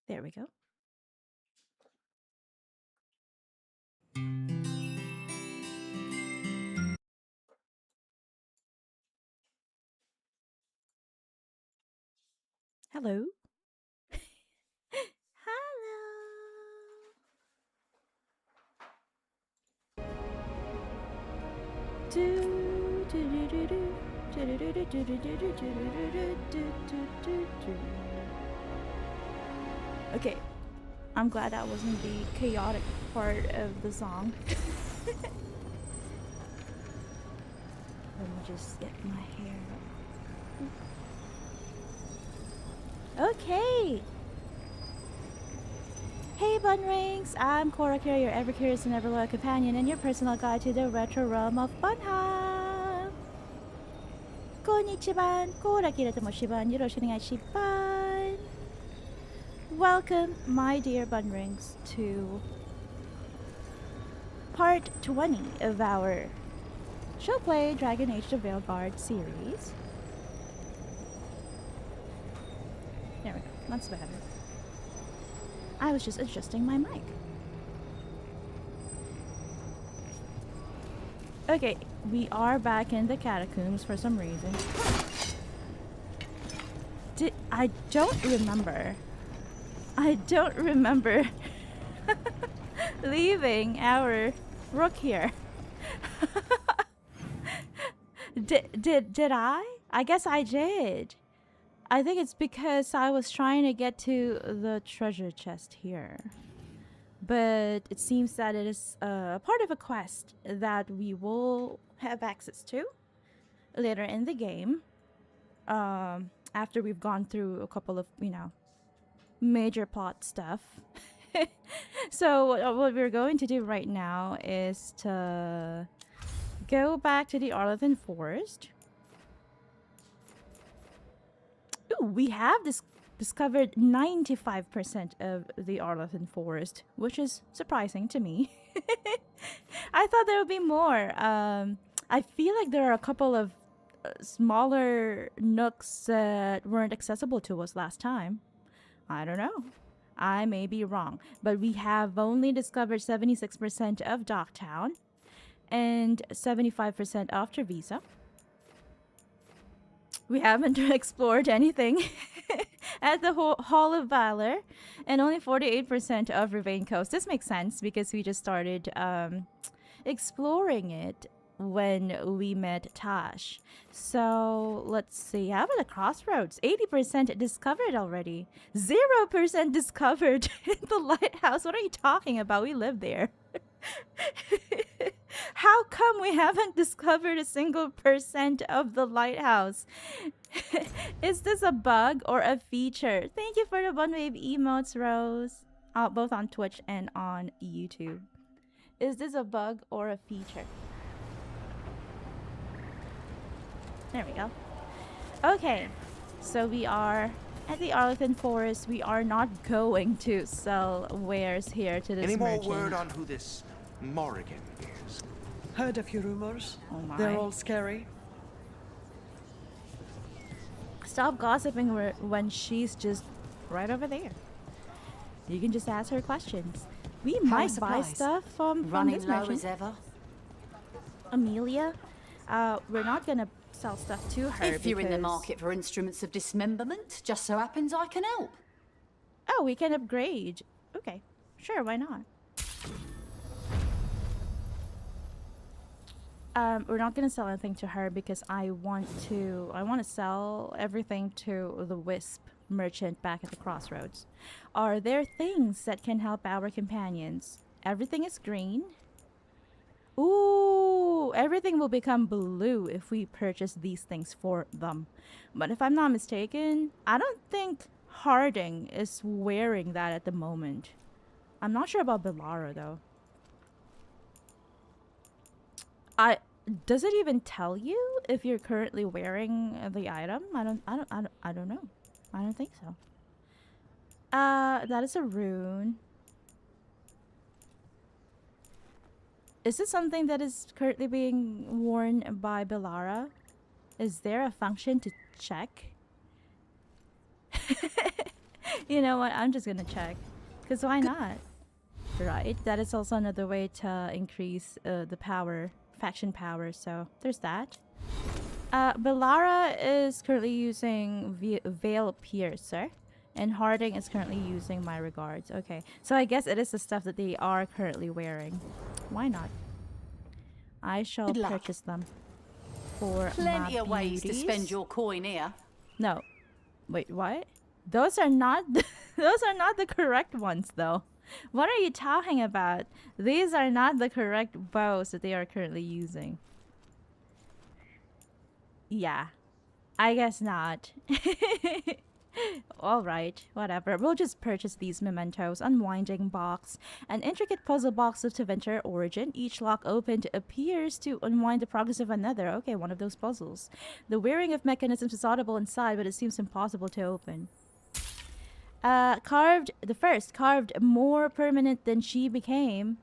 There we go. Hello. Okay, I'm glad that wasn't the chaotic part of the song. Let me just get my hair up. Okay. Hey Bunnrings, I'm Korakira, your ever curious and ever loyal companion and your personal guide to the retro realm of bunnhop. Konnichiwa, Korakira to Moshiban, Yoroshiku onegaishiban. Welcome, my dear Bunnrings, to part 20 of our She'll play Dragon Age the Veilguard series. There we go. That's better. I was just adjusting my mic. Okay, we are back in the catacombs for some reason. I don't remember. I don't remember leaving our rook here. Did I? I guess I did. I think it's because I was trying to get to the treasure chest here. But it seems that it is part of a quest that we will have access to later in the game. After we've gone through a couple of, major plot stuff. So what we're going to do right now is to go back to the Arlington Forest. Ooh, we have discovered 95% of the Arlington Forest, which is surprising to me. I thought there would be more. I feel like there are a couple of smaller nooks that weren't accessible to us last time. I don't know. I may be wrong. But we have only discovered 76% of Docktown and 75% of Treviso. We haven't explored anything at the Hall of Valor, and only 48% of Ravine Coast. This makes sense because we just started exploring it when we met Tash. So let's see. How about the crossroads? 80% discovered already. 0% discovered in the lighthouse. What are you talking about? We live there. How come we haven't discovered a single % of the lighthouse? Is this a bug or a feature? Thank you for the one wave emotes, Rose. Both on Twitch and on YouTube. Is this a bug or a feature? There we go. Okay, so we are at the Arlington Forest. We are not going to sell wares here to this merchant. Any more word on who this Morrigan is? Heard a few rumors. Oh my. They're all scary. Stop gossiping when she's just right over there. You can just ask her questions. We might buy stuff from this merchant. As ever. Amelia, we're not gonna sell stuff to her. If you're in the market for instruments of dismemberment, just so happens I can help. Oh, we can upgrade. Okay, sure, why not? We're not gonna sell anything to her because I want to sell everything to the Wisp merchant back at the crossroads. Are there things that can help our companions? Everything is green. Ooh, everything will become blue if we purchase these things for them. But if I'm not mistaken, I don't think Harding is wearing that at the moment. I'm not sure about Belara though. Does it even tell you if you're currently wearing the item? I don't know. I don't think so. That is a rune. Is this something that is currently being worn by Belara? Is there a function to check? You know what? I'm just gonna check. Because why not? Right? That is also another way to increase the power, faction power. So there's that. Belara is currently using Veil Piercer. And Harding is currently using My Regards. Okay. So I guess it is the stuff that they are currently wearing. Why not? I shall Good luck. purchase them. For Plenty my of ways to beauties. spend your coin here. No. Wait, what? Those are not those are not the correct ones though. What are you talking about? These are not the correct bows that they are currently using. Yeah. I guess not. Alright, whatever. We'll just purchase these mementos. Unwinding box. An intricate puzzle box of Tevinter origin. Each lock opened appears to unwind the progress of another. Okay, one of those puzzles. The wearing of mechanisms is audible inside, but it seems impossible to open. Carved more permanent than she became.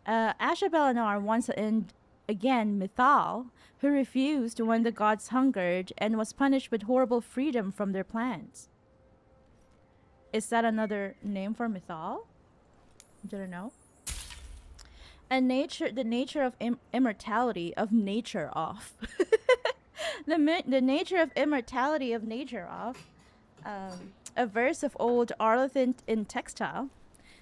Isabela once and again Mythal, who refused when the gods hungered and was punished with horrible freedom from their plans. Is that another name for Mythal? Didn't know. The nature of immortality of nature off. the nature of immortality of nature off. A verse of old Arlethan in textile.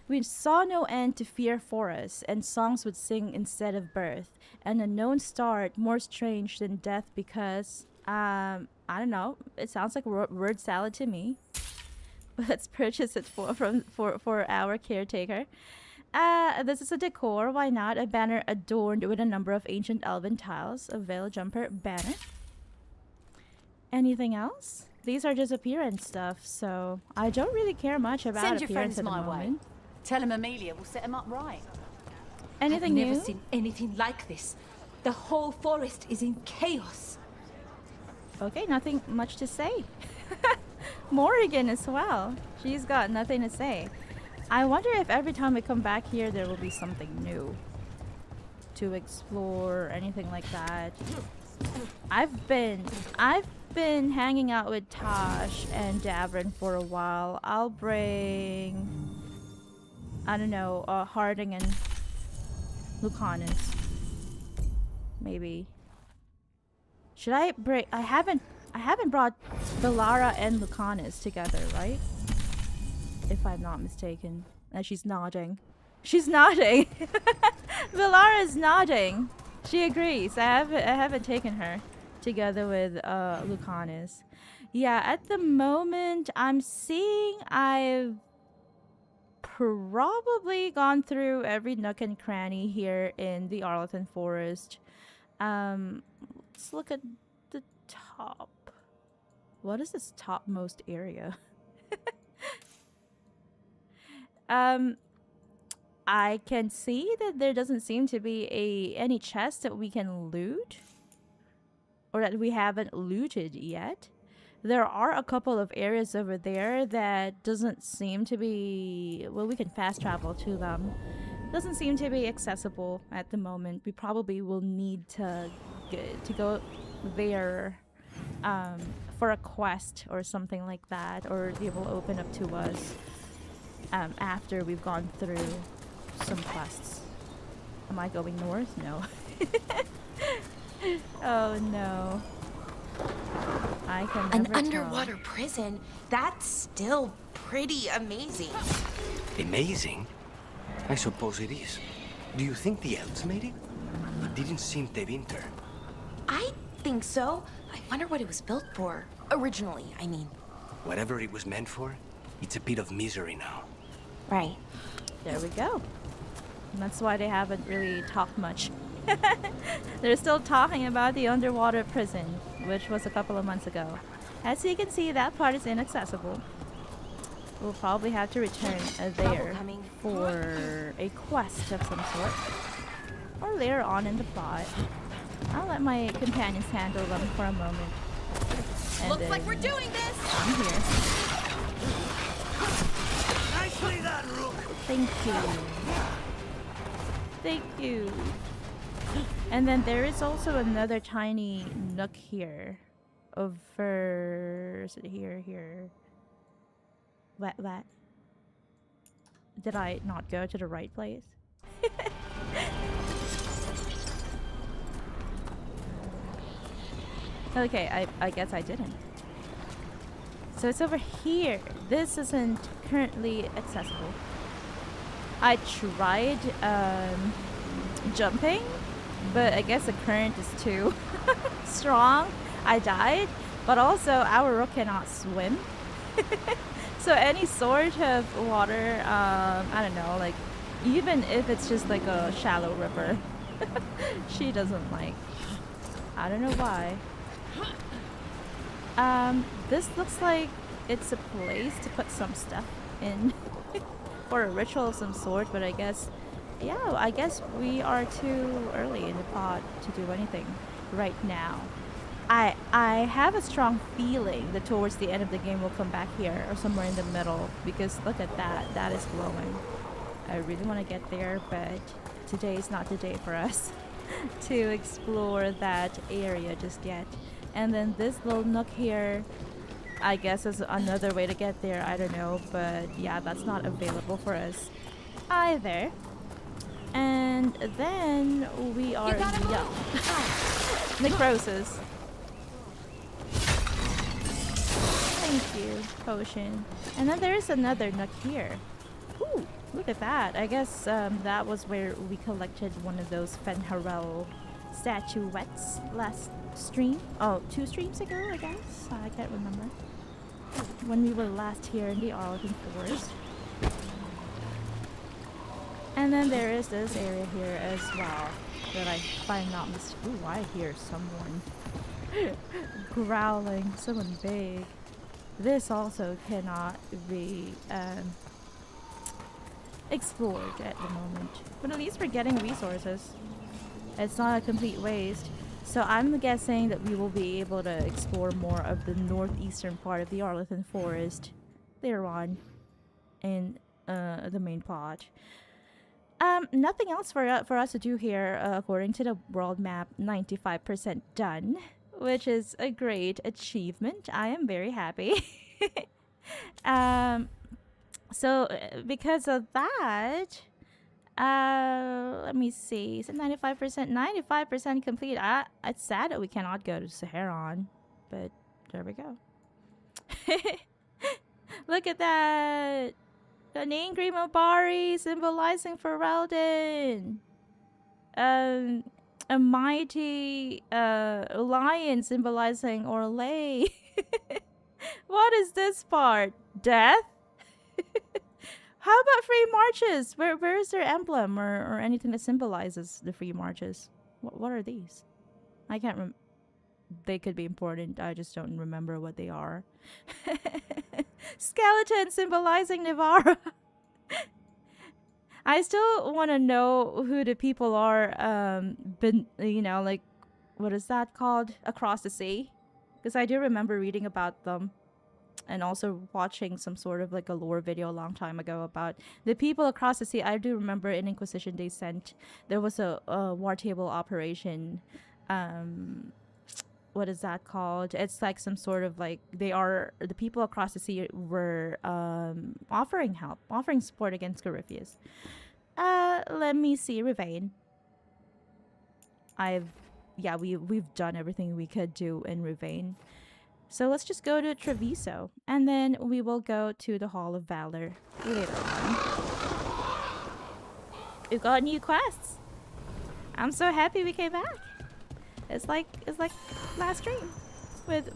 We saw no end to fear for us, and songs would sing instead of birth. An unknown start, more strange than death because, I don't know, it sounds like word salad to me. Let's purchase it for our caretaker. This is a decor, why not? A banner adorned with a number of ancient elven tiles. A veil jumper banner. Anything else? These are just appearance stuff, so I don't really care much about Send your appearance friends at the my way. moment. Tell him Amelia will set him up right. Anything I've new? never seen anything like this. The whole forest is in chaos. Okay, nothing much to say. Morrigan as well. She's got nothing to say. I wonder if every time we come back here there will be something new to explore or anything like that. I've been hanging out with Tosh and Davrin for a while. I'll bring, I don't know, Harding and Lucanus. Maybe. Should I bring? I haven't brought Belara and Lucanus together, right? If I'm not mistaken. And she's nodding. She's nodding. Belara is nodding. She agrees. I haven't taken her together with Lucanus. Yeah, at the moment I'm seeing I've probably gone through every nook and cranny here in the Arlethan Forest. Let's look at the top. What is this topmost area? I can see that there doesn't seem to be any chest that we can loot. Or that we haven't looted yet. There are a couple of areas over there that doesn't seem to be... Well, we can fast travel to them. Doesn't seem to be accessible at the moment. We probably will need to go there for a quest or something like that. Or they will open up to us after we've gone through some quests. Am I going north? No. Oh no. I can An never underwater prison? That's still pretty amazing. Amazing? I suppose it is. Do you think the elves made it? It didn't seem Tevinter. I think so. I wonder what it was built for. Originally, I mean. Whatever it was meant for, it's a pit of misery now. Right. There we go. And that's why they haven't really talked much. They're still talking about the underwater prison, which was a couple of months ago. As you can see, that part is inaccessible. We'll probably have to return there for a quest of some sort. Or later on in the plot. I'll let my companions handle them for a moment. And Looks like we're doing this! I'm here. Nicely done, Rook. Thank you. Thank you. And then there is also another tiny nook here. Over... Is it here? Here. What? Did I not go to the right place? Okay, I guess I didn't. So it's over here. This isn't currently accessible. I tried jumping, but I guess the current is too strong. I died, but also our rook cannot swim. So any sort of water, I don't know, like even if it's just like a shallow river, she doesn't like. I don't know why. This looks like it's a place to put some stuff in for a ritual of some sort, but I guess, yeah, I guess we are too early in the pod to do anything right now. I have a strong feeling that towards the end of the game we'll come back here or somewhere in the middle, because look at that, that is glowing. I really want to get there, but today is not the day for us to explore that area just yet. And then this little nook here, I guess is another way to get there, I don't know, but yeah, that's not available for us either. And then we are necrosis. Thank you, potion. And then there is another nook here. Ooh, look at that. I guess that was where we collected one of those Fenharel statuettes last stream. Oh, 2 streams ago, I guess. I can't remember. When we were last here in the Arlington Forest. And then there is this area here as well that if I'm not mistaken. Ooh, I hear someone growling. Someone big. This also cannot be explored at the moment. But at least we're getting resources. It's not a complete waste. So I'm guessing that we will be able to explore more of the northeastern part of the Arlington Forest later on in the main pod. Nothing else for us to do here, according to the world map. 95% done, which is a great achievement. I am very happy. So because of that, let me see. Is it 95%? 95% complete. It's sad that we cannot go to Saharon, but there we go. Look at that. An angry Mobari symbolizing Ferelden. A mighty lion symbolizing Orlais. What is this part? Death? How about free marches? Where is their emblem or anything that symbolizes the free marches? What are these? I can't remember. They could be important. I just don't remember what they are. Skeleton symbolizing Nivara. I still want to know who the people are. You know, like, what is that called? Across the sea, because I do remember reading about them, and also watching some sort of like a lore video a long time ago about the people across the sea. I do remember in Inquisition they sent. There was a war table operation. What is that called? It's like some sort of like the people across the sea were offering help, offering support against Corypheus. Let me see, Ravane. We've done everything we could do in Ravane. So let's just go to Treviso, and then we will go to the Hall of Valor later on. We've got new quests. I'm so happy we came back. It's like last stream with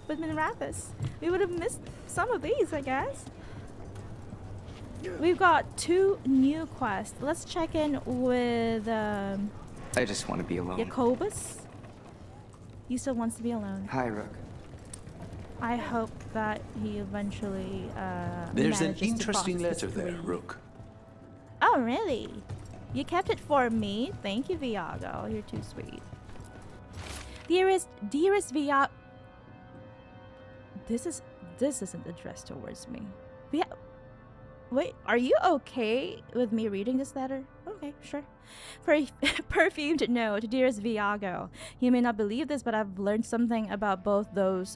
Minrathus. We would have missed some of these, I guess. We've got 2 new quests. Let's check in with I just want to be alone. Jacobus. He still wants to be alone. Hi, Rook. I hope that he eventually There's an manages to interesting process letter this there, dream. Rook. Oh, really? You kept it for me? Thank you, Viago. You're too sweet. Dearest Viago. This isn't addressed towards me. Wait, are you okay with me reading this letter? Oh, Okay, sure. Perfumed note, dearest Viago. You may not believe this, but I've learned something about those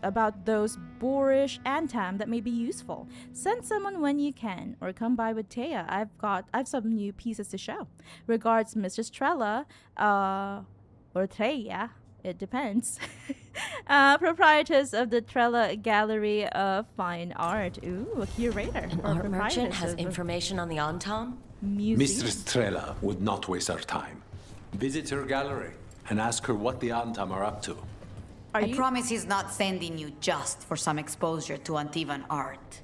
boorish Antaam that may be useful. Send someone when you can, or come by with Taya. I've some new pieces to show. Regards, Mistress Trella, or Treya. It depends. Proprietress of the Trella Gallery of Fine Art. Ooh, a curator. An art merchant has information on the Antaam? Museum. Mistress Trella would not waste our time. Visit her gallery and ask her what the Antaam are up to. I promise he's not sending you just for some exposure to Antivan art.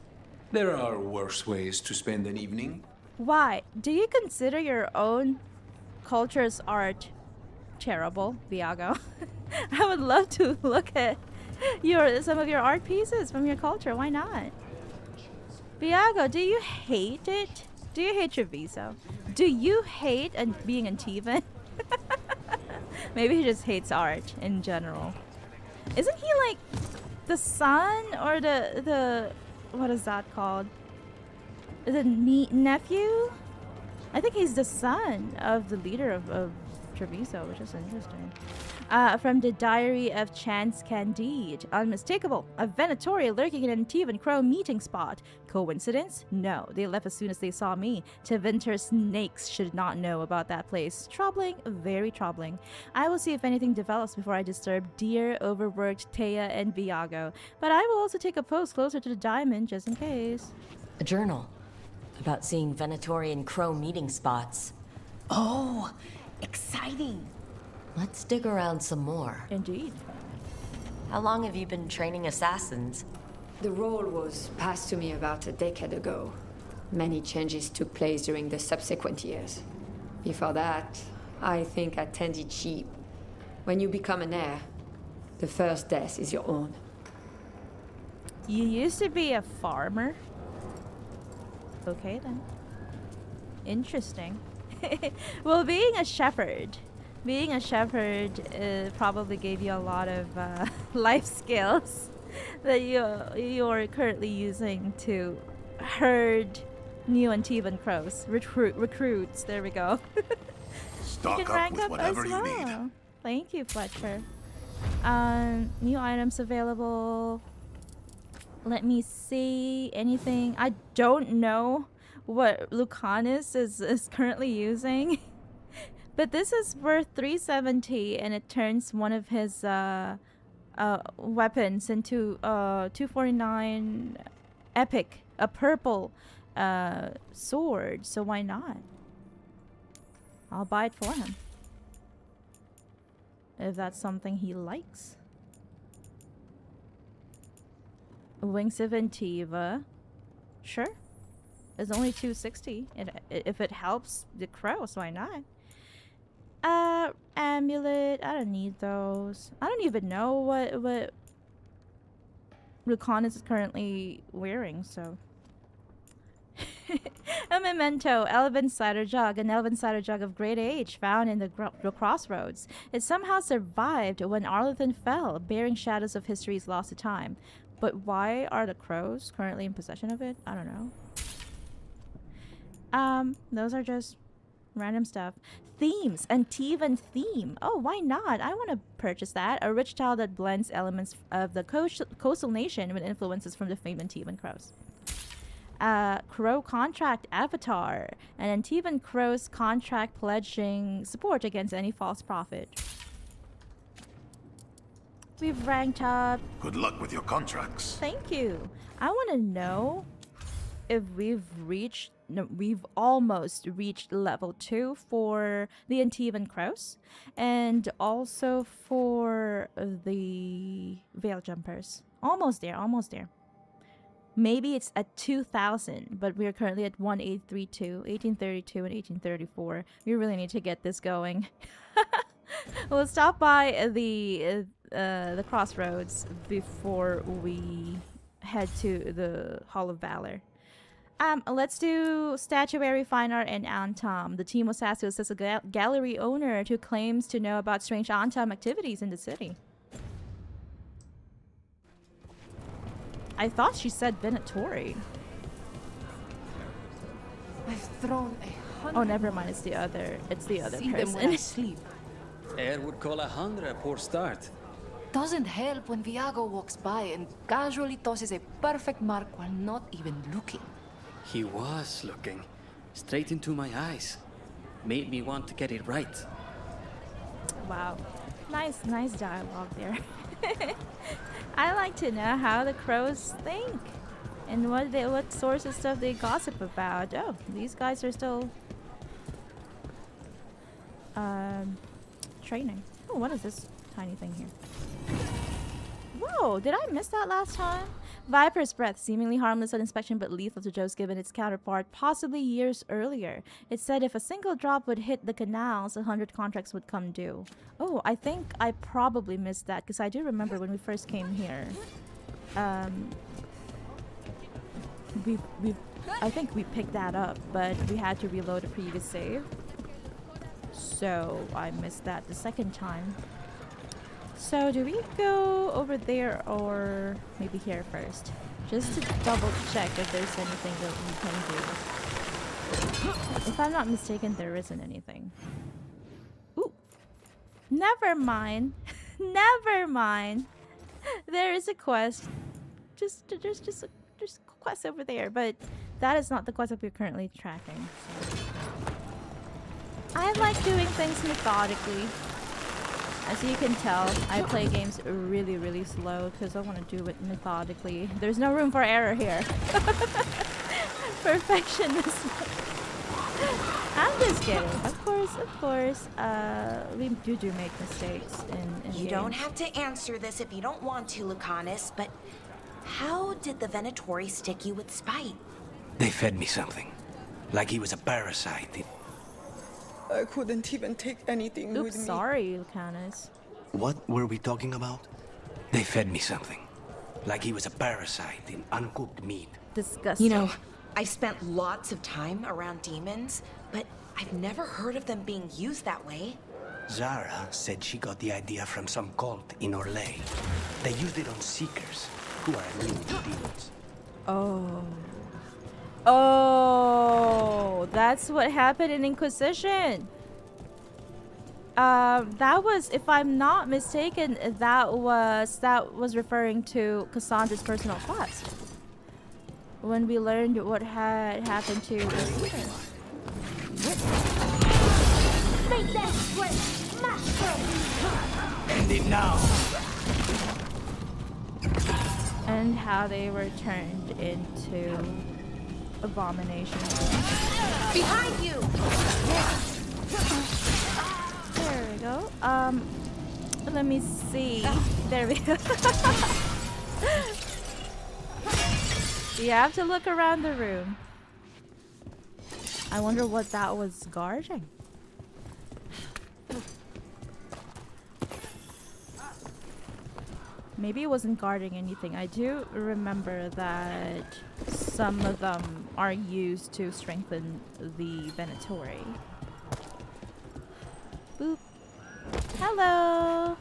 There are worse ways to spend an evening. Why? Do you consider your own culture's art terrible, Viago? I would love to look at some of your art pieces from your culture. Why not? Viago, do you hate it? Do you hate Treviso? Do you hate being Antivan? Maybe he just hates art in general. Isn't he like the son or the what is that called? The nephew? I think he's the son of the leader of Treviso, which is interesting. From the Diary of Chance Candide. Unmistakable. A Venatori lurking in an Antivan Crow meeting spot. Coincidence? No. They left as soon as they saw me. Tevinter snakes should not know about that place. Troubling. Very troubling. I will see if anything develops before I disturb dear, overworked Taya and Viago. But I will also take a post closer to the diamond, just in case. A journal. About seeing Venatori and Crow meeting spots. Oh, exciting. Let's dig around some more. Indeed. How long have you been training assassins? The role was passed to me about a decade ago. Many changes took place during the subsequent years. Before that, I think I tended sheep. When you become an heir, the first death is your own. You used to be a farmer? Okay then. Interesting. Well, being a shepherd probably gave you a lot of life skills that you're currently using to herd new Antivan crows. Recruits. There we go. Stock you can up rank with up whatever as you well. need. Thank you, Fletcher. New items available. Let me see. Anything? I don't know what Lucanus is currently using. But this is worth 370, and it turns one of his weapons into 249 epic, a purple sword. So why not? I'll buy it for him. If that's something he likes. Wings of Antiva. Sure. It's only 260. If it helps the crows, why not? Amulet. I don't need those. I don't even know what Lucanus is currently wearing, so. A memento, elven cider jug, an elven cider jug of great age found in the crossroads. It somehow survived when Arlington fell, bearing shadows of history's lost to time. But why are the crows currently in possession of it? I don't know. Those are just random stuff. Themes, Antivan theme. Oh, why not? I want to purchase that. A rich tile that blends elements of the coastal nation with influences from the famed Antivan crows. Crow contract avatar. An Antivan crow's contract pledging support against any false prophet. We've ranked up. Good luck with your contracts. Thank you. I want to know if we've almost reached level 2 for the Antivan crows, and also for the veil jumpers. Almost there. Maybe it's at 2,000, but we're currently at 1832, 1832, and 1834. We really need to get this going. We'll stop by the crossroads before we head to the Hall of Valor. Let's do statuary, fine art, and Antaam. The team was asked to assist a gallery owner who claims to know about strange Antaam activities in the city. I thought she said Venatori. I've thrown a Oh, never mind. It's the other. It's the other See them when I person. sleep. Air would call 100 a poor start. Doesn't help when Viago walks by and casually tosses a perfect mark while not even looking. He was looking straight into my eyes. Made me want to get it right. Wow, nice dialogue there. I like to know how the crows think and what sorts of stuff they gossip about. Oh, these guys are still training. Oh, what is this tiny thing here? Whoa, did I miss that last time? Viper's breath, seemingly harmless on inspection but lethal to Joe's given its counterpart possibly years earlier. It said if a single drop would hit the canals, 100 contracts would come due. Oh, I think I probably missed that because I do remember when we first came here. I think we picked that up, but we had to reload a previous save. So I missed that the second time. So do we go over there or maybe here first? Just to double check if there's anything that we can do. If I'm not mistaken, there isn't anything. Ooh. Never mind. Never mind. There is a quest. Just a quest over there, but that is not the quest that we're currently tracking. So. I like doing things methodically. As you can tell, I play games really slow because I want to do it methodically. There's no room for error here. Perfectionism. I'm just kidding. Of course, we do make mistakes in You games. don't have to answer this if you don't want to, Lucanus, but how did the Venatori stick you with spite? They fed me something. Like he was a parasite. I couldn't even take anything with me. Oops, sorry, Lucanus. What were we talking about? They fed me something. Like he was a parasite in uncooked meat. Disgusting. You know, I've spent lots of time around demons, but I've never heard of them being used that way. Zara said she got the idea from some cult in Orlais. They used it on seekers, who are immune to demons. Oh, that's what happened in Inquisition. That was, if I'm not mistaken, that was referring to Cassandra's personal quest. When we learned what had happened to Isabela. Make that spread! Mash them! End it now! And how they were turned into abominations. Behind you! There we go. Let me see. There we go. You have to look around the room. I wonder what that was guarding. Maybe it wasn't guarding anything. I do remember that some of them are used to strengthen the Venatori. Boop. Hello.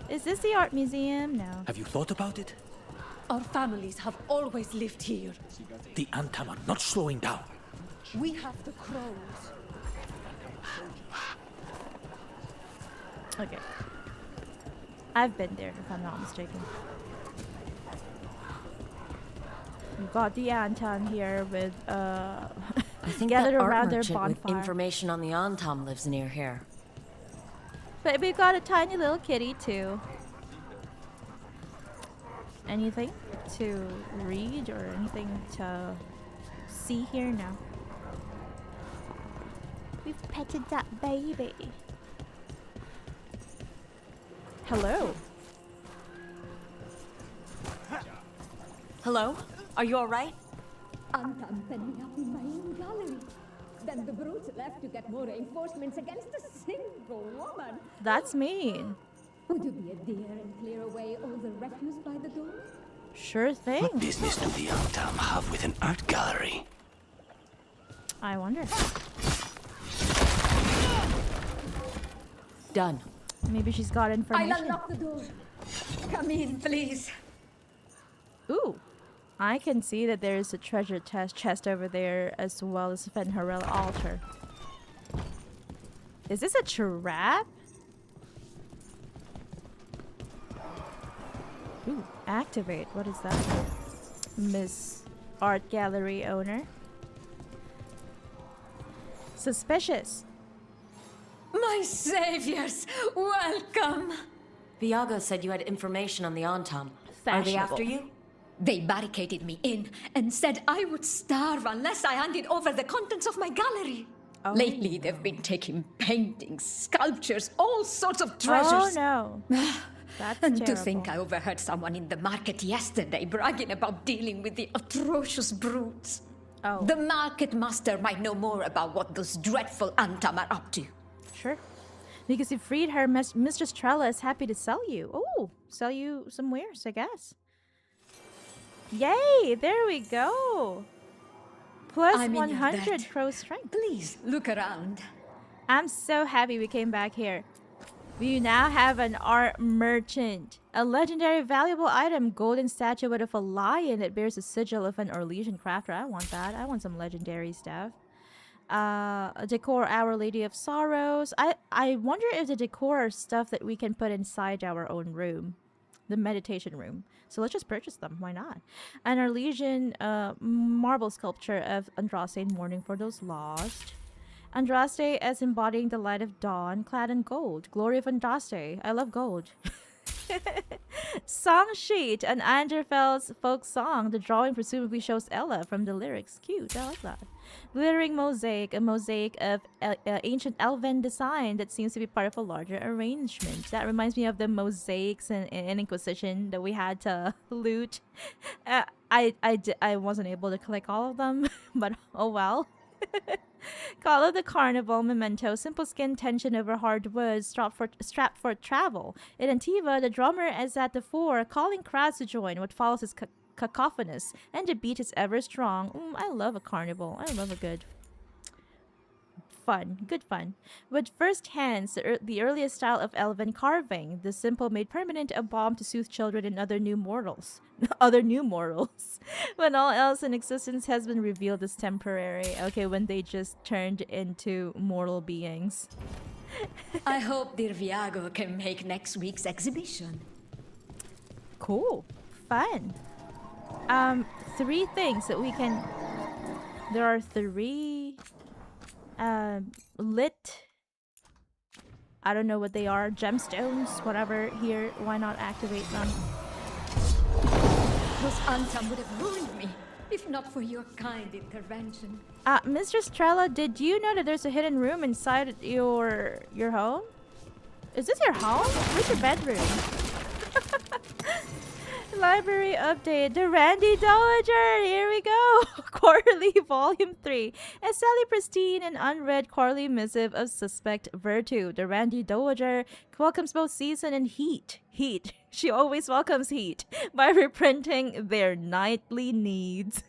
Is this the art museum? No. Have you thought about it? Our families have always lived here. The Antaam are not slowing down. We have the crows. Okay. I've been there, if I'm not mistaken. We've got the Antaam here with, I think gathered that art around their merchant with bonfire. information on the Antaam lives near here. But we've got a tiny little kitty, too. Anything to read or anything to see here? No. We've petted that baby. Hello. Hello? Are you alright? Antaam sent me up in my own gallery. Then the brutes left to get more reinforcements against a single woman. That's mean. Would you be a dear and clear away all the refuse by the door? Sure thing. What business do the Antaam have with an art gallery? I wonder. Done. Maybe she's got information. I'll unlock the door. Come in, please. Ooh. I can see that there is a treasure chest over there, as well as a Fenharel altar. Is this a trap? Ooh, activate. What is that? Miss Art Gallery owner. Suspicious. My saviors, welcome! Viago said you had information on the Antaam. Are they after you? They barricaded me in and said I would starve unless I handed over the contents of my gallery. Oh. Lately, they've been taking paintings, sculptures, all sorts of treasures. Oh no. That's and terrible. to think I overheard someone in the market yesterday bragging about dealing with the atrocious brutes. Oh. The market master might know more about what those dreadful Antaam are up to. Sure. Because you freed her, Mistress Trella is happy to sell you. Oh, sell you some wares, I guess. Yay! There we go. Plus I'm in your 100 debt. pro strength. Please look around. I'm so happy we came back here. We now have an art merchant. A legendary valuable item, golden statuette of a lion that bears a sigil of an Orlesian crafter. I want that. I want some legendary stuff. A decor, Our Lady of Sorrows. I wonder if the decor are stuff that we can put inside our own room. The meditation room. So let's just purchase them. Why not? An Orlesian marble sculpture of Andraste mourning for those lost. Andraste as embodying the light of dawn, clad in gold. Glory of Andraste. I love gold. Song sheet, an Anderfell's folk song. The drawing presumably shows Ella from the lyrics. Cute, I like that. Glittering mosaic, a mosaic of ancient elven design that seems to be part of a larger arrangement. That reminds me of the mosaics in Inquisition that we had to loot. I wasn't able to collect all of them, but oh well. Call of the Carnival, memento, simple skin tension over hard wood, strapped for travel. In Antiva, the drummer is at the fore, calling crowds to join. What follows is cacophonous, and the beat is ever strong. I love a carnival. I love a good fun. With first hands, the earliest style of elven carving, the simple made permanent, a balm to soothe children and other new mortals. When all else in existence has been revealed as temporary. Okay, when they just turned into mortal beings. I hope dear Viago can make next week's exhibition. Cool. Fun. 3 things that we can... There are 3... lit, I don't know what they are, gemstones, whatever, here. Why not activate them? Those Antaam would have ruined me if not for your kind intervention. Mistress Trella, did you know that there's a hidden room inside your home? Is this your home? Where's your bedroom? Library update. The Randy Dowager. Here we go. Quarterly Volume 3. A sadly pristine and unread quarterly missive of suspect virtue. The Randy Dowager welcomes both season and heat. She always welcomes heat by reprinting their nightly needs.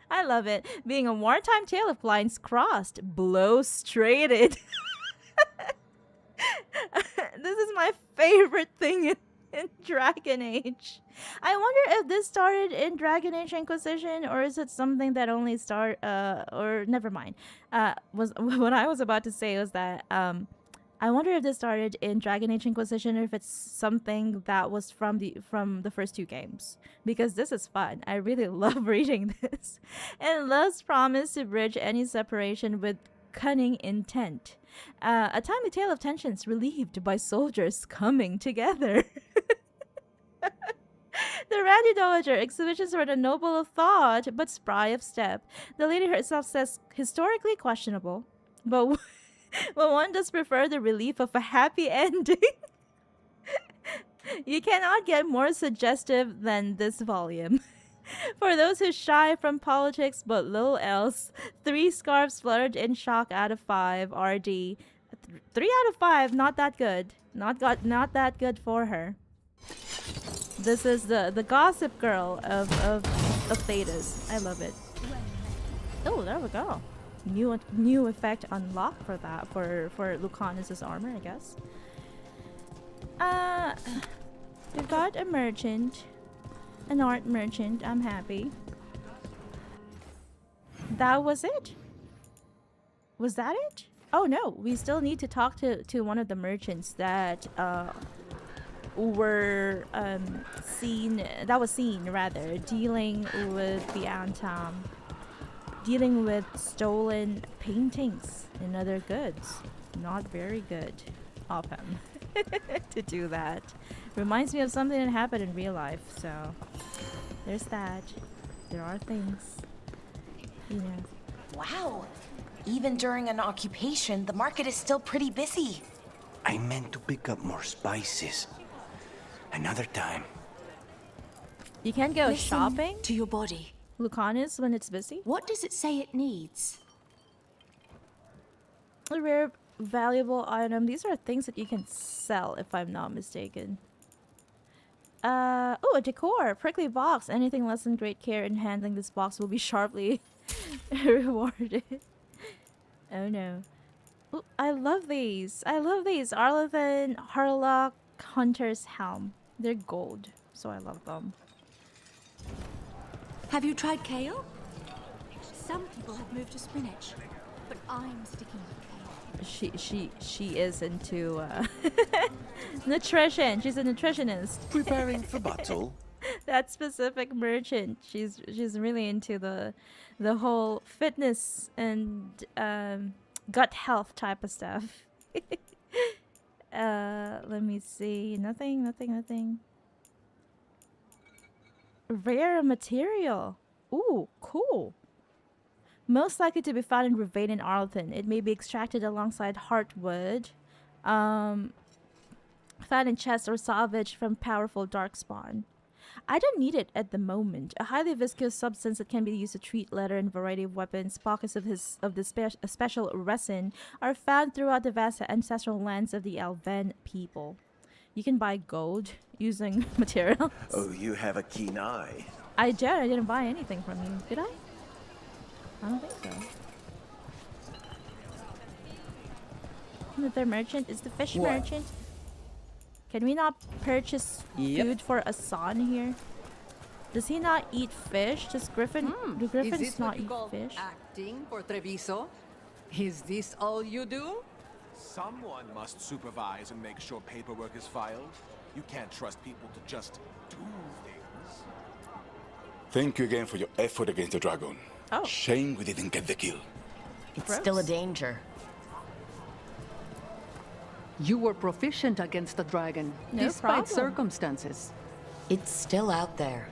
I love it. Being a wartime tale of lines crossed, blow straighted. This is my favorite thing in Dragon Age. I wonder if this started in Dragon Age Inquisition, or is it something that only or never mind. What I was about to say was that I wonder if this started in Dragon Age Inquisition, or if it's something that was from the first 2 games, because this is fun. I really love reading this. And love's promise to bridge any separation with cunning intent. A timely tale of tensions relieved by soldiers coming together. The Randy Dowager exhibitions were the noble of thought, but spry of step. The lady herself says historically questionable, but one does prefer the relief of a happy ending. You cannot get more suggestive than this volume. For those who shy from politics but little else, 3 scarves fluttered in shock out of 5 RD. 3 out of 5, not that good. Not that good for her. This is the gossip girl of Thedas. I love it. Oh, there we go. New effect unlocked for that for Lucanus's armor, I guess. We've got a merchant. an art merchant. I'm happy. That was it? Was that it? Oh no, we still need to talk to one of the merchants that were seen dealing with the Antaam, dealing with stolen paintings and other goods. Not very good of him to do that. Reminds me of something that happened in real life, so there's that. There are things, you know. Wow. Even during an occupation, the market is still pretty busy. I meant to pick up more spices. Another time. You can't go Listen shopping to your body. Lucanus when it's busy. What does it say it needs? A rare valuable item. These are things that you can sell if I'm not mistaken. Oh, a decor. Prickly box. Anything less than great care in handling this box will be sharply rewarded. Oh no. Ooh, I love these. I love these. Arlathan Harlock Hunter's Helm. They're gold, so I love them. Have you tried kale? Some people have moved to spinach, but I'm sticking with kale. She is into nutrition. She's a nutritionist. Preparing for battle. That specific merchant. She's really into the whole fitness and gut health type of stuff. Let me see. Nothing. Rare material. Ooh, cool. Most likely to be found in Ravane and Arlton. It may be extracted alongside heartwood, found in chests or salvaged from powerful darkspawn. I don't need it at the moment. A highly viscous substance that can be used to treat leather and a variety of weapons. Pockets of the special resin are found throughout the vast ancestral lands of the Elven people. You can buy gold using materials. Oh, you have a keen eye. I didn't buy anything from you, did I? I don't think so. Another merchant is the fish merchant. Can we not purchase food for Asan here? Does he not eat fish? Does Griffin? Do Griffins not eat fish? Acting for Treviso? Is this all you do? Someone must supervise and make sure paperwork is filed. You can't trust people to just do things. Thank you again for your effort against the dragon. Oh. Shame we didn't get the kill. It's still a danger. You were proficient against the dragon, No despite problem. circumstances. It's still out there.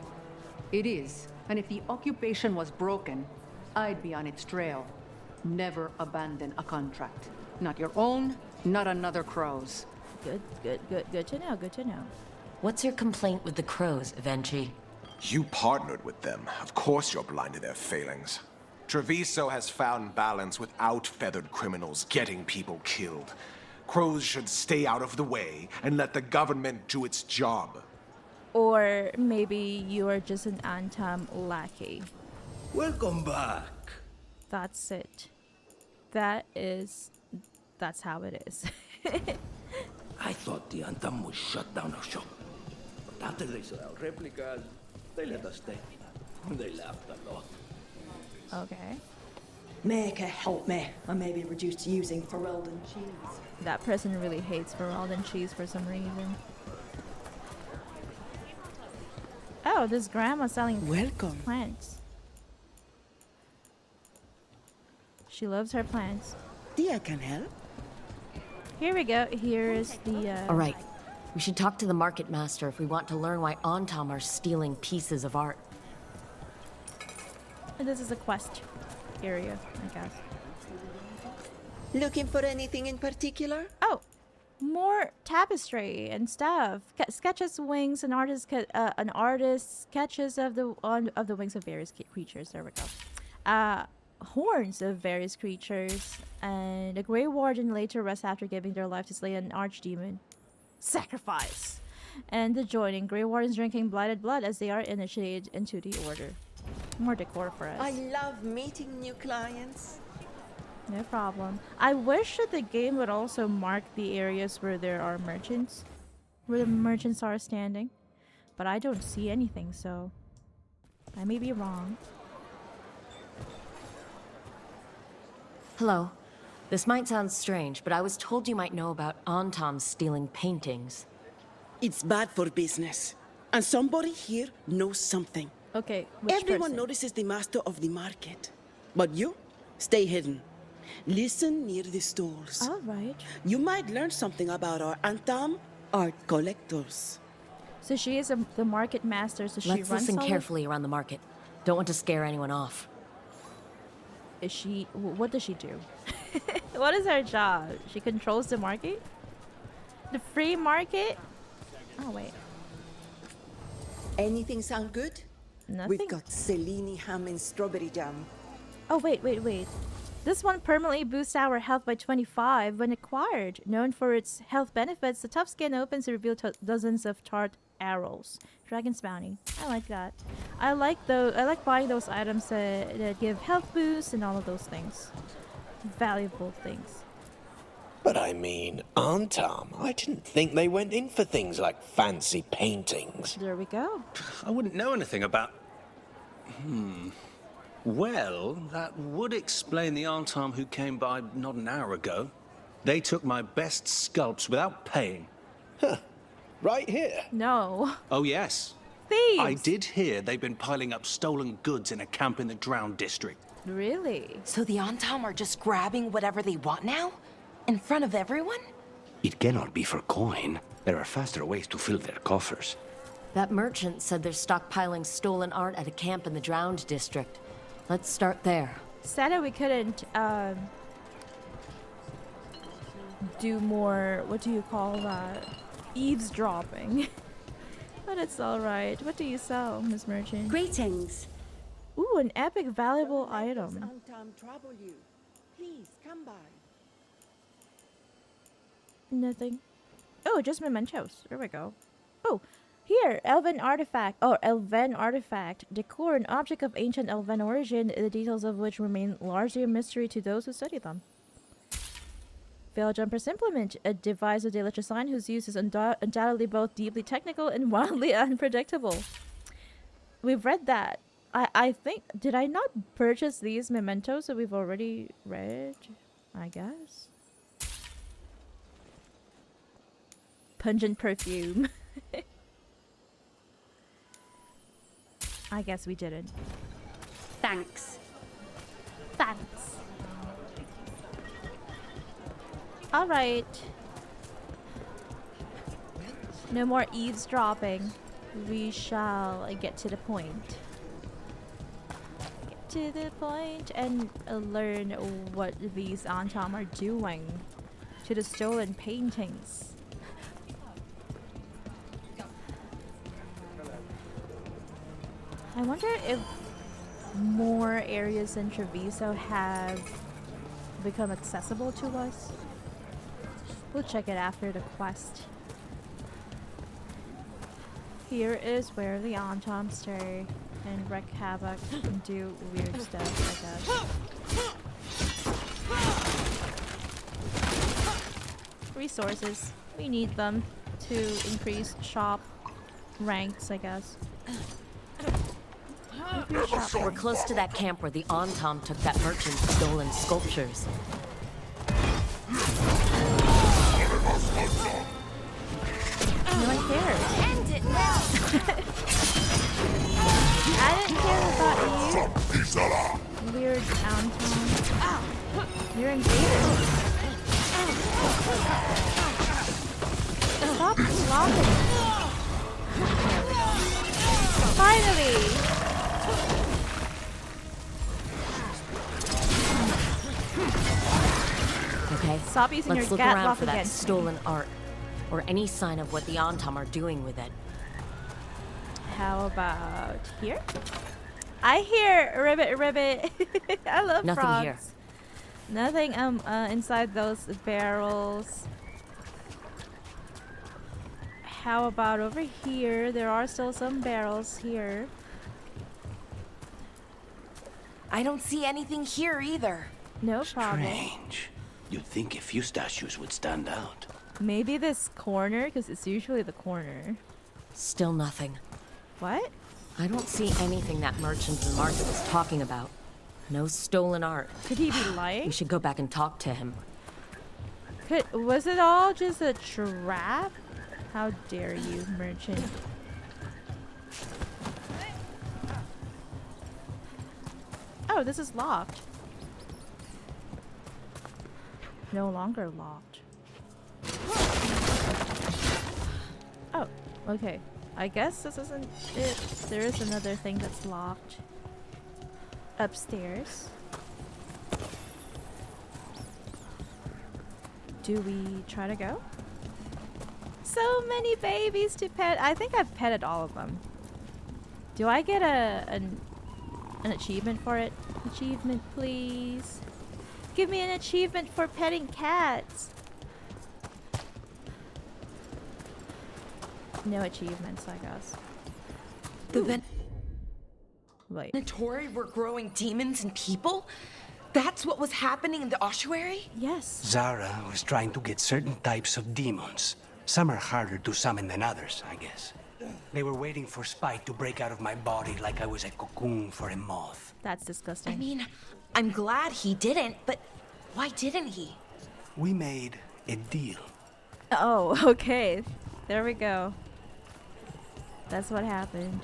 It is, and if the occupation was broken, I'd be on its trail. Never abandon a contract. Not your own, not another crow's. Good to know, good to know. What's your complaint with the crows, Venchi? You partnered with them. Of course you're blind to their failings. Treviso has found balance without feathered criminals getting people killed. Crows should stay out of the way and let the government do its job. Or maybe you are just an Antaam lackey. Welcome back. That's it. That's how it is. I thought the Antaam would shut down our shop. But after they saw our replicas, they let us stay. They laughed a lot. Okay. Maker, help me. I may be reduced to using Ferelden cheese. That person really hates Ferelden cheese for some reason. Oh, this grandma selling plants. She loves her plants. Dia can help. Here we go. Here is the. All right. We should talk to the market master if we want to learn why Antaam are stealing pieces of art. This is a quest area, I guess. Looking for anything in particular? Oh, more tapestry and stuff. Sketches, wings, an artist sketches of the wings of various creatures. There we go. Horns of various creatures, and a Grey Warden laid to rest after giving their life to slay an archdemon. Sacrifice! And the joining Grey Wardens drinking blighted blood as they are initiated into the order. More decor for us. I love meeting new clients. No problem. I wish that the game would also mark the areas where there are merchants, where the merchants are standing, but I don't see anything, so I may be wrong. Hello. This might sound strange, but I was told you might know about Antaam stealing paintings. It's bad for business. And somebody here knows something. Okay, everyone notices the master of the market. But you, stay hidden. Listen near the stalls. All right. You might learn something about our Antaam art collectors. So she is the market master, so she runs Let's listen all carefully around the market. Don't want to scare anyone off. Is she... What does she do? What is her job? She controls the market? The free market? Oh, wait. Anything sound good? Nothing. We've got Cellini ham and strawberry jam. Oh, wait. This one permanently boosts our health by 25 when acquired. Known for its health benefits, the tough skin opens to reveal dozens of tart arrows. Dragon's Bounty. I like that. I like buying those items that give health boosts and all of those things. Valuable things. But I mean, Antaam, I didn't think they went in for things like fancy paintings. There we go. I wouldn't know anything about... Well, that would explain the Antaam who came by not an hour ago. They took my best sculpts without paying. Huh. Right here? No. Oh, yes. Thieves! I did hear they've been piling up stolen goods in a camp in the Drowned district. Really? So the Antaam are just grabbing whatever they want now? In front of everyone? It cannot be for coin. There are faster ways to fill their coffers. That merchant said they're stockpiling stolen art at a camp in the Drowned district. Let's start there. Sad that we couldn't do more, what do you call that? Eavesdropping. But it's alright. What do you sell, Miss Merchant? Greetings. Ooh, an epic valuable item. Antaam trouble you. Please come by. Nothing. Oh, just mementos. There we go. Oh, here, Elven artifact. Oh, Elven artifact. Decor, an object of ancient Elven origin, the details of which remain largely a mystery to those who study them. Veil Jumper's implement, a device of delicious design whose use is undoubtedly both deeply technical and wildly unpredictable. We've read that. I think, did I not purchase these mementos that we've already read? I guess. Pungent perfume. I guess we didn't. Thanks. Thanks. Alright. No more eavesdropping. We shall get to the point. Get to the point and learn what these Antaam are doing to the stolen paintings. I wonder if more areas in Treviso have become accessible to us. We'll check it after the quest. Here is where the Antaam stay and wreak havoc and do weird stuff, I guess. Resources. We need them to increase shop ranks, I guess. We're close to that camp where the Antaam took that merchant's stolen sculptures. No one cares. End it now! I didn't care about you. Weird Antaam. You're invaders. Stop flopping. Finally! Okay, Stop using let's your look gat around lock for that against me. stolen art, or any sign of what the Antaam are doing with it. How about here? I hear ribbit ribbit. I love Nothing frogs. here. Nothing inside those barrels. How about over here? There are still some barrels here. I don't see anything here either. No problem. Strange. You'd think a few statues would stand out. Maybe this corner, because it's usually the corner. Still nothing. What? I don't see anything that merchant in the market was talking about. No stolen art. Could he be lying? We should go back and talk to him. Was it all just a trap? How dare you, merchant? Oh, this is locked. No longer locked. Oh, okay. I guess this isn't it. There is another thing that's locked. Upstairs. Do we try to go? So many babies to pet. I think I've petted all of them. Do I get an achievement for it? Achievement, please. Give me an achievement for petting cats. No achievements, I guess. The Wait. Venatori were growing demons and people? That's what was happening in the ossuary? Yes. Zara was trying to get certain types of demons. Some are harder to summon than others, I guess. They were waiting for Spike to break out of my body like I was a cocoon for a moth. That's disgusting. I mean, I'm glad he didn't, but why didn't he? We made a deal. Oh, okay. There we go. That's what happened.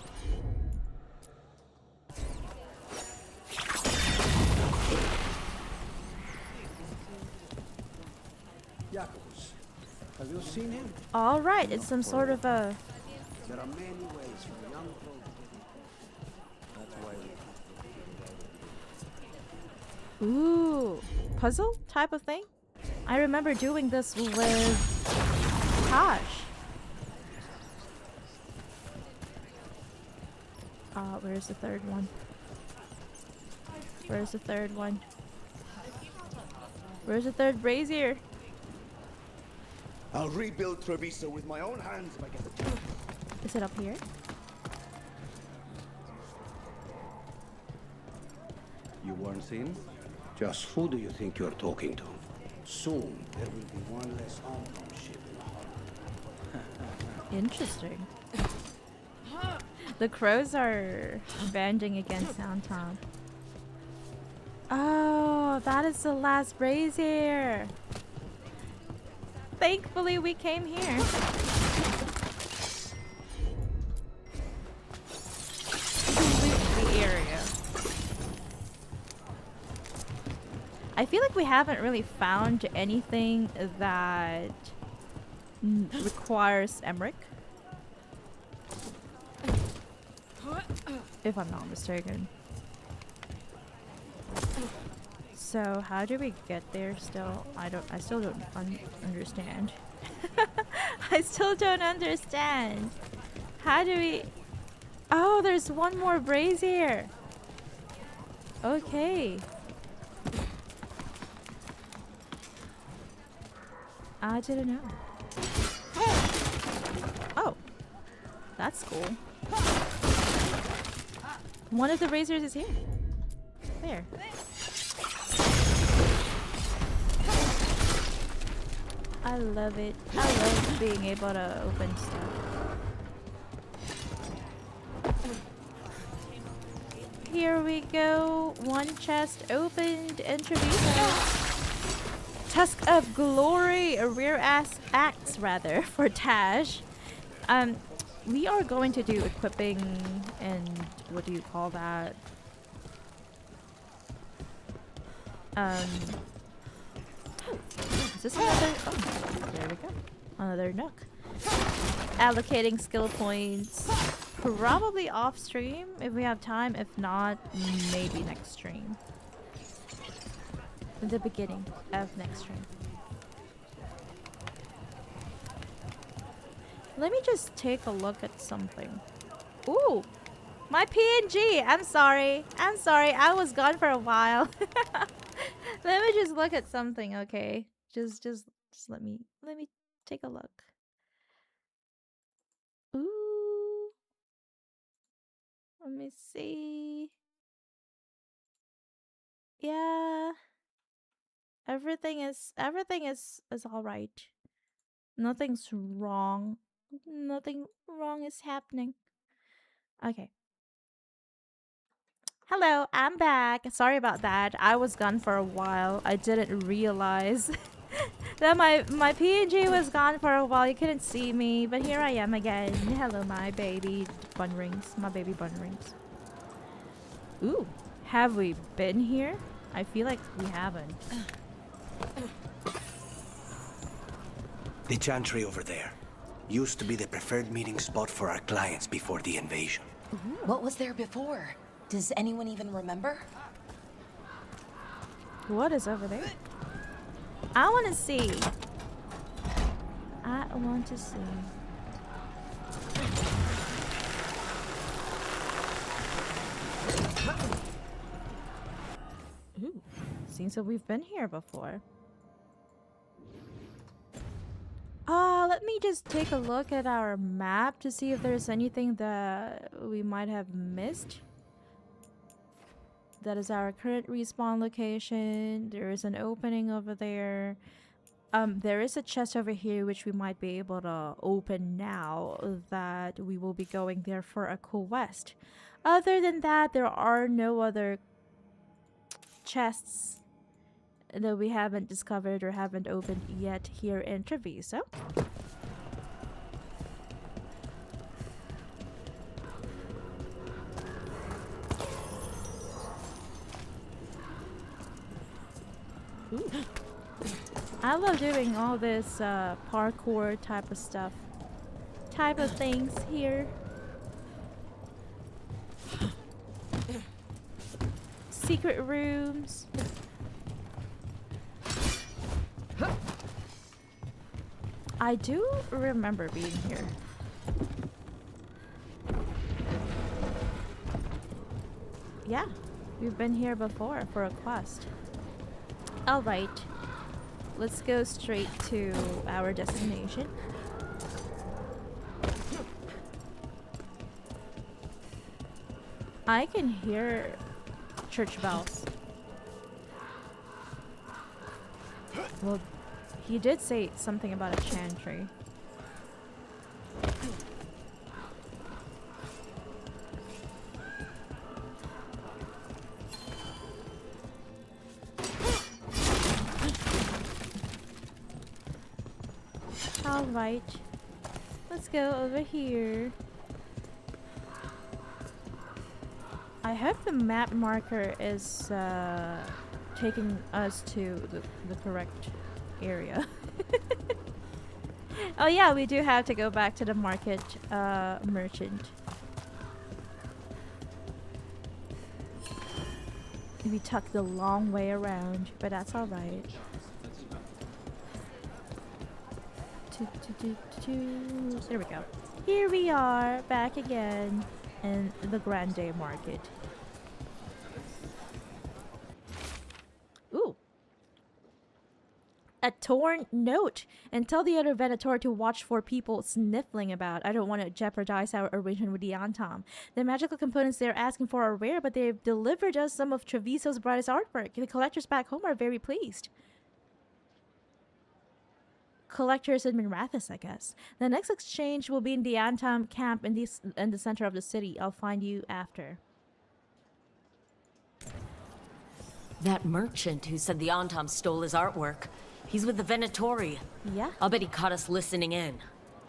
Jacobus, have you seen him? All right, it's some sort of a... There are many ways for a young troll to get in. That's why we... Ooh, puzzle type of thing? I remember doing this with Tosh. Where's the third one? Where's the third one? Where's the third brazier? I'll rebuild Treviso with my own hands if I get the chance. Is it up here? You weren't seen? Just who do you think you're talking to? Soon, there will be one less Antaam ship in the harbor. Interesting. The crows are banding against Antaam. Oh, that is the last brazier. Thankfully, we came here. Loot the area. I feel like we haven't really found anything that requires Emmerich. If I'm not mistaken. So how do we get there still? I still don't understand. I still don't understand. How do we... Oh, there's one more brazier. Okay. I didn't know. Oh. That's cool. One of the razors is here. There. I love it. I love being able to open stuff. Here we go. One chest opened. Treviso. Tusk of Glory. A rare axe rather for Tash. We are going to do equipping and what do you call that? Is this another? Oh, there we go. Another nook. Allocating skill points. Probably off stream if we have time. If not, maybe next stream. In the beginning of next stream. Let me just take a look at something. Ooh, my PNG. I'm sorry. I'm sorry. I was gone for a while. Let me just look at something, okay? Just let me take a look. Ooh. Let me see. Yeah. Everything is all right. Nothing's wrong. Nothing wrong is happening. Okay. Hello, I'm back. Sorry about that. I was gone for a while. I didn't realize that my PNG was gone for a while. You couldn't see me, but here I am again. Hello, my baby bunnrings. My baby bunnrings. Ooh, have we been here? I feel like we haven't. The chantry over there used to be the preferred meeting spot for our clients before the invasion. What was there before? Does anyone even remember? What is over there? I want to see. I want to see. Ooh, seems that we've been here before. Let me just take a look at our map to see if there's anything that we might have missed. That is our current respawn location. There is an opening over there. There is a chest over here which we might be able to open now that we will be going there for a quest. Other than that, there are no other chests that we haven't discovered or haven't opened yet here in Treviso. Ooh. I love doing all this parkour type of stuff, type of things here. Secret rooms. I do remember being here. Yeah, we've been here before for a quest. Alright, let's go straight to our destination. I can hear church bells. Well, he did say something about a chantry. Alright, let's go over here. I hope the map marker is taking us to the correct area. Oh yeah, we do have to go back to the market merchant. We took the long way around, but that's alright. There we go. Here we are, back again in the Grande Market. Ooh. A torn note. And tell the other Venatori to watch for people sniffling about. I don't want to jeopardize our arrangement with the Antaam. The magical components they're asking for are rare, but they've delivered us some of Treviso's brightest artwork. The collectors back home are very pleased. Collectors in Minrathis, I guess. The next exchange will be in the Antaam camp in the center of the city. I'll find you after. That merchant who said the Antaam stole his artwork. He's with the Venatori. Yeah. I'll bet he caught us listening in.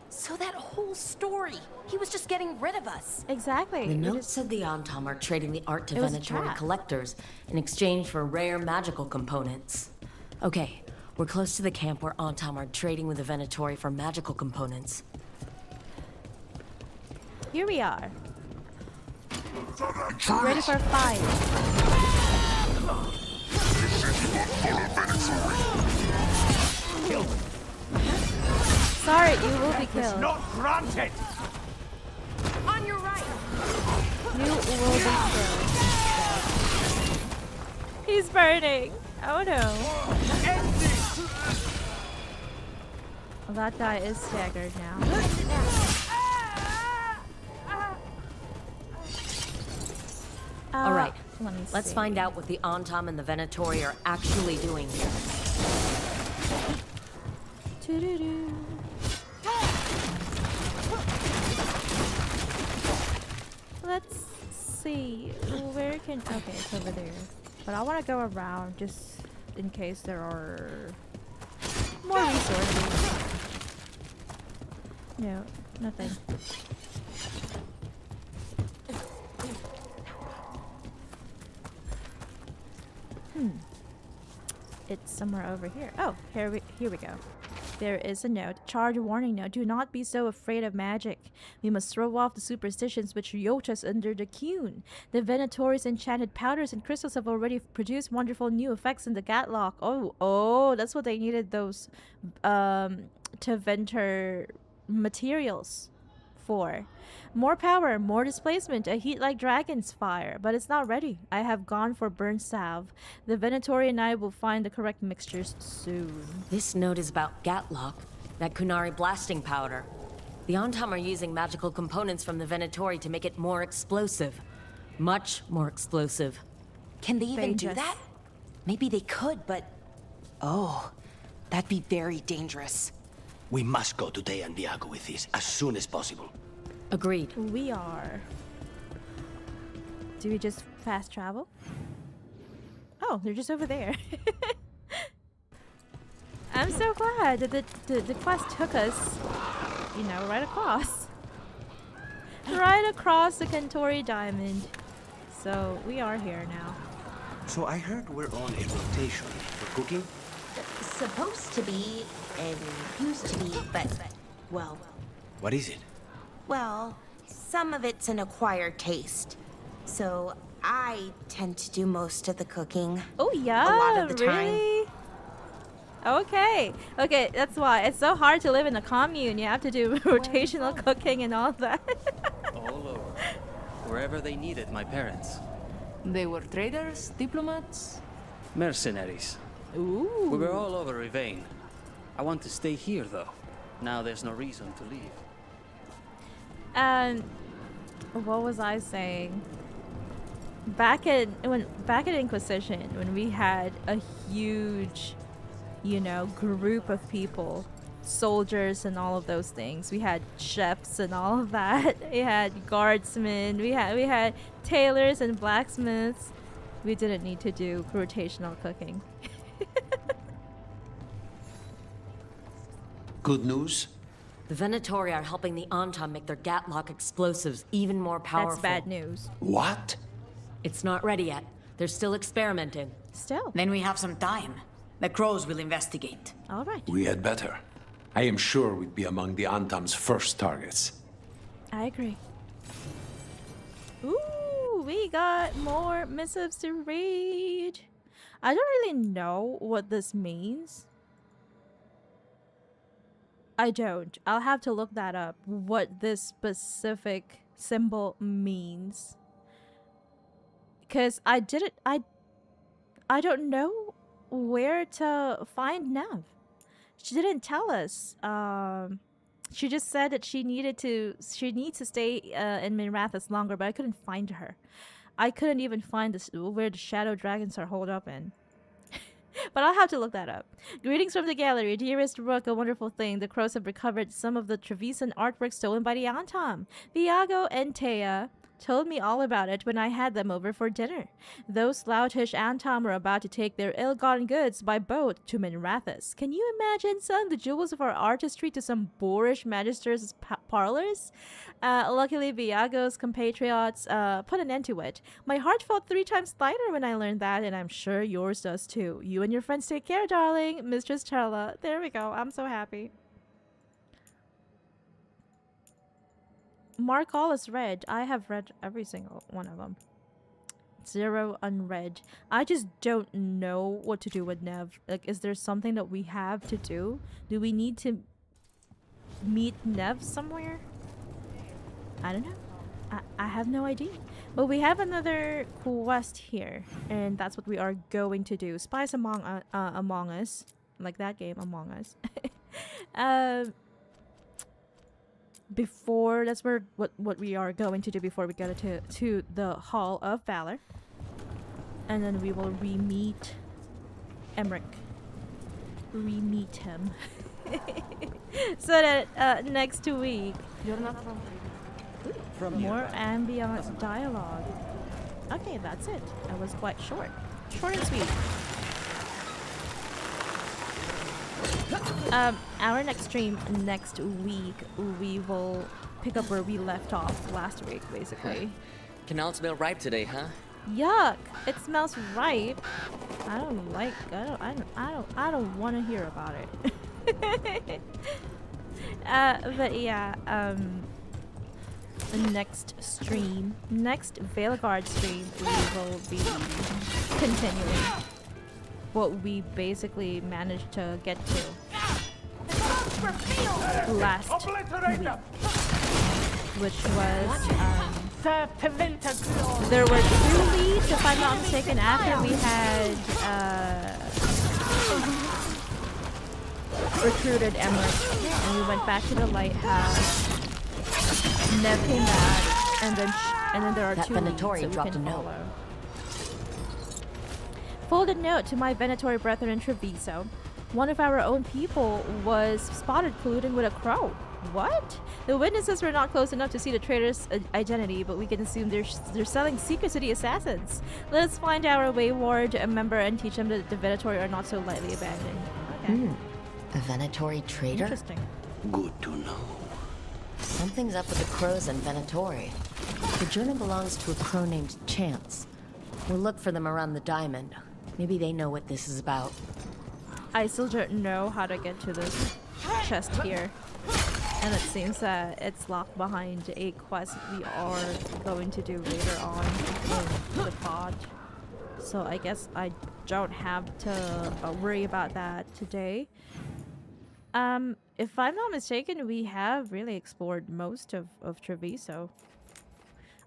So that whole story, he was just getting rid of us. Exactly. The note said the Antaam are trading the art to Venatori collectors in exchange for rare magical components. Okay. We're close to the camp where Antaam are trading with the Venatori for magical components. Here we are. Ready for a fight. Sorry, you will be killed. Not granted. On your right. You will be killed. He's burning. Oh no. Well, that guy is staggered now. All right, let's find out what the Antaam and the Venatori are actually doing here. Let's see. where can... Okay, it's over there. But I want to go around just in case there are more resources. No, nothing. It's somewhere over here. Oh, here we go. There is a note. Charge warning note. Do not be so afraid of magic. We must throw off the superstitions which yoked us under the Qun. The Venatori's enchanted powders and crystals have already produced wonderful new effects in the Gatlock. Oh, that's what they needed those Teventer materials for. More power, more displacement, a heat like dragon's fire, but it's not ready. I have gone for burn salve. The Venatori and I will find the correct mixtures soon. This note is about Gatlock, that Kunari blasting powder. The Antaam are using magical components from the Venatori to make it more explosive. Much more explosive. Can they even do that? Maybe they could, but... Oh, that'd be very dangerous. We must go to Day and Viago with this as soon as possible. Agreed. We are. Do we just fast travel? Oh, they're just over there. I'm so glad that the quest took us, you know, right across. Right across the Cantori Diamond. So we are here now. So I heard we're on a rotation for cooking? Supposed to be, and used to be, but, well... What is it? Well, some of it's an acquired taste. So I tend to do most of the cooking. Oh yeah, a lot of the really? time. Okay, that's why. It's so hard to live in a commune. You have to do rotational cooking and all that. All over. Wherever they needed my parents. They were traders, diplomats? Mercenaries. Ooh. We were all over Rivain. I want to stay here, though. Now there's no reason to leave. What was I saying? Back at Inquisition, when we had a huge, you know, group of people, soldiers and all of those things. We had chefs and all of that. We had guardsmen. We had tailors and blacksmiths. We didn't need to do rotational cooking. Good news? The Venatori are helping the Antaam make their Gatlock explosives even more powerful. That's bad news. What? It's not ready yet. They're still experimenting. Still. Then we have some time. The crows will investigate. All right. We had better. I am sure we'd be among the Antaam's first targets. I agree. Ooh, we got more missives to read. I don't really know what this means. I don't. I'll have to look that up, what this specific symbol means. Because I don't know where to find Nev. She didn't tell us. She just said that she needs to stay in Minrathous longer, but I couldn't find her. I couldn't even find where the shadow dragons are holed up in. But I'll have to look that up. Greetings from the gallery. Dearest Rook, a wonderful thing. The crows have recovered some of the Trevisan artwork stolen by the Antaam. Viago and Taya told me all about it when I had them over for dinner. Those loutish Antaam are about to take their ill-gotten goods by boat to Minrathous. Can you imagine selling the jewels of our artistry to some boorish magister's parlors? Luckily, Viago's compatriots put an end to it. My heart felt 3 times lighter when I learned that, and I'm sure yours does too. You and your friends take care, darling. Mistress Charla. There we go. I'm so happy. Mark all is read. I have read every single one of them. 0 unread. I just don't know what to do with Nev. Like, is there something that we have to do? Do we need to meet Nev somewhere? I don't know. I have no idea. But we have another quest here, and that's what we are going to do. Spies Among Us. Like that game, Among Us. That's what we are going to do before we go to the Hall of Valor, and then we will re-meet Emmerich. Re-meet him. So that next week, You're not from more ambient dialogue. Okay, that's it. That was quite short. Short and sweet. Our next stream next week, we will pick up where we left off last week, basically. Canals smell ripe today, huh? Yuck! It smells ripe. I don't like. I don't want to hear about it. But yeah. The next stream, next Veilguard stream, we will be continuing what we basically managed to get to last week, which was there were 2 leads, if I'm not mistaken, after we had recruited Emmerich, and we went back to the lighthouse. Nev came back, and then there are that 2 Venatori leads that dropped we can a note. follow. Folded note to my Venatori brethren in Treviso. One of our own people was spotted colluding with a crow. What? The witnesses were not close enough to see the traitor's identity, but we can assume they're selling secrets to the assassins. Let us find our Wayward member and teach them that the Venatori are not so lightly abandoned. Okay. A Venatori traitor? Interesting. Good to know. Something's up with the crows and Venatori. The journal belongs to a crow named Chance. We'll look for them around the diamond. Maybe they know what this is about. I still don't know how to get to this chest here. And it seems that it's locked behind a quest we are going to do later on in the pod. So I guess I don't have to worry about that today. If I'm not mistaken, we have really explored most of Treviso.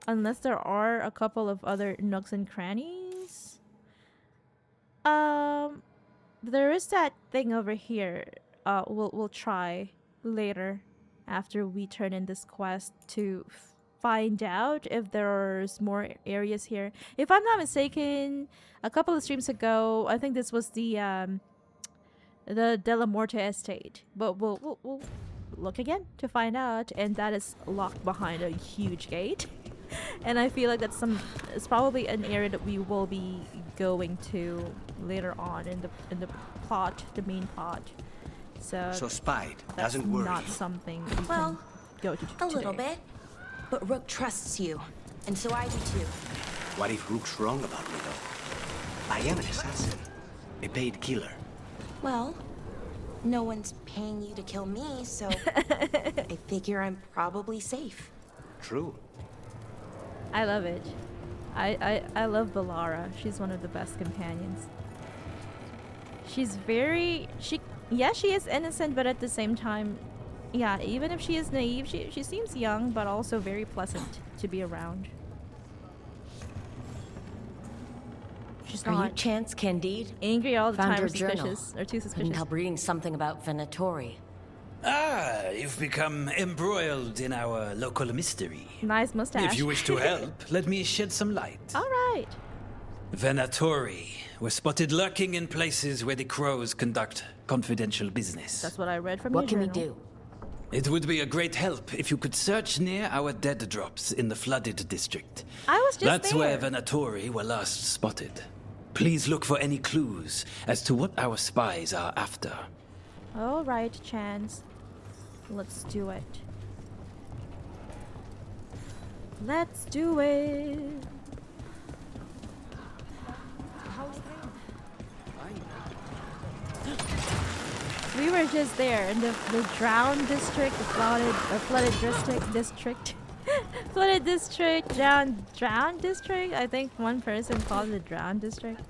Unless there are a couple of other nooks and crannies. There is that thing over here. We'll try later after we turn in this quest to find out if there's more areas here. If I'm not mistaken, a couple of streams ago, I think this was the Della Morte estate, but we'll look again to find out, and that is locked behind a huge gate. And I feel like it's probably an area that we will be going to later on in the plot, the main plot. So spied that's doesn't worry. not something we can go to a today. little bit, but Rook trusts you, and so I do too. What if Rook's wrong about me, though? I am an assassin, a paid killer. Well, no one's paying you to kill me, so I figure I'm probably safe. True. I love it. I love Balara. She's one of the best companions. She's she is innocent, but at the same time, yeah, even if she is naive, she seems young, but also very pleasant to be around. She's Are you not Chance Candide? angry all the Found time, your or suspicious, journal. or too suspicious. Couldn't help reading something about Venatori. Ah, you've become embroiled in our local mystery. Nice mustache. If you wish to help, let me shed some light. All right. Venatori were spotted lurking in places where the crows conduct confidential business. That's what I read from What your can we journal. do? It would be a great help if you could search near our dead drops in the flooded district. I was just That's there. where Venatori were last spotted. Please look for any clues as to what our spies are after. All right, Chance. Let's do it. Let's do it. We were just there in the drowned district, the flooded district, flooded district, drowned district. I think one person called it the drowned district.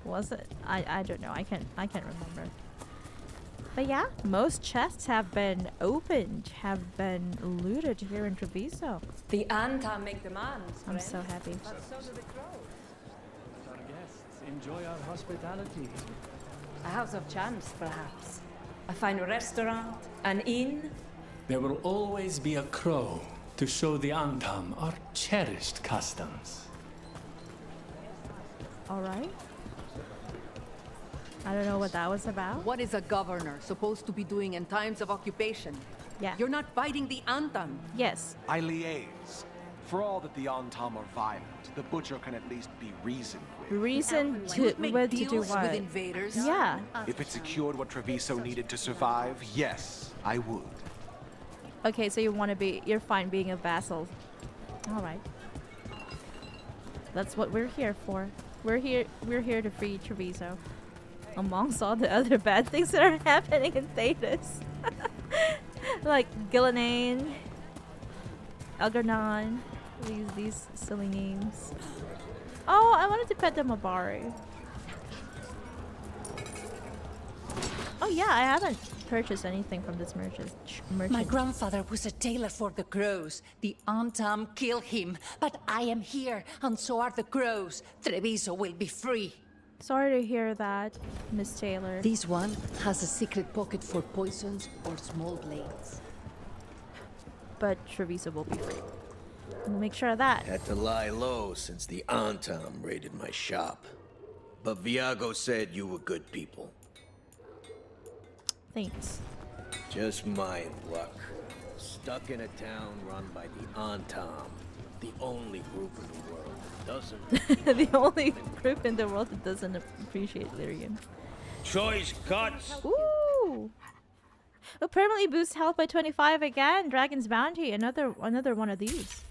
Was it? I don't know. I can't remember. But yeah, most chests have been opened, have been looted here in Treviso. The Antaam make demands. I'm so happy. But so do the crows. Our guests enjoy our hospitality. A house of chance, perhaps. A fine restaurant, an inn. There will always be a crow to show the Antaam our cherished customs. All right. I don't know what that was about. What is a governor supposed to be doing in times of occupation? Yeah. You're not fighting the Antaam. Yes. I liaise. For all that the Antaam are violent, the butcher can at least be reasoned with. Reason to do what? Invaders? Yeah. If it secured what Treviso needed to survive, yes, I would. Okay, so you're fine being a vassal. All right. That's what we're here for. We're here to free Treviso. Amongst all the other bad things that are happening in Thetis. Like Gillinane, Algernon, these silly names. Oh, I wanted to pet the Mabari. Oh yeah, I haven't purchased anything from this merchant. My grandfather was a tailor for the crows. The Antaam killed him, but I am here, and so are the crows. Treviso will be free. Sorry to hear that, Miss Taylor. This one has a secret pocket for poisons or small blades. But Treviso will be free. We'll make sure of that. Had to lie low since the Antaam raided my shop. But Viago said you were good people. Thanks. Just my luck. Stuck in a town run by the Antaam. The only group in the world that doesn't... The only group in the world that doesn't appreciate Lyrian. Choice cuts! Ooh! Will permanently boost health by 25 again. Dragon's Bounty. Another one of these.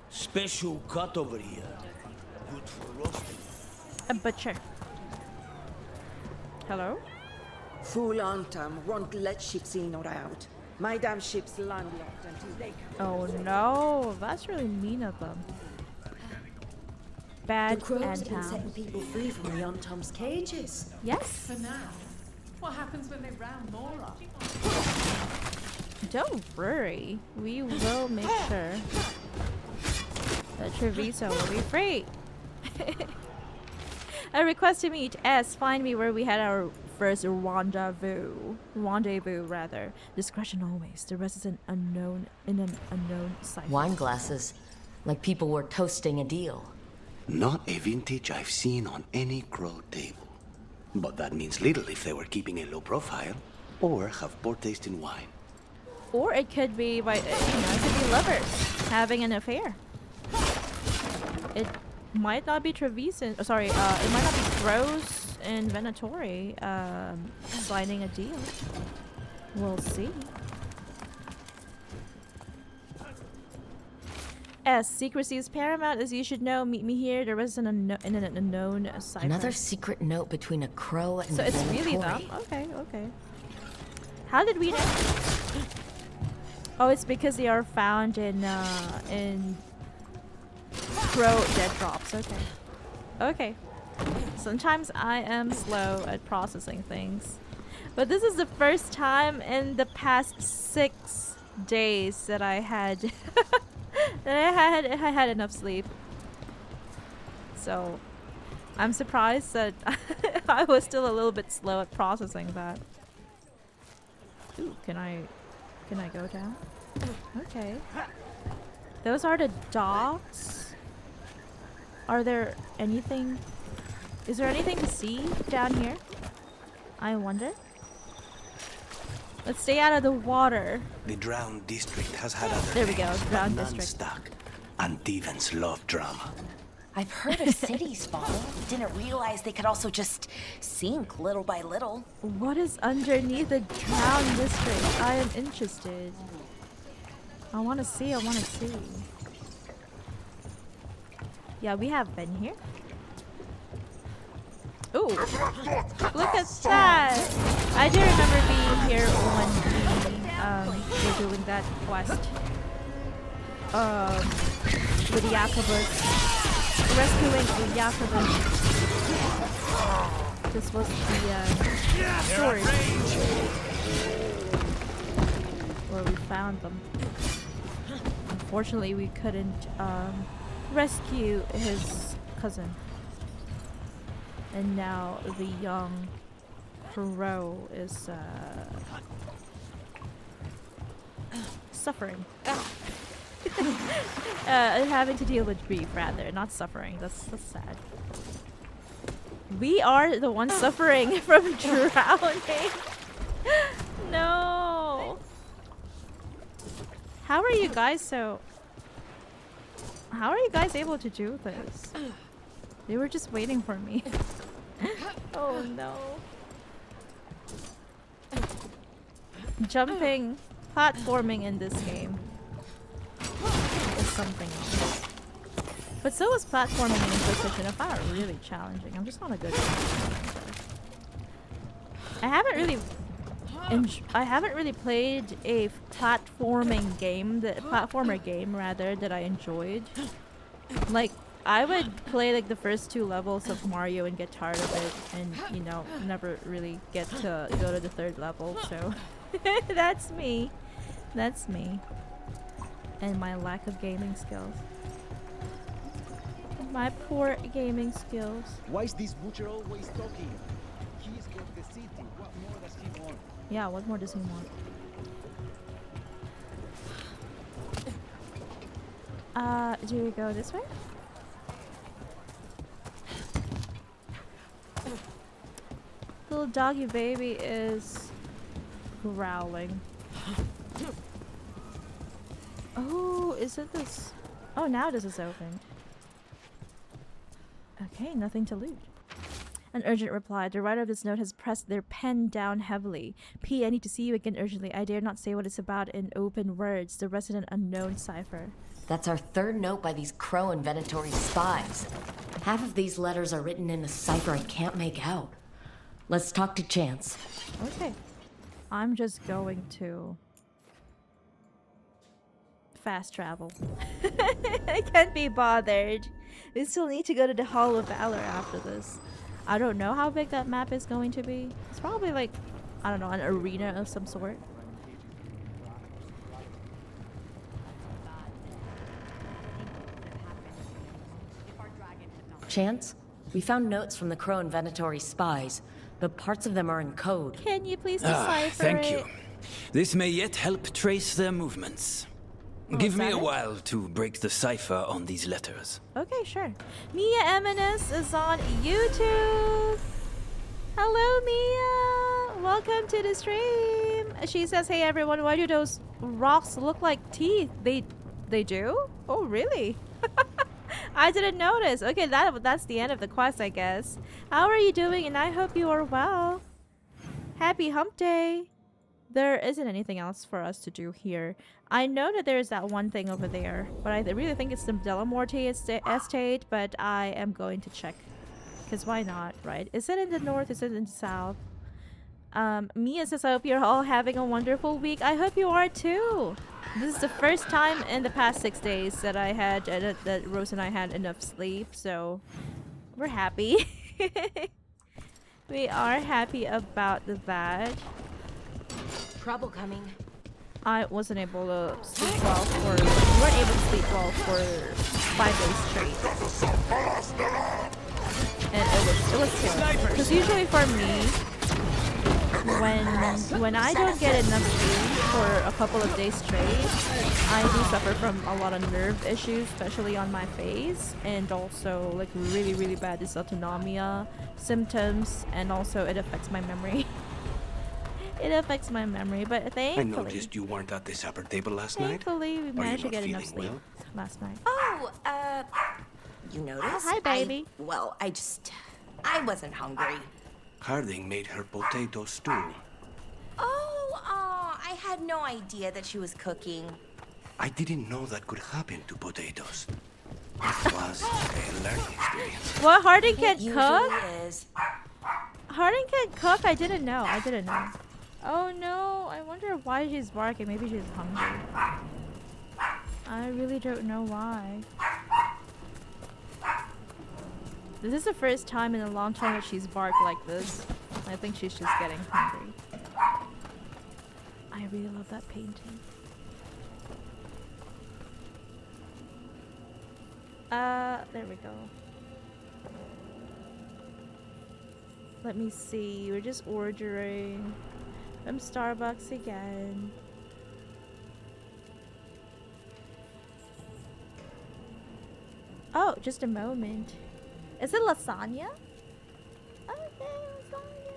Special cut over here. Good for roasting. A butcher. Hello? Fool Antaam won't let ships in or out. My damn ship's landlocked until they come. Oh no, that's really mean of them. Bad The crows been Antaam. setting people free from the Antaam's cages. Yes. For now. What happens when they round more up? Don't worry. We will make sure that Treviso will be free. A request to meet S. Find me where we had our first rendezvous rather. Discretion always. The rest is in an unknown site. Wine glasses, like people were toasting a deal. Not a vintage I've seen on any crow table. But that means little if they were keeping a low profile or have poor taste in wine. Or it could be it could be lovers having an affair. It might not be Treviso. It might not be Crows and Venatori signing a deal. We'll see. S. Secrecy is paramount, as you should know. Meet me here. There was an unknown cipher. Another secret note between a crow and So it's Venatori. really them? Okay. How did we know? Oh, it's because they are found in crow dead drops. Okay. Sometimes I am slow at processing things. But this is the first time in the past 6 days that I had I had enough sleep. So I'm surprised that I was still a little bit slow at processing that. Ooh, can I go down? Okay. Those are the docks. Are there anything? Is there anything to see down here? I wonder. Let's stay out of the water. The Drowned District has had other There we go, names, but Drowned none District. stuck. Antevans love drama. I've heard of cities falling. Didn't realize they could also just sink little by little. What is underneath the Drowned District? I am interested. I want to see. Yeah, we have been here. Ooh, look at that! I do remember being here when we were doing that quest. With the Jacobus. Rescuing the Jacobus. This was the story where we found them. Unfortunately, we couldn't rescue his cousin. And now the young crow is suffering. Having to deal with grief, rather, not suffering. That's sad. We are the ones suffering from drowning. No. How are you guys so... How are you guys able to do this? They were just waiting for me. Oh no. Jumping, platforming in this game is something else. But so is platforming in Inquisition. I found it really challenging. I'm just not a good platformer. I haven't really played a platforming game, platformer game rather, that I enjoyed. Like, I would play like the first 2 levels of Mario and get tired of it, and you know, never really get to go to the 3rd level. So that's me. That's me. And my lack of gaming skills. My poor gaming skills. Why is this butcher always talking? He is got the city. What more does he want? Yeah, what more does he want? Do we go this way? Little doggy baby is growling. Oh, is it this? Oh, now this is open. Okay, nothing to loot. An urgent reply. The writer of this note has pressed their pen down heavily. P, I need to see you again urgently. I dare not say what it's about in open words. The resident unknown cipher. That's our 3rd note by these Crow and Venatori spies. Half of these letters are written in a cipher I can't make out. Let's talk to Chance. Okay. I'm just going to fast travel. I can't be bothered. We still need to go to the Hall of Valor after this. I don't know how big that map is going to be. It's probably like, I don't know, an arena of some sort. Chance, we found notes from the Crow and Venatori spies, but parts of them are in code. Can you please decipher thank it? you. This may yet help trace their movements. Give me a while to break the cipher on these letters. Okay, sure. Mia Eminus is on YouTube. Hello, Mia. Welcome to the stream. She says, "Hey everyone, why do those rocks look like teeth?" They do? Oh, really? I didn't notice. Okay, that's the end of the quest, I guess. How are you doing? And I hope you are well. Happy Hump Day. There isn't anything else for us to do here. I know that there's that one thing over there, but I really think it's the Delamorte estate, but I am going to check. Because why not, right? Is it in the north? Is it in the south? Mia says, I hope you're all having a wonderful week. I hope you are too. This is the first time in the past 6 days that I had, that Rose and I had enough sleep, so we're happy. We are happy about that. Trouble coming. I wasn't able to sleep well for... We weren't able to sleep well for 5 days straight. And it was terrible. Because usually for me, when I don't get enough sleep for a couple of days straight, I do suffer from a lot of nerve issues, especially on my face, and also like really, really bad dysautonomia symptoms, and also it affects my memory. It affects my memory, but thankfully... I noticed you weren't at the supper table last night. Thankfully, we managed to get enough sleep last night. Oh, you noticed? Hi, baby. I wasn't hungry. Harding made her potato stew. I had no idea that she was cooking. I didn't know that could happen to potatoes. It was a learning experience. What, Harding can't cook? Is. Harding can't cook? I didn't know. Oh no, I wonder why she's barking. Maybe she's hungry. I really don't know why. This is the first time in a long time that she's barked like this. I think she's just getting hungry. I really love that painting. There we go. Let me see. We're just ordering from Starbucks again. Oh, just a moment. Is it lasagna? Okay, lasagna.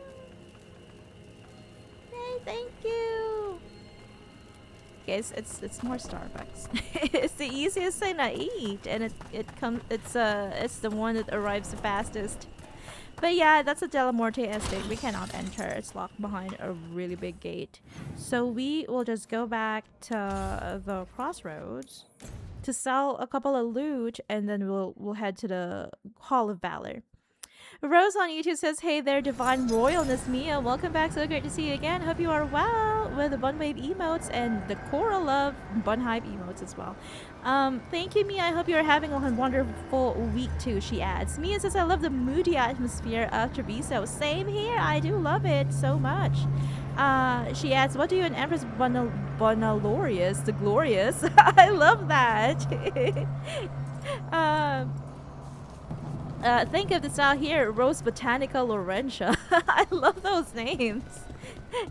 Hey, thank you. it's more Starbucks. It's the easiest thing to eat, and it's the one that arrives the fastest. But yeah, that's a Della Morte estate. We cannot enter. It's locked behind a really big gate. So we will just go back to the crossroads to sell a couple of loot, and then we'll head to the Hall of Valor. Rose on YouTube says, "Hey there, Divine Royalness Mia. Welcome back. So great to see you again. Hope you are well with the Bunwave emotes and the Coral Love Bunhype emotes as well." Thank you, Mia. I hope you are having a wonderful week too, she adds. Mia says, "I love the moody atmosphere of Treviso." Same here. I do love it so much. She adds, "What do you and Empress Bonalorius, the Glorious?" I love that. Think of the style here, Rose Botanica Laurentia. I love those names.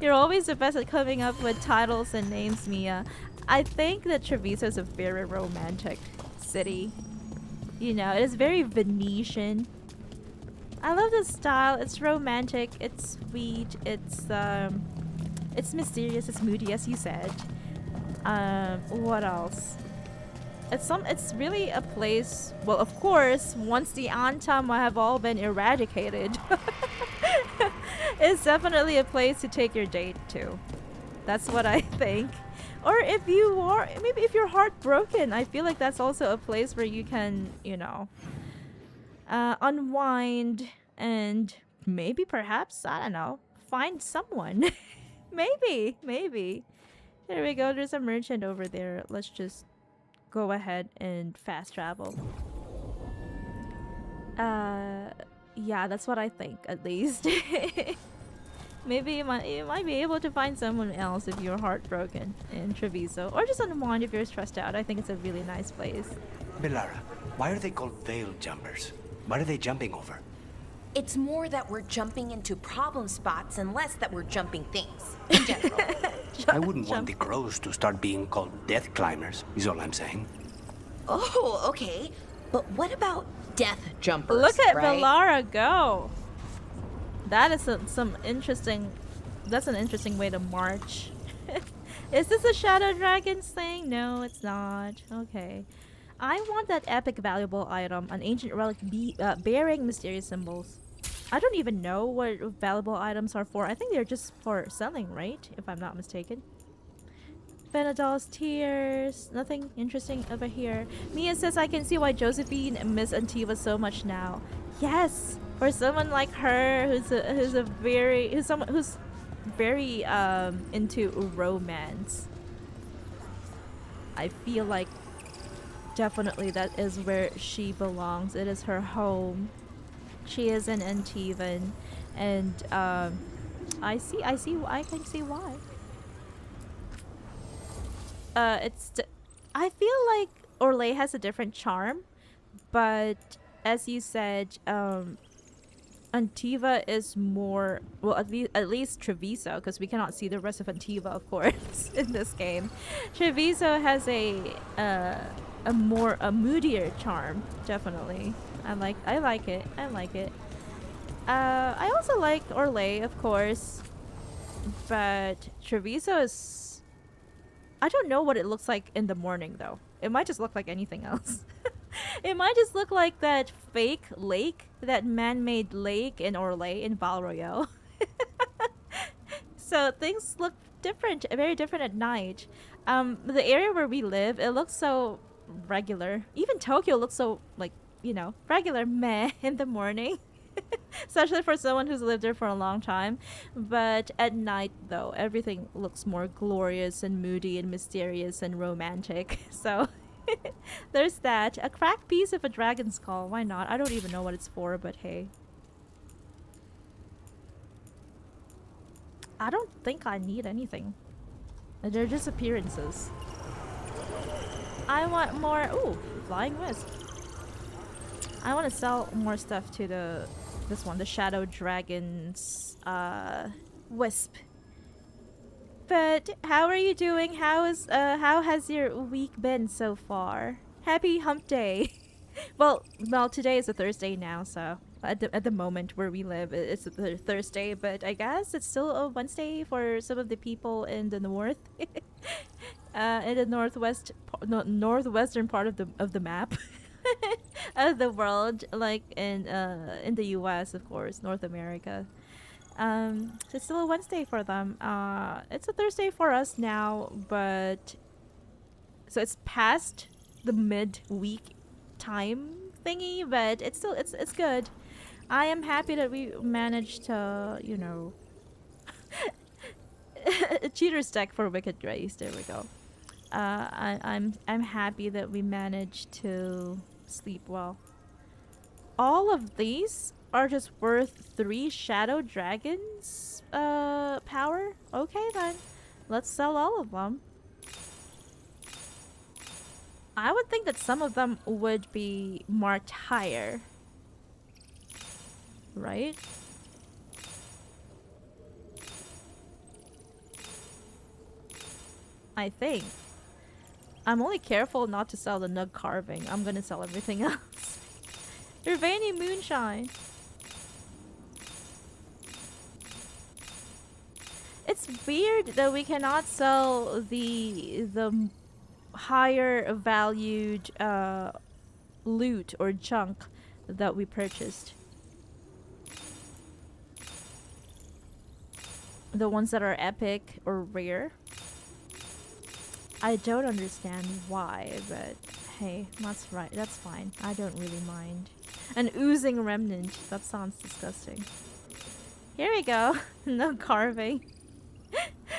You're always the best at coming up with titles and names, Mia. I think that Treviso is a very romantic city. You know, it is very Venetian. I love the style. It's romantic. It's sweet. It's mysterious. It's moody, as you said. What else? It's really a place. Well, of course, once the Antaam have all been eradicated, it's definitely a place to take your date to. That's what I think. Or if you are, maybe if you're heartbroken, I feel like that's also a place where you can, you know, unwind and maybe, perhaps, I don't know, find someone. maybe. There we go. There's a merchant over there. Let's just go ahead and fast travel. Yeah, that's what I think, at least. Maybe you might be able to find someone else if you're heartbroken in Treviso, or just unwind if you're stressed out. I think it's a really nice place. Belara, why are they called veil jumpers? What are they jumping over? It's more that we're jumping into problem spots and less that we're jumping things, in general. I wouldn't want the crows to start being called death climbers, is all I'm saying. Oh, okay. But what about death jumpers? Look at right? Belara go! That is that's an interesting way to march. Is this a Shadow Dragons thing? No, it's not. Okay. I want that epic valuable item, an ancient relic bearing mysterious symbols. I don't even know what valuable items are for. I think they're just for selling, right? If I'm not mistaken. Benadol's tears. Nothing interesting over here. Mia says, "I can see why Josephine miss Antiva so much now." Yes, for someone like her who's very into romance. I feel like definitely that is where she belongs. It is her home. She is an Antivan, and I can see why. I feel like Orlais has a different charm, but as you said, Antiva is more, well, at least Treviso, because we cannot see the rest of Antiva, of course, in this game. Treviso has a moodier charm, definitely. I like it. I also like Orlais, of course, but Treviso is, I don't know what it looks like in the morning, though. It might just look like anything else. It might just look like that fake lake, that man-made lake in Orlais in Val Royale. So things look different, very different at night. The area where we live, it looks so regular. Even Tokyo looks so, like, you know, regular meh in the morning. Especially for someone who's lived there for a long time. But at night, though, everything looks more glorious and moody and mysterious and romantic. So there's that. A cracked piece of a dragon's skull. Why not? I don't even know what it's for, but hey. I don't think I need anything. They're just appearances. I want more. Ooh, flying wisp. I want to sell more stuff to this one, the Shadow Dragon's wisp. But how are you doing? How has your week been so far? Happy Hump Day. well, today is a Thursday now, so at the moment where we live, it's a Thursday. But I guess it's still a Wednesday for some of the people in the north. In the northwestern part of the map of the world, like in the U.S. of course, North America. It's still a Wednesday for them. It's a Thursday for us now, but so it's past the midweek time thingy, but it's still it's good. I am happy that we managed to, you know, a cheater's deck for Wicked Grace. There we go. I'm happy that we managed to sleep well. All of these are just worth 3 Shadow Dragons power. Okay then, let's sell all of them. I would think that some of them would be marked higher, right? I think. I'm only careful not to sell the nug carving. I'm gonna sell everything else. Urbani Moonshine. It's weird that we cannot sell the higher valued loot or junk that we purchased. The ones that are epic or rare. I don't understand why, but hey, that's right. That's fine. I don't really mind. An oozing remnant. That sounds disgusting. Here we go. No carving.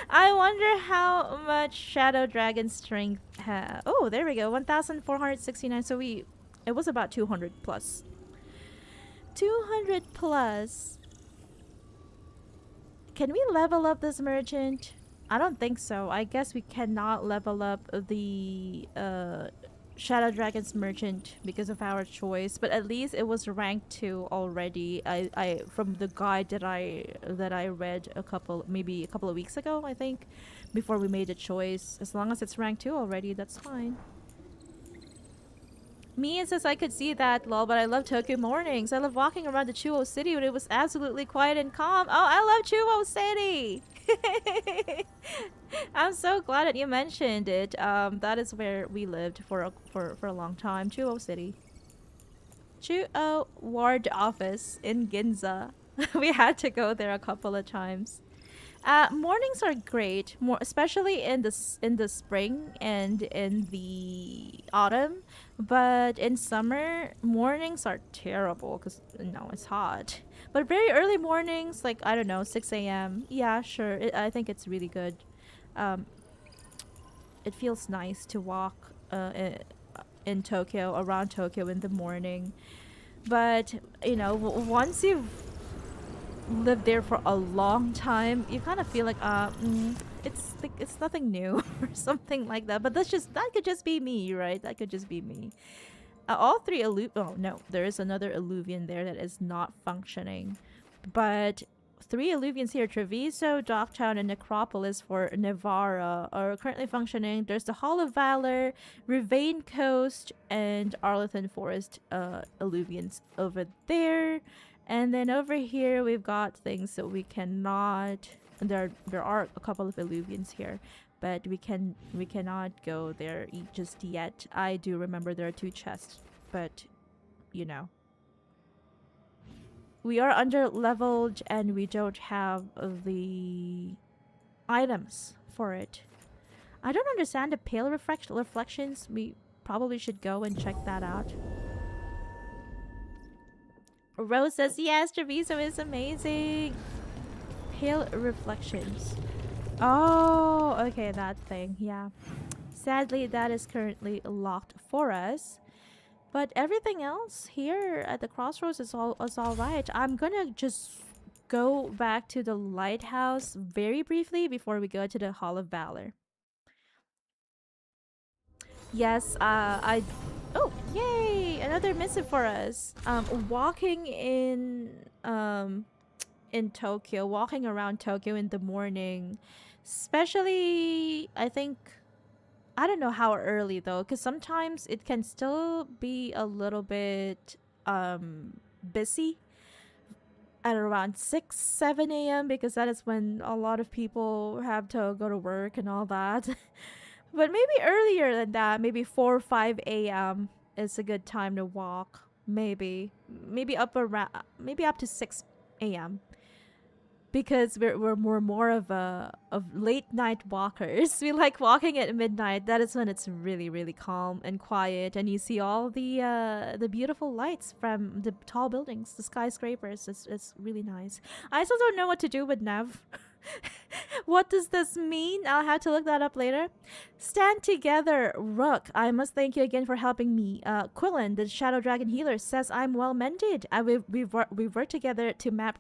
I wonder how much Shadow Dragon strength has. Oh, there we go. 1,469. So it was about 200 plus. 200 plus. Can we level up this merchant? I don't think so. I guess we cannot level up the Shadow Dragon's merchant because of our choice, but at least it was ranked 2 already. I from the guide that I read maybe a couple of weeks ago, I think, before we made a choice. As long as it's ranked 2 already, that's fine. Mia says I could see that, lol, but I love Tokyo mornings. I love walking around the Chuo City when it was absolutely quiet and calm. Oh, I love Chuo City! I'm so glad that you mentioned it. That is where we lived for a long time. Chuo City. Chuo Ward Office in Ginza. We had to go there a couple of times. Mornings are great, especially in the spring and in the autumn. But in summer, mornings are terrible because it's hot. But very early mornings, like I don't know, 6 a.m. Yeah, sure. I think it's really good. It feels nice to walk in Tokyo, around Tokyo in the morning. But once you've lived there for a long time, you kind of feel like it's nothing new or something like that. But that could just be me, right? That could just be me. All 3 oh no, there is another alluvian there that is not functioning, but 3 alluvians here, Treviso, Docktown, and Necropolis for Navarra, are currently functioning. There's the Hall of Valor, Ravane Coast, and Arlington Forest alluvians over there. And then over here we've got things that we cannot. There are a couple of alluvians here, but we cannot go there just yet. I do remember there are 2 chests, but we are under leveled and we don't have the items for it. I don't understand the pale reflections. We probably should go and check that out. Rose says, yes, Treviso is amazing. Pale reflections. Oh, okay, that thing, yeah. Sadly, that is currently locked for us. But everything else here at the crossroads is all right. I'm gonna just go back to the lighthouse very briefly before we go to the Hall of Valor. Yes, oh, yay! Another missive for us. Walking in Tokyo, walking around Tokyo in the morning, especially, I think, I don't know how early though, because sometimes it can still be a little bit busy at around 6, 7 a.m. because that is when a lot of people have to go to work and all that. But maybe earlier than that, maybe 4 or 5 a.m. is a good time to walk. Maybe up to 6 a.m. because we're more of late night walkers. We like walking at midnight. That is when it's really, really calm and quiet, and you see all the beautiful lights from the tall buildings, the skyscrapers. It's really nice. I still don't know what to do with Nev. What does this mean? I'll have to look that up later. Stand together, Rook. I must thank you again for helping me. Quillen, the Shadow Dragon healer, says I'm well mended. We've worked together to map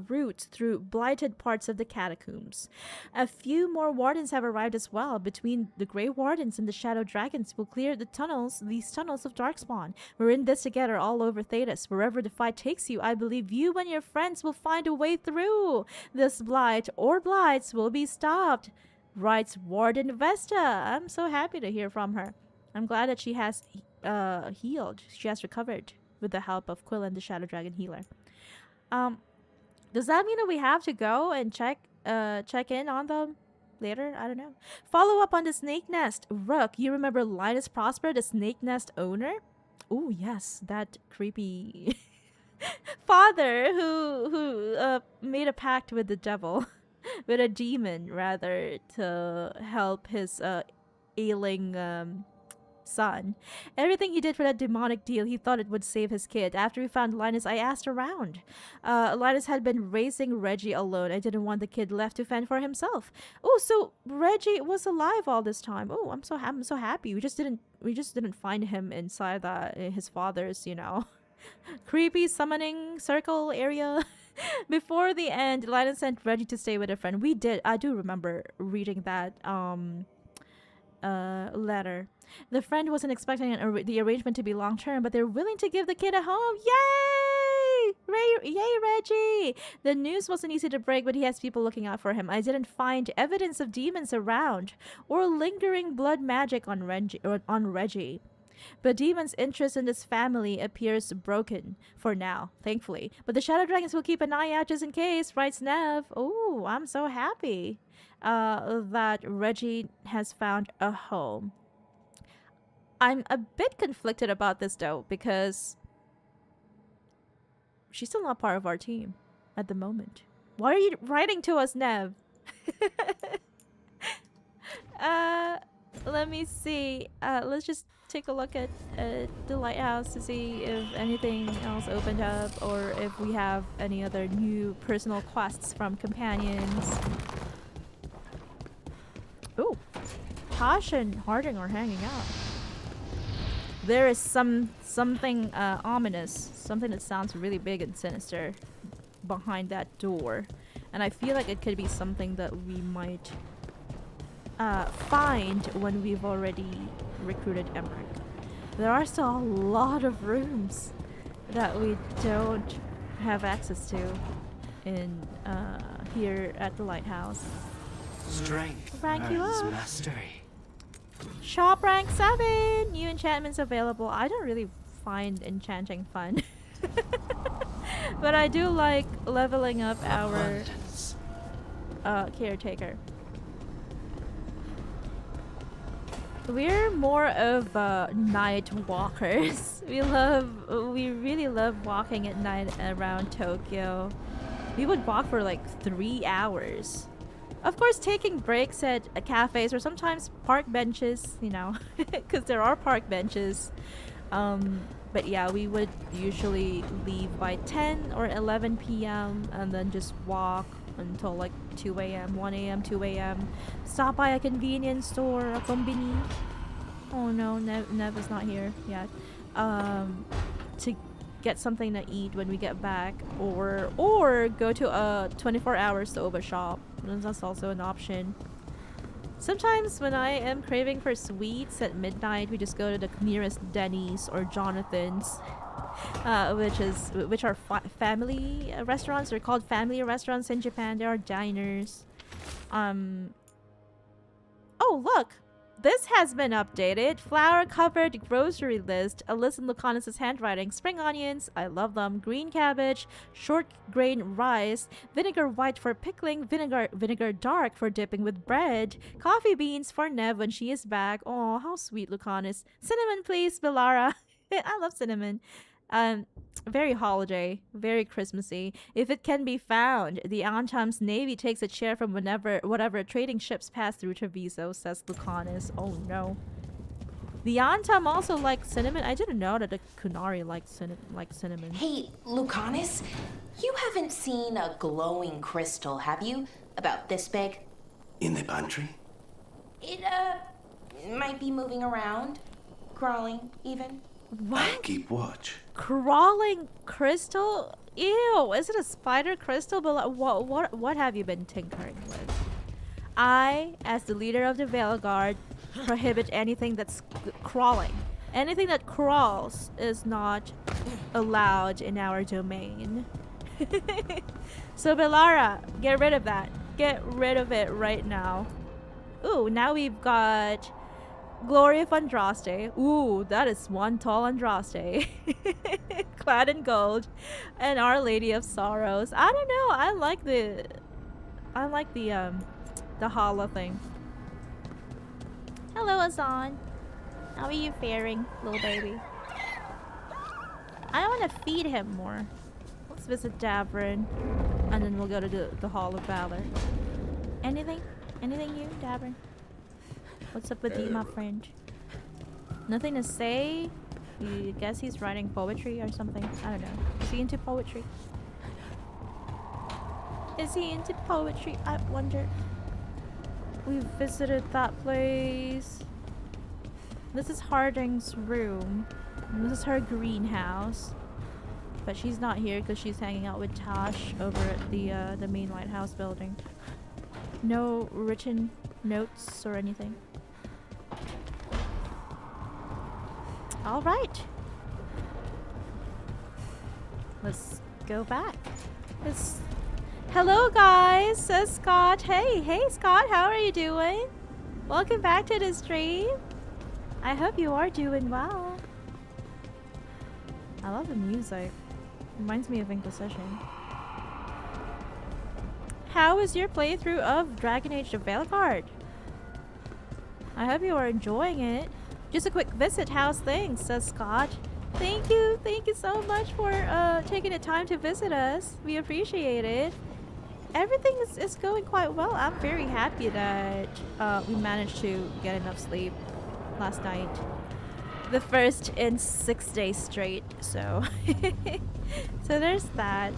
routes through blighted parts of the catacombs. A few more wardens have arrived as well. Between the Grey Wardens and the Shadow Dragons, we'll clear these tunnels of Darkspawn. We're in this together all over Thedas. Wherever the fight takes you, I believe you and your friends will find a way through. This blight or blights will be stopped, writes Warden Vesta. I'm so happy to hear from her. I'm glad that she has healed. She has recovered with the help of Quillen, the Shadow Dragon healer. Does that mean that we have to go and check in on them later? I don't know. Follow up on the snake nest. Rook, you remember Linus Prosper, the snake nest owner? Oh yes, that creepy father who made a pact with the devil. With a demon, rather, to help his ailing son. Everything he did for that demonic deal, he thought it would save his kid. After we found Linus, I asked around. Linus had been raising Reggie alone. I didn't want the kid left to fend for himself. Oh, so Reggie was alive all this time. Oh, I'm so happy. We just didn't find him inside his father's, creepy summoning circle area. Before the end, Linus sent Reggie to stay with a friend. We did. I do remember reading that letter. The friend wasn't expecting the arrangement to be long-term, but they're willing to give the kid a home. Yay! Yay, Reggie! The news wasn't easy to break, but he has people looking out for him. I didn't find evidence of demons around or lingering blood magic on Reggie. But Demon's interest in this family appears broken for now, thankfully. But the Shadow Dragons will keep an eye out just in case, writes Nev. Oh, I'm so happy that Reggie has found a home. I'm a bit conflicted about this though, because she's still not part of our team at the moment. Why are you writing to us, Nev? Let me see. Let's just take a look at the lighthouse to see if anything else opened up or if we have any other new personal quests from companions. Ooh, Tosh and Harding are hanging out. There is something ominous, something that sounds really big and sinister behind that door, and I feel like it could be something that we might find when we've already recruited Emmerich. There are still a lot of rooms that we don't have access to in here at the lighthouse. Strength Rank you earns up. mastery. Shop rank 7! New enchantments available. I don't really find enchanting fun. But I do like leveling up our caretaker. We're more of night walkers. We really love walking at night around Tokyo. We would walk for like 3 hours. Of course, taking breaks at cafes or sometimes park benches, because there are park benches. But yeah, we would usually leave by 10 or 11 p.m. and then just walk until like 2 a.m., 1 a.m., 2 a.m. Stop by a convenience store, a combini. Oh no, Nev is not here yet. To get something to eat when we get back, or go to a 24-hour soba shop. That's also an option. Sometimes when I am craving for sweets at midnight, we just go to the nearest Denny's or Jonathan's, which are family restaurants. They're called family restaurants in Japan. They are diners. Oh look, This has been updated. Flour-covered grocery list. A list in Lucanus' handwriting. Spring onions, I love them. Green cabbage, short grain rice, vinegar white for pickling, vinegar dark for dipping with bread, coffee beans for Nev when she is back. Oh, how sweet, Lucanus. Cinnamon, please, Belara. I love cinnamon. Very holiday, very Christmassy. If it can be found, the Antaam's navy takes a share from whatever trading ships pass through Treviso, says Lucanus. Oh no. The Antaam also like cinnamon. I didn't know that the Kunari like cinnamon. Hey, Lucanus, you haven't seen a glowing crystal, have you? About this big? In the pantry? It, might be moving around. Crawling, even. What? Keep watch. Crawling crystal? Ew, is it a spider crystal? But what have you been tinkering with? I, as the leader of the Veilguard, prohibit anything that's crawling. Anything that crawls is not allowed in our domain. So Belara, get rid of that. Get rid of it right now. Ooh, now we've got Glory of Andraste. Ooh, that is one tall Andraste. Clad in gold. And Our Lady of Sorrows. I don't know. I like the Hala thing. Hello, Azan. How are you faring, little baby? I want to feed him more. Let's visit Davrin. And then we'll go to the Hall of Valor. Anything? Anything you, Davrin? What's up with you, my friend? Nothing to say? You guess he's writing poetry or something? I don't know. Is he into poetry? Is he into poetry? I wonder. We visited that place. This is Harding's room. And this is her greenhouse. But she's not here because she's hanging out with Tash over at the main lighthouse building. No written notes or anything. All right. Let's go back. Hello, guys, says Scott. Hey, Scott, how are you doing? Welcome back to the stream. I hope you are doing well. I love the music. Reminds me of Inquisition. How was your playthrough of Dragon Age of Veilguard? I hope you are enjoying it. Just a quick visit, how's things, says Scott. Thank you so much for taking the time to visit us. We appreciate it. Everything is going quite well. I'm very happy that we managed to get enough sleep last night. The first in 6 days straight, so so there's that.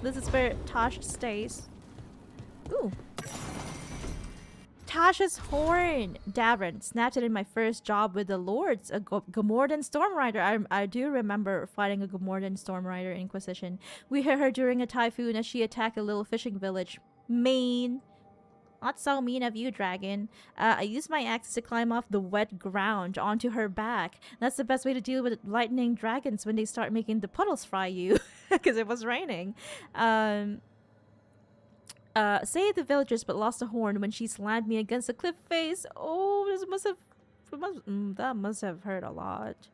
This is where Tosh stays. Ooh. Tasha's horn! Davrin snapped it in my first job with the Lords, a Gomordan Stormrider. I do remember fighting a Gomordan Stormrider in Inquisition. We hit her during a typhoon as she attacked a little fishing village. Mean. Not so mean of you, dragon. I used my axe to climb off the wet ground onto her back. That's the best way to deal with lightning dragons when they start making the puddles fry you. Because it was raining. Saved the villagers but lost a horn when she slammed me against a cliff face. Oh, that must have hurt a lot.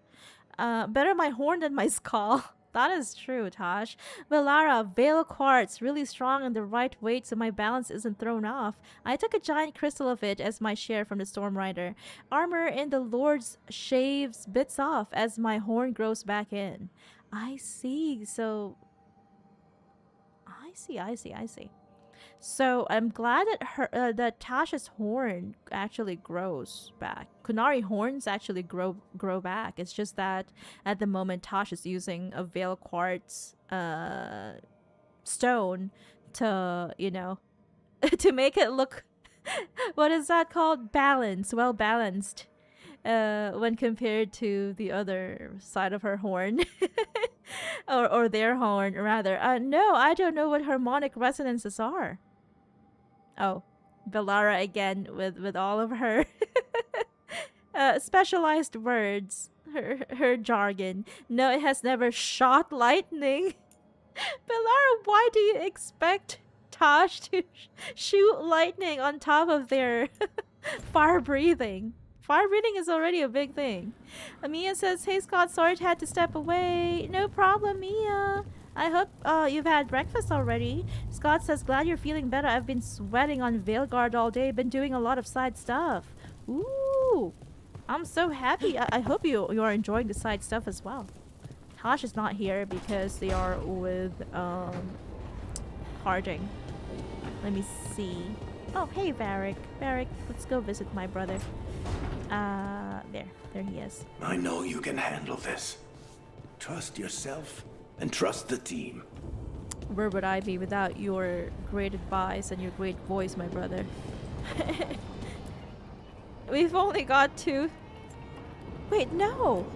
Better my horn than my skull. That is true, Tosh. Velara, Veil Quartz, really strong and the right weight so my balance isn't thrown off. I took a giant crystal of it as my share from the Stormrider. Armor in the Lords shaves bits off as my horn grows back in. I see. So... I see. So I'm glad that that Tasha's horn actually grows back. Kunari horns actually grow back. It's just that at the moment Tash is using a Veil Quartz stone to, you know, to make it look what is that called? Well balanced. When compared to the other side of her horn. or their horn, rather. No, I don't know what harmonic resonances are. Oh, Velara again with all of her specialized words. Her jargon. No, it has never shot lightning. Velara, why do you expect Tosh to shoot lightning on top of their fire breathing. Fire breathing is already a big thing. Mia says, "Hey Scott, sorry I had to step away." No problem, Mia. I hope you've had breakfast already. Scott says, "Glad you're feeling better. I've been sweating on Veilguard all day. Been doing a lot of side stuff." Ooh, I'm so happy. I hope you are enjoying the side stuff as well. Tosh is not here because they are with Harding. Let me see. Oh, hey Varric. Varric, let's go visit my brother. There he is. I know you can handle this. Trust yourself and trust the team. Where would I be without your great advice and your great voice, my brother? We've only got 2. Wait, no!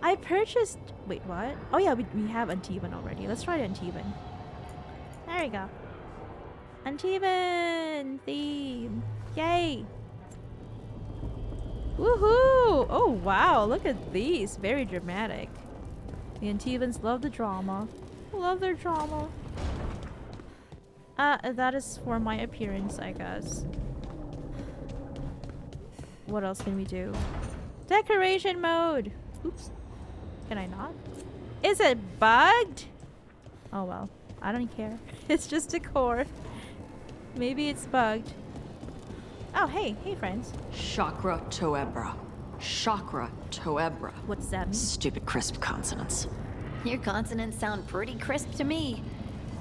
I purchased... Wait, what? Oh yeah, we have Antaam already. Let's try Antaam. There we go. Antaam theme! Yay! Woohoo! Oh wow, look at these. Very dramatic. The Antaamans love the drama. Love their drama. That is for my appearance, I guess. What else can we do? Decoration mode! Oops. Can I not? Is it bugged? Oh well. I don't care. It's just decor. Maybe it's bugged. Oh, hey. Hey, friends. Chakra Toebra. Chakra Toebra. What's that mean? Stupid crisp consonants. Your consonants sound pretty crisp to me.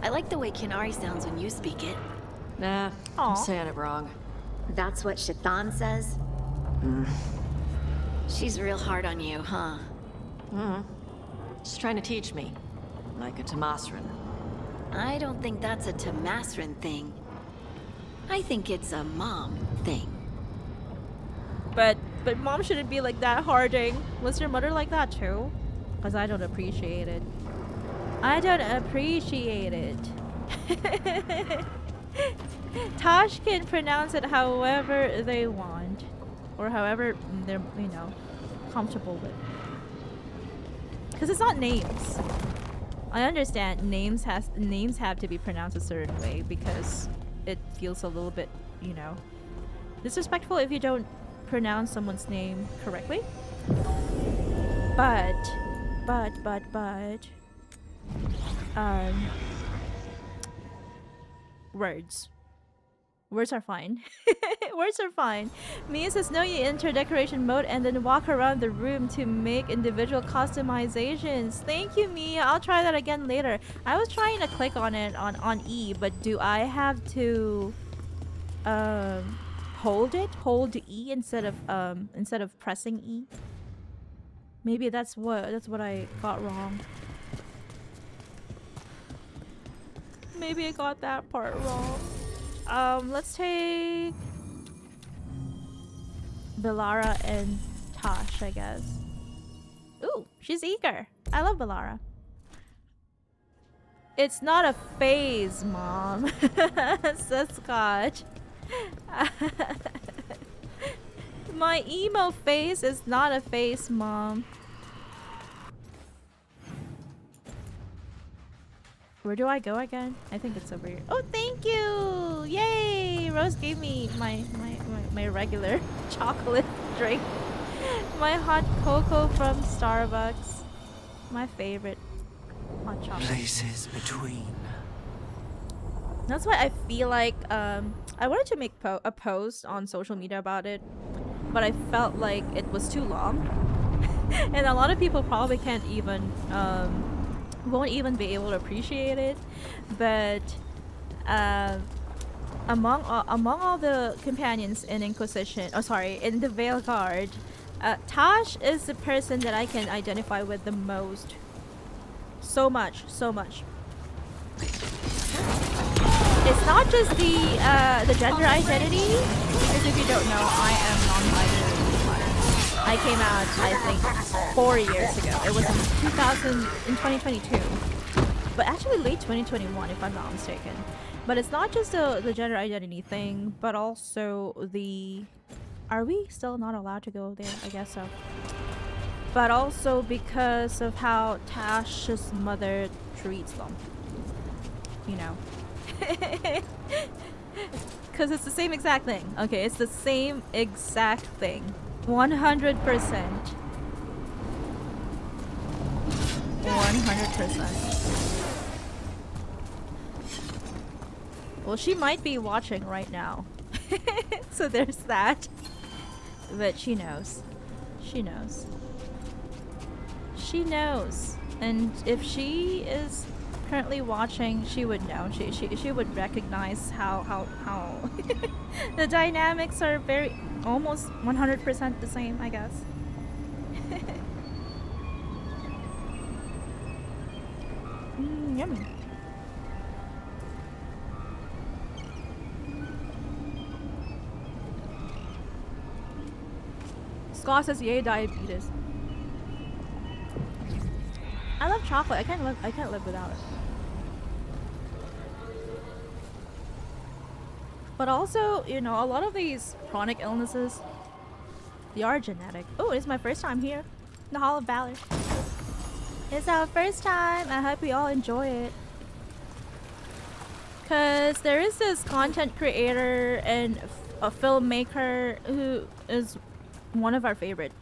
I like the way Kinari sounds when you speak it. Nah, I'm saying it wrong. That's what Shaitan says? She's real hard on you, huh? She's trying to teach me. Like a Tamasran. I don't think that's a Tamasran thing. I think it's a mom thing. But mom shouldn't be like that, Harding. Was your mother like that too? Because I don't appreciate it. I don't appreciate it. Tosh can pronounce it however they want. Or however they're, you know, comfortable with. Because it's not names. I understand names have to be pronounced a certain way because it feels a little bit, you know, disrespectful if you don't pronounce someone's name correctly. But words are fine. Words are fine. Mia says, "No, you enter decoration mode and then walk around the room to make individual customizations." Thank you, Mia. I'll try that again later. I was trying to click on it on E, but do I have to hold E instead of pressing E? Maybe that's what I got wrong. Maybe I got that part wrong. Let's take Belara and Tosh, I guess. Ooh, she's eager. I love Belara. It's not a phase, Mom. Says Scott. My emo face is not a face, Mom. Where do I go again? I think it's over here. Oh, thank you! Yay! Rose gave me my regular chocolate drink. My hot cocoa from Starbucks. My favorite hot chocolate. Places between. That's why I feel like I wanted to make a post on social media about it, but I felt like it was too long. And a lot of people probably can't even won't even be able to appreciate it, but among all the companions in Inquisition, in the Veilguard, Tosh is the person that I can identify with the most. So much. It's not just the gender identity, because if you don't know, I am non-binary. I came out, I think, 4 years ago. It was in 2022. But actually late 2021, if I'm not mistaken. But it's not just the gender identity thing, but also the... Are we still not allowed to go there? I guess so. But also because of how Tash's mother treats them. You know. Because it's the same exact thing. Okay, it's the same exact thing. 100%. 100%. Well, she might be watching right now. So there's that. But she knows. She knows. She knows. And if she is currently watching, she would know. She would recognize how the dynamics are very almost 100% the same, I guess. Yummy. Scott says yay diabetes. I love chocolate. I can't live without it. But also, you know, a lot of these chronic illnesses, they are genetic. Oh, it's my first time here. The Hall of Valor. It's our first time. I hope we all enjoy it. Cause there is this content creator and a filmmaker who is one of our favorite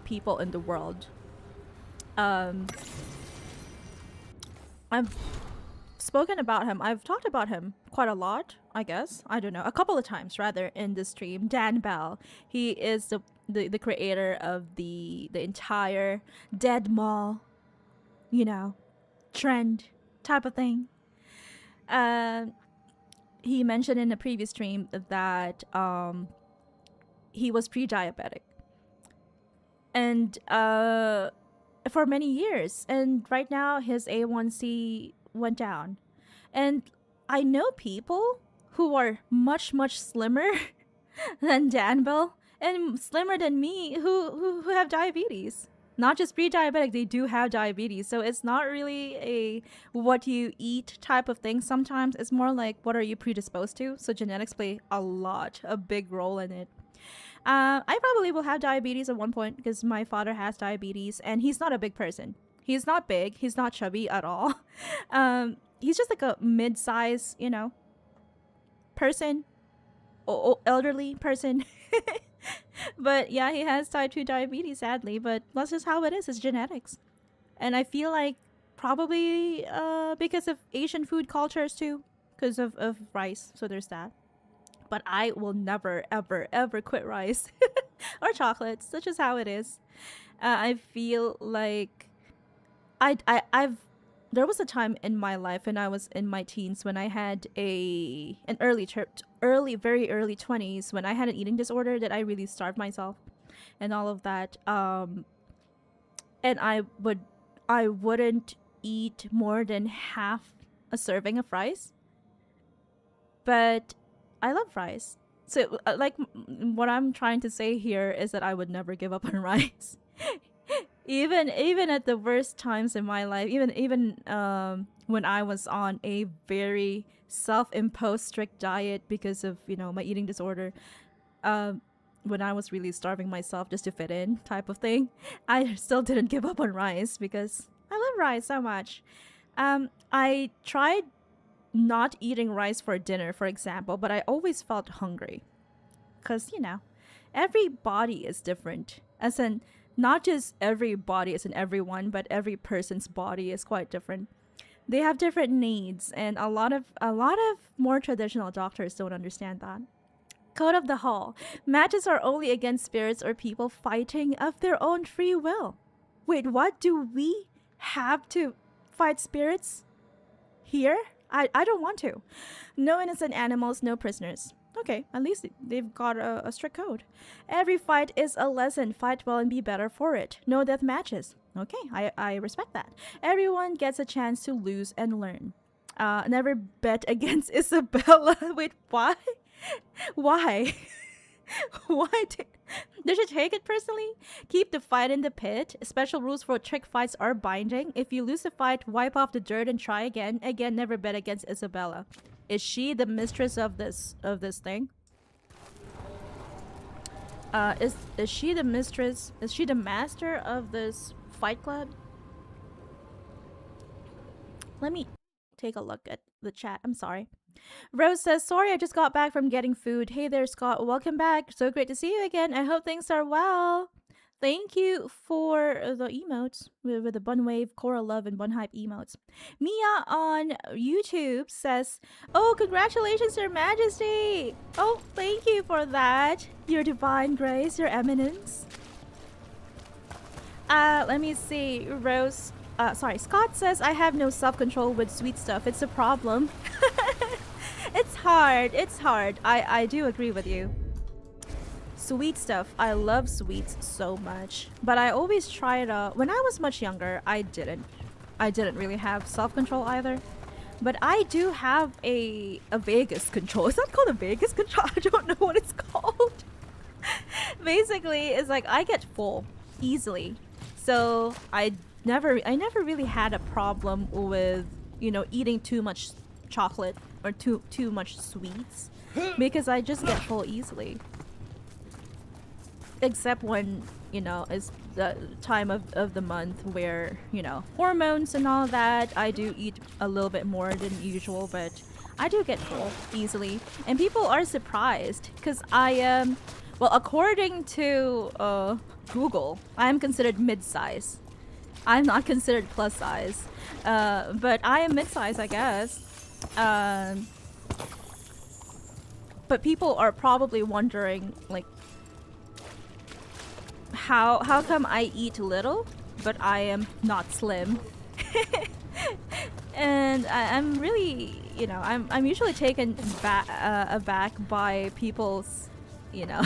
people in the world. I've spoken about him. I've talked about him quite a lot, I guess. I don't know. A couple of times, rather, in the stream. Dan Bell. He is the creator of the entire Dead Mall, you know, trend type of thing. He mentioned in the previous stream that he was pre-diabetic. And for many years, and right now his A1C went down. And I know people who are much slimmer than Danville and slimmer than me who have diabetes. Not just pre-diabetic, they do have diabetes. So it's not really a what you eat type of thing. Sometimes it's more like what are you predisposed to. So genetics play a big role in it. I probably will have diabetes at one point because my father has diabetes and he's not a big person. He's not big. He's not chubby at all. He's just like a mid-size, you know, person, elderly person. But yeah, he has type 2 diabetes, sadly, but that's just how it is. It's genetics. And I feel like probably because of Asian food cultures too, because of rice. So there's that. But I will never, ever quit rice or chocolates. That's just how it is. I feel like there was a time in my life when I was in my teens when I had an very early 20s when I had an eating disorder that I really starved myself and all of that. And I wouldn't eat more than half a serving of rice. But I love rice. So like what I'm trying to say here is that I would never give up on rice. even at the worst times in my life, even when I was on a very self-imposed strict diet because of, you know, my eating disorder, when I was really starving myself just to fit in type of thing, I still didn't give up on rice because I love rice so much. I tried not eating rice for dinner, for example, but I always felt hungry because, you know, every body is different, as in not just every body is in everyone, but every person's body is quite different. They have different needs, and a lot of more traditional doctors don't understand that. Code of the Hall. Matches are only against spirits or people fighting of their own free will. Wait, what? Do we have to fight spirits here? I don't want to. No innocent animals, no prisoners. Okay, at least they've got a strict code. Every fight is a lesson. Fight well and be better for it. No death matches. Okay, I respect that. Everyone gets a chance to lose and learn. Never bet against Isabela. Wait, why? Why? Why? Did you take it personally? Keep the fight in the pit. Special rules for trick fights are binding. If you lose the fight, wipe off the dirt and try again. Again, never bet against Isabela. Is she the mistress of this thing? Is she the mistress? Is she the master of this fight club? Let me take a look at the chat. I'm sorry. Rose says, sorry, I just got back from getting food. Hey there, Scott. Welcome back. So great to see you again. I hope things are well. Thank you for the emotes with the Bunwave, Cora Love, and Bunhype emotes. Mia on YouTube says, oh, congratulations, Your Majesty. Oh, thank you for that. Your Divine Grace, Your Eminence. Let me see. Rose, Scott says, I have no self-control with sweet stuff. It's a problem. It's hard. It's hard. I do agree with you. Sweet stuff. I love sweets so much. But I always try to... When I was much younger, I didn't really have self-control either. But I do have a vagus control. Is that called a vagus control? I don't know what it's called. Basically, it's like I get full easily. So I never really had a problem with, you know, eating too much chocolate or too much sweets. Because I just get full easily. Except when, you know, it's the time of the month where, you know, hormones and all that, I do eat a little bit more than usual, but I do get full easily. And people are surprised because I am, well, according to Google, I am considered mid-size. I'm not considered plus size, but I am mid-size, I guess. But people are probably wondering, like, how come I eat little, but I am not slim? And I'm really, you know, I'm usually taken aback by people's, you know,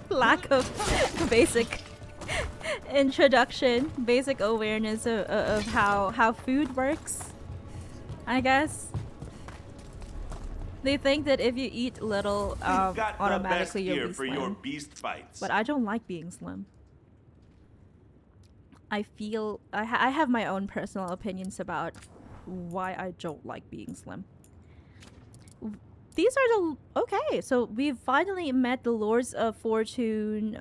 lack of basic introduction, basic awareness of how food works, I guess. They think that if you eat little, automatically you'll be slim. Your beast fights. But I don't like being slim. I feel I have my own personal opinions about why I don't like being slim. These are the... Okay, so we've finally met the Lords of Fortune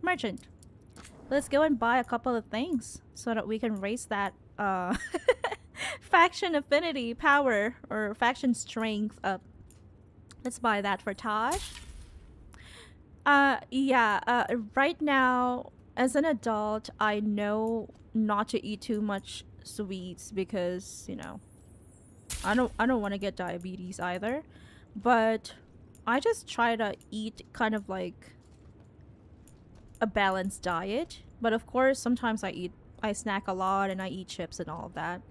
merchant. Let's go and buy a couple of things so that we can raise that faction affinity power or faction strength up. Let's buy that for Taj. Right now, as an adult, I know not to eat too much sweets because, you know, I don't want to get diabetes either. But I just try to eat kind of like a balanced diet. But of course, sometimes I snack a lot and I eat chips and all of that.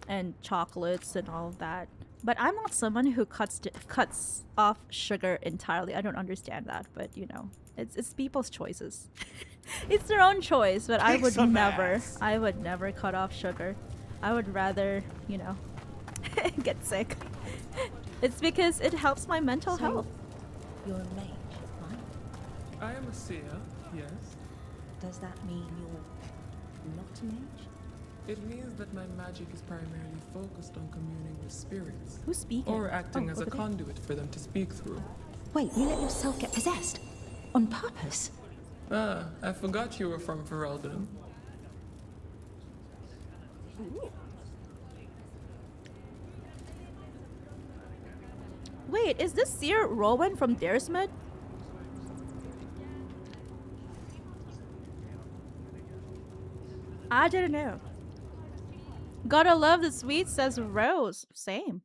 And chocolates and all of that. But I'm not someone who cuts off sugar entirely. I don't understand that, but you know, it's people's choices. It's their own choice, but I would never cut off sugar. I would rather, you know, get sick. It's because it helps my mental health. You're a mage, right? I am a seer, yes. Does that mean you're not a mage? It means that my magic is primarily focused on communing with spirits. Who's speaking? Or acting as a conduit for them to speak through. Wait, you let yourself get possessed? On purpose? Ah, I forgot you were from Ferelden. Wait, is this Seer Rowan from Daresmith? I didn't know. Gotta love the sweets, says Rose. Same.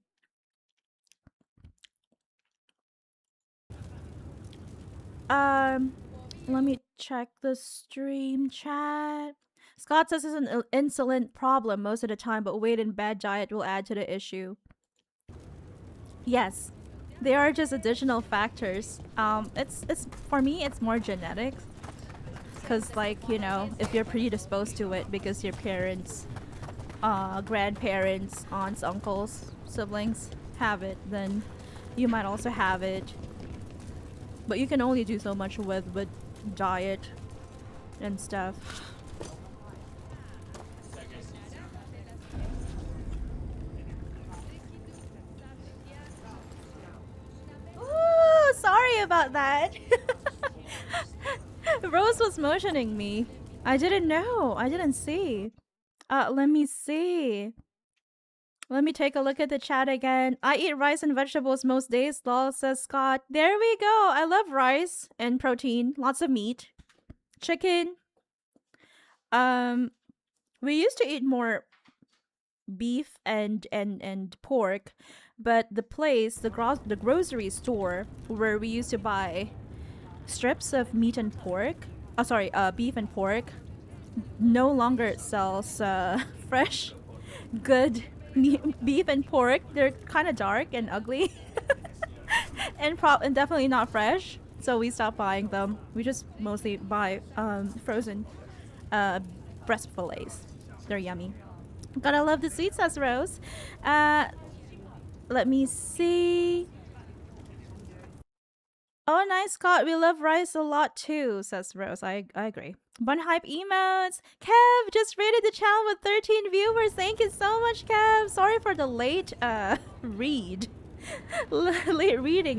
Let me check the stream chat. Scott says it's an insulin problem most of the time, but weight and bad diet will add to the issue. Yes, they are just additional factors. It's for me, it's more genetics. Cause like, you know, if you're predisposed to it because your parents, grandparents, aunts, uncles, siblings have it, then you might also have it. But you can only do so much with diet and stuff. Ooh, sorry about that. Rose was motioning me. I didn't know. I didn't see. Let me see. Let me take a look at the chat again. I eat rice and vegetables most days, lol, says Scott. There we go. I love rice and protein. Lots of meat. Chicken. We used to eat more beef and pork, but the grocery store where we used to buy strips of meat and pork, beef and pork, no longer sells fresh, good beef and pork. They're kind of dark and ugly, and definitely not fresh. So we stopped buying them. We just mostly buy frozen breast fillets. They're yummy. Gotta love the sweet sauce, Rose. Let me see. Oh, nice, Scott. We love rice a lot too, says Rose. I agree. Bunnhop emotes. Kev just rated the channel with 13 viewers. Thank you so much, Kev. Sorry for the late reading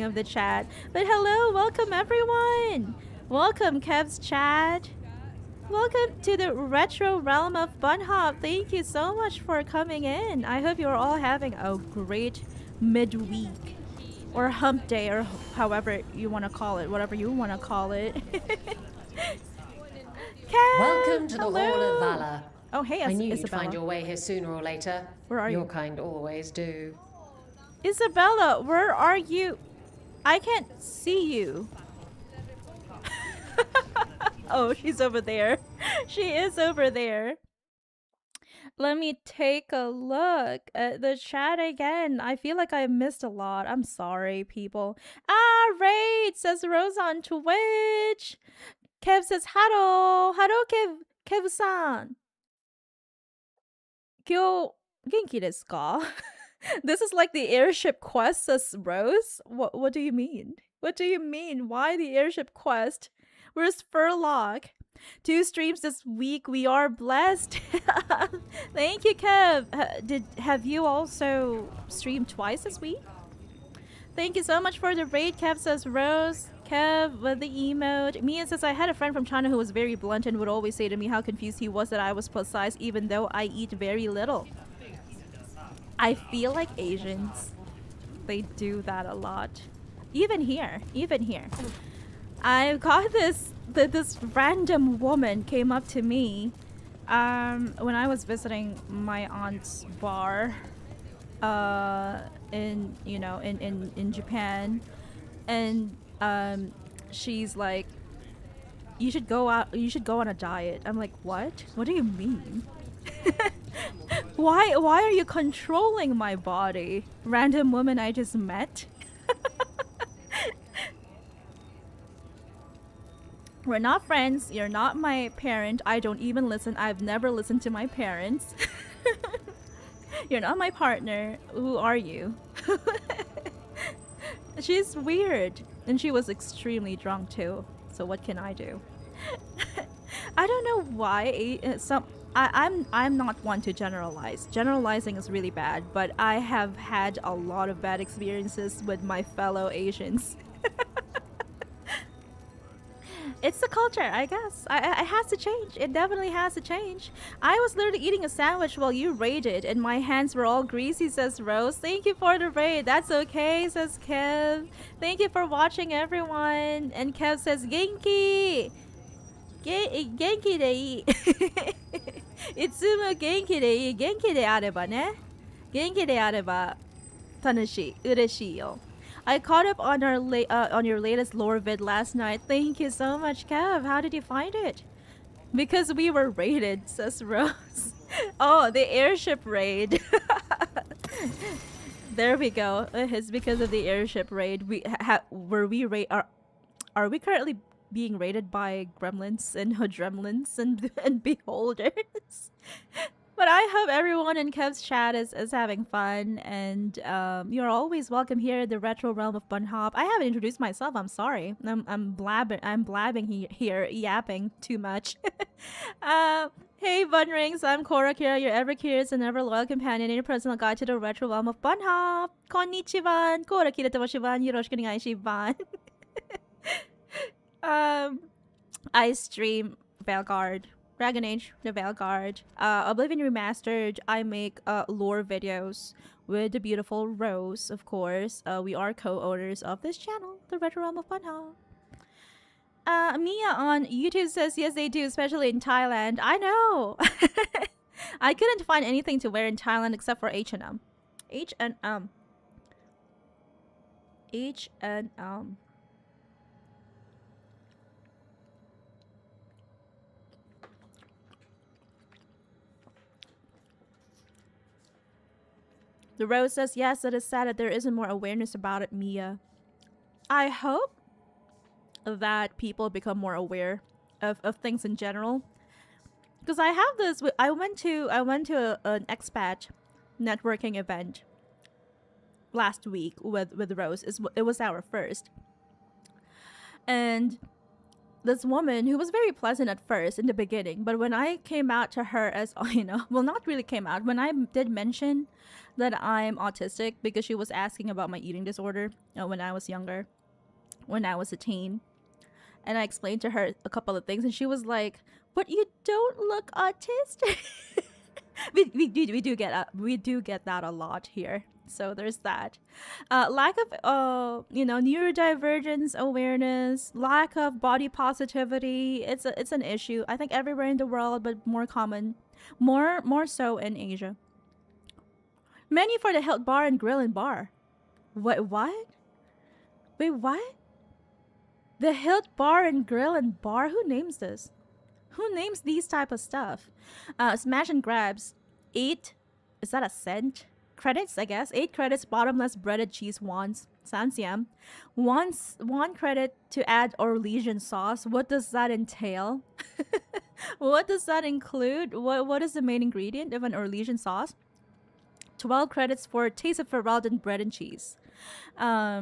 of the chat. But hello, welcome everyone. Welcome, Kev's chat. Welcome to the retro realm of Bunnhop. Thank you so much for coming in. I hope you're all having a great midweek or hump day, or however you want to call it, whatever you want to call it. Kev, Welcome to the hello. Hall of Valor. Oh, hey, I knew you'd Isabela. find your way here sooner or later. Where are you? Your kind always do. Isabela, where are you? I can't see you. Oh, she's over there. She is over there. Let me take a look at the chat again. I feel like I missed a lot. I'm sorry, people. Raid, says Rose on Twitch. Kev says, Haro. Haro, Kev-san. Kyo, genki desu ka? This is like the airship quest, says Rose. What do you mean? What do you mean? Why the airship quest? Where's Furlock? 2 streams this week. We are blessed. Thank you, Kev. Have you also streamed twice this week? Thank you so much for the raid, Kev, says Rose. Kev with the emote. Mia says, I had a friend from China who was very blunt and would always say to me how confused he was that I was plus size even though I eat very little. I feel like Asians, they do that a lot. Even here. I got this random woman came up to me when I was visiting my aunt's bar in Japan, and she's like, you should go on a diet. I'm like, what do you mean? why are you controlling my body, random woman I just met? We're not friends. You're not my parent. I don't even listen. I've never listened to my parents. You're not my partner. Who are you? She's weird. And she was extremely drunk too. So what can I do? I don't know why I'm not one to generalize. Generalizing is really bad, but I have had a lot of bad experiences with my fellow Asians. It's the culture, I guess. It has to change. It definitely has to change. I was literally eating a sandwich while you raided, and my hands were all greasy, says Rose. Thank you for the raid. That's okay, says Kev. Thank you for watching, everyone. And Kev says, Genki! Genki de ii. Itsumo genki de ii. Genki de areba ne? Genki de areba tanushii. Ureshii yo. I caught up on on your latest lore vid last night. Thank you so much, Kev. How did you find it? Because we were raided, says Rose. Oh, the airship raid. There we go. It's because of the airship raid. Are we currently being raided by gremlins and hodremlins and beholders? But I hope everyone in Kev's chat is having fun, and you're always welcome here in the retro realm of Bunnhop. I haven't introduced myself. I'm sorry. I'm blabbing here, yapping too much. Hey, Bunnrings. I'm Cora Kira, your ever curious and ever loyal companion in your personal guide to the retro realm of Bunnhop. Konnichiwa. Cora Kira tomashiban. Yoroshiku onegai shiban. I stream Veilguard Dragon Age, the Veilguard, Oblivion Remastered. I make lore videos with the beautiful Rose, of course. We are co-owners of this channel, the Retro Realm of Bunnhop. Mia on YouTube says yes they do, especially in Thailand. I know. I couldn't find anything to wear in Thailand except for H&M. H&M. H&M. The Rose says, yes, it is sad that there isn't more awareness about it, Mia. I hope that people become more aware of things in general. Because I have this, I went to an expat networking event last week with Rose. It was our first. And this woman who was very pleasant at first in the beginning, but when I came out to her as, you know, well, not really came out, when I did mention that I'm autistic, because she was asking about my eating disorder when I was younger, when I was a teen, and I explained to her a couple of things, and she was like, but you don't look autistic. we do get that a lot here. So there's that. Lack of you know, neurodivergence awareness, lack of body positivity. It's an issue, I think, everywhere in the world, but more common, more so in Asia. Menu for the Hilt Bar and Grill and Bar. What? Wait, what? The Hilt Bar and Grill and Bar? Who names this? Who names these type of stuff? Smash and Grabs. 8. Is that a cent? Credits, I guess. 8 credits, bottomless breaded cheese wands. Sans yam. 1 credit to add Orlesian sauce. What does that entail? What does that include? What is the main ingredient of an Orlesian sauce? 12 credits for taste of Feraldan bread and cheese. I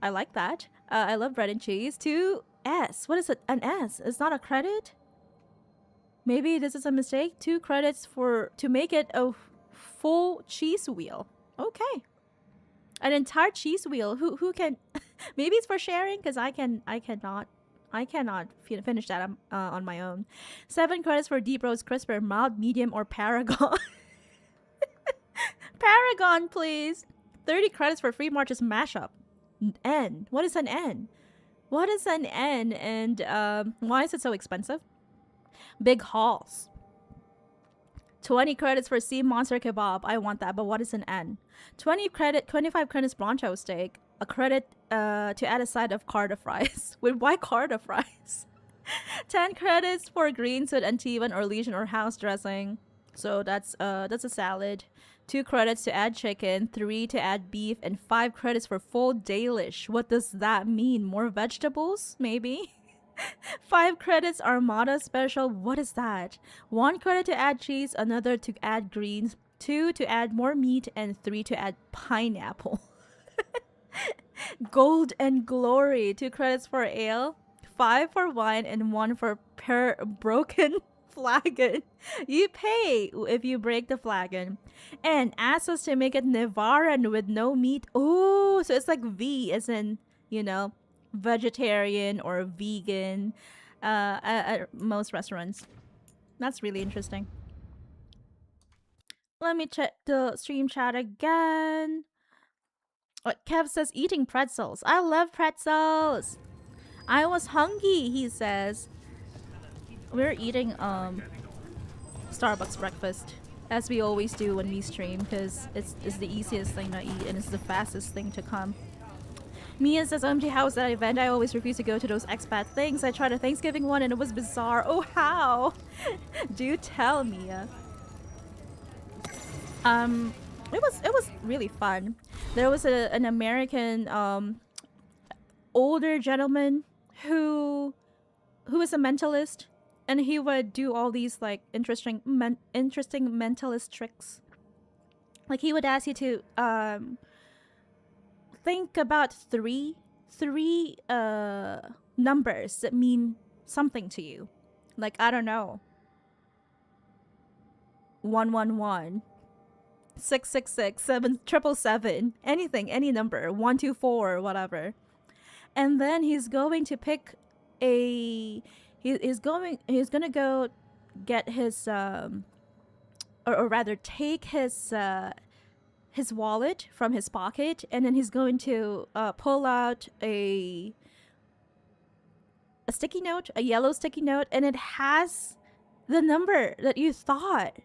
like that. I love bread and cheese. 2 S. What is it? An S. It's not a credit? Maybe this is a mistake. 2 credits to make it a full cheese wheel. Okay. An entire cheese wheel. Who can? Maybe it's for sharing, because I cannot finish that on my own. 7 credits for deep roast crisper, mild, medium, or Paragon. Paragon, please. 30 credits for Free March's mashup. N. What is an N? What is an N, and why is it so expensive? Big Halls. 20 credits for Sea Monster Kebab. I want that, but what is an N? 25 credits Broncho steak. A credit to add a side of Carda fries. Wait, why Carda fries? 10 credits for greens with Antivan, Orlesian, or house dressing. So that's a salad. 2 credits to add chicken, 3 to add beef, and 5 credits for full Dalish. What does that mean? More vegetables? Maybe? 5 credits Armada special. What is that? 1 credit to add cheese, another to add greens, 2 to add more meat, and 3 to add pineapple. Gold and Glory. 2 credits for ale, 5 for wine, and 1 for per broken flagon. You pay if you break the flagon. And asks us to make it Nevaran with no meat. Oh, so it's like V as in, you know, vegetarian or vegan at most restaurants. That's really interesting. Let me check the stream chat again. Kev says eating pretzels. I love pretzels. I was hungry, he says. We're eating Starbucks breakfast, as we always do when we stream, because it's the easiest thing to eat and it's the fastest thing to come. Mia says, OMG, how was that event? I always refuse to go to those expat things. I tried a Thanksgiving one and it was bizarre. Oh, how? Do tell, Mia. It was really fun. There was an American older gentleman who is a mentalist, and he would do all these like interesting mentalist tricks. Like he would ask you to think about three numbers that mean something to you. Like, I don't know, 111, 666, 777, anything, any number, 124, whatever. And then he's going to pick he's gonna go get his or rather take his wallet from his pocket, and then he's going to pull out a sticky note, a yellow sticky note, and it has the number that you thought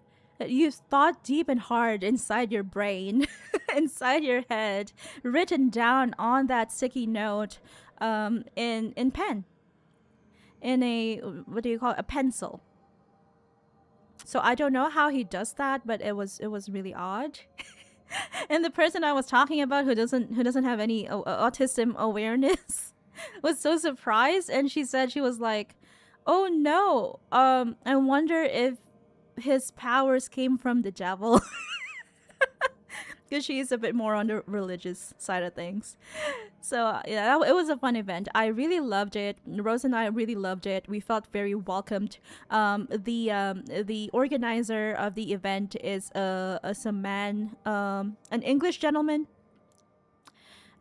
deep and hard inside your brain, inside your head, written down on that sticky note, in pen, in a, what do you call it, a pencil. So I don't know how he does that, but it was really odd. And the person I was talking about, who doesn't have any autism awareness, was so surprised, and she said, she was like, "Oh no, I wonder if his powers came from the devil." Because she's a bit more on the religious side of things. So yeah, it was a fun event. I really loved it. Rose and I really loved it. We felt very welcomed. The organizer of the event is a man, an English gentleman,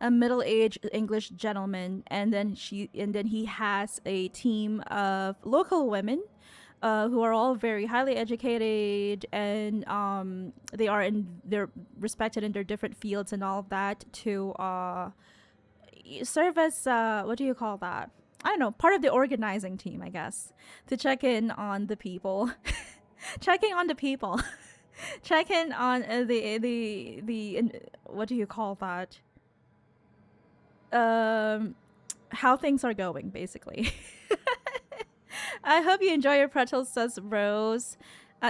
a middle-aged English gentleman, and then he has a team of local women, who are all very highly educated, and they're respected in their different fields and all of that, to serve as what do you call that? I don't know, part of the organizing team, I guess, to check in on the people, checking on the people, check in on the what do you call that? How things are going, basically. I hope you enjoy your pretzels, says Rose.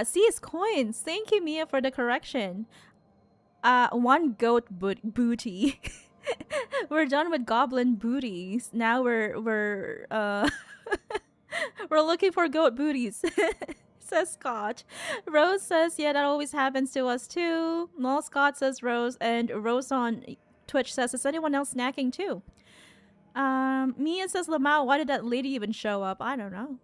Seize coins. Thank you, Mia, for the correction. One goat booty. We're done with goblin booties. Now we're we're looking for goat booties. Says Scott. Rose says, yeah, that always happens to us too. No, Scott says Rose, and Rose on Twitch says, is anyone else snacking too? Mia says, Lamau, why did that lady even show up? I don't know.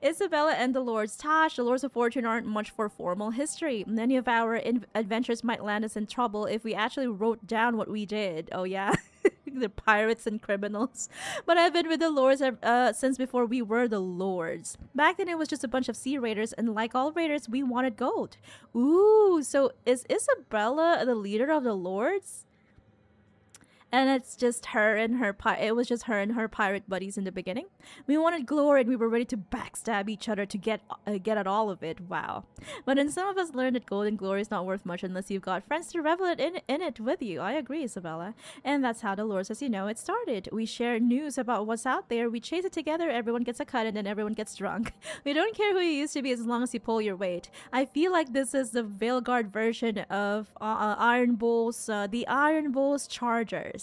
Isabela and the Lords. Tash, the Lords of Fortune aren't much for formal history. Many of our adventures might land us in trouble if we actually wrote down what we did. Oh yeah, the pirates and criminals. But I've been with the Lords since before we were the Lords. Back then it was just a bunch of sea raiders, and like all raiders, we wanted gold. Ooh, so is Isabela the leader of the Lords? And it's just her and her pirate buddies in the beginning. We wanted glory, and we were ready to backstab each other to get at all of it. Wow. But then some of us learned that gold and glory is not worth much unless you've got friends to revel in it with you. I agree, Isabela. And that's how the Lords, as you know, it started. We share news about what's out there. We chase it together. Everyone gets a cut, and then everyone gets drunk. We don't care who you used to be as long as you pull your weight. I feel like this is the Veilguard version of Iron Bull's, the Iron Bull's Chargers.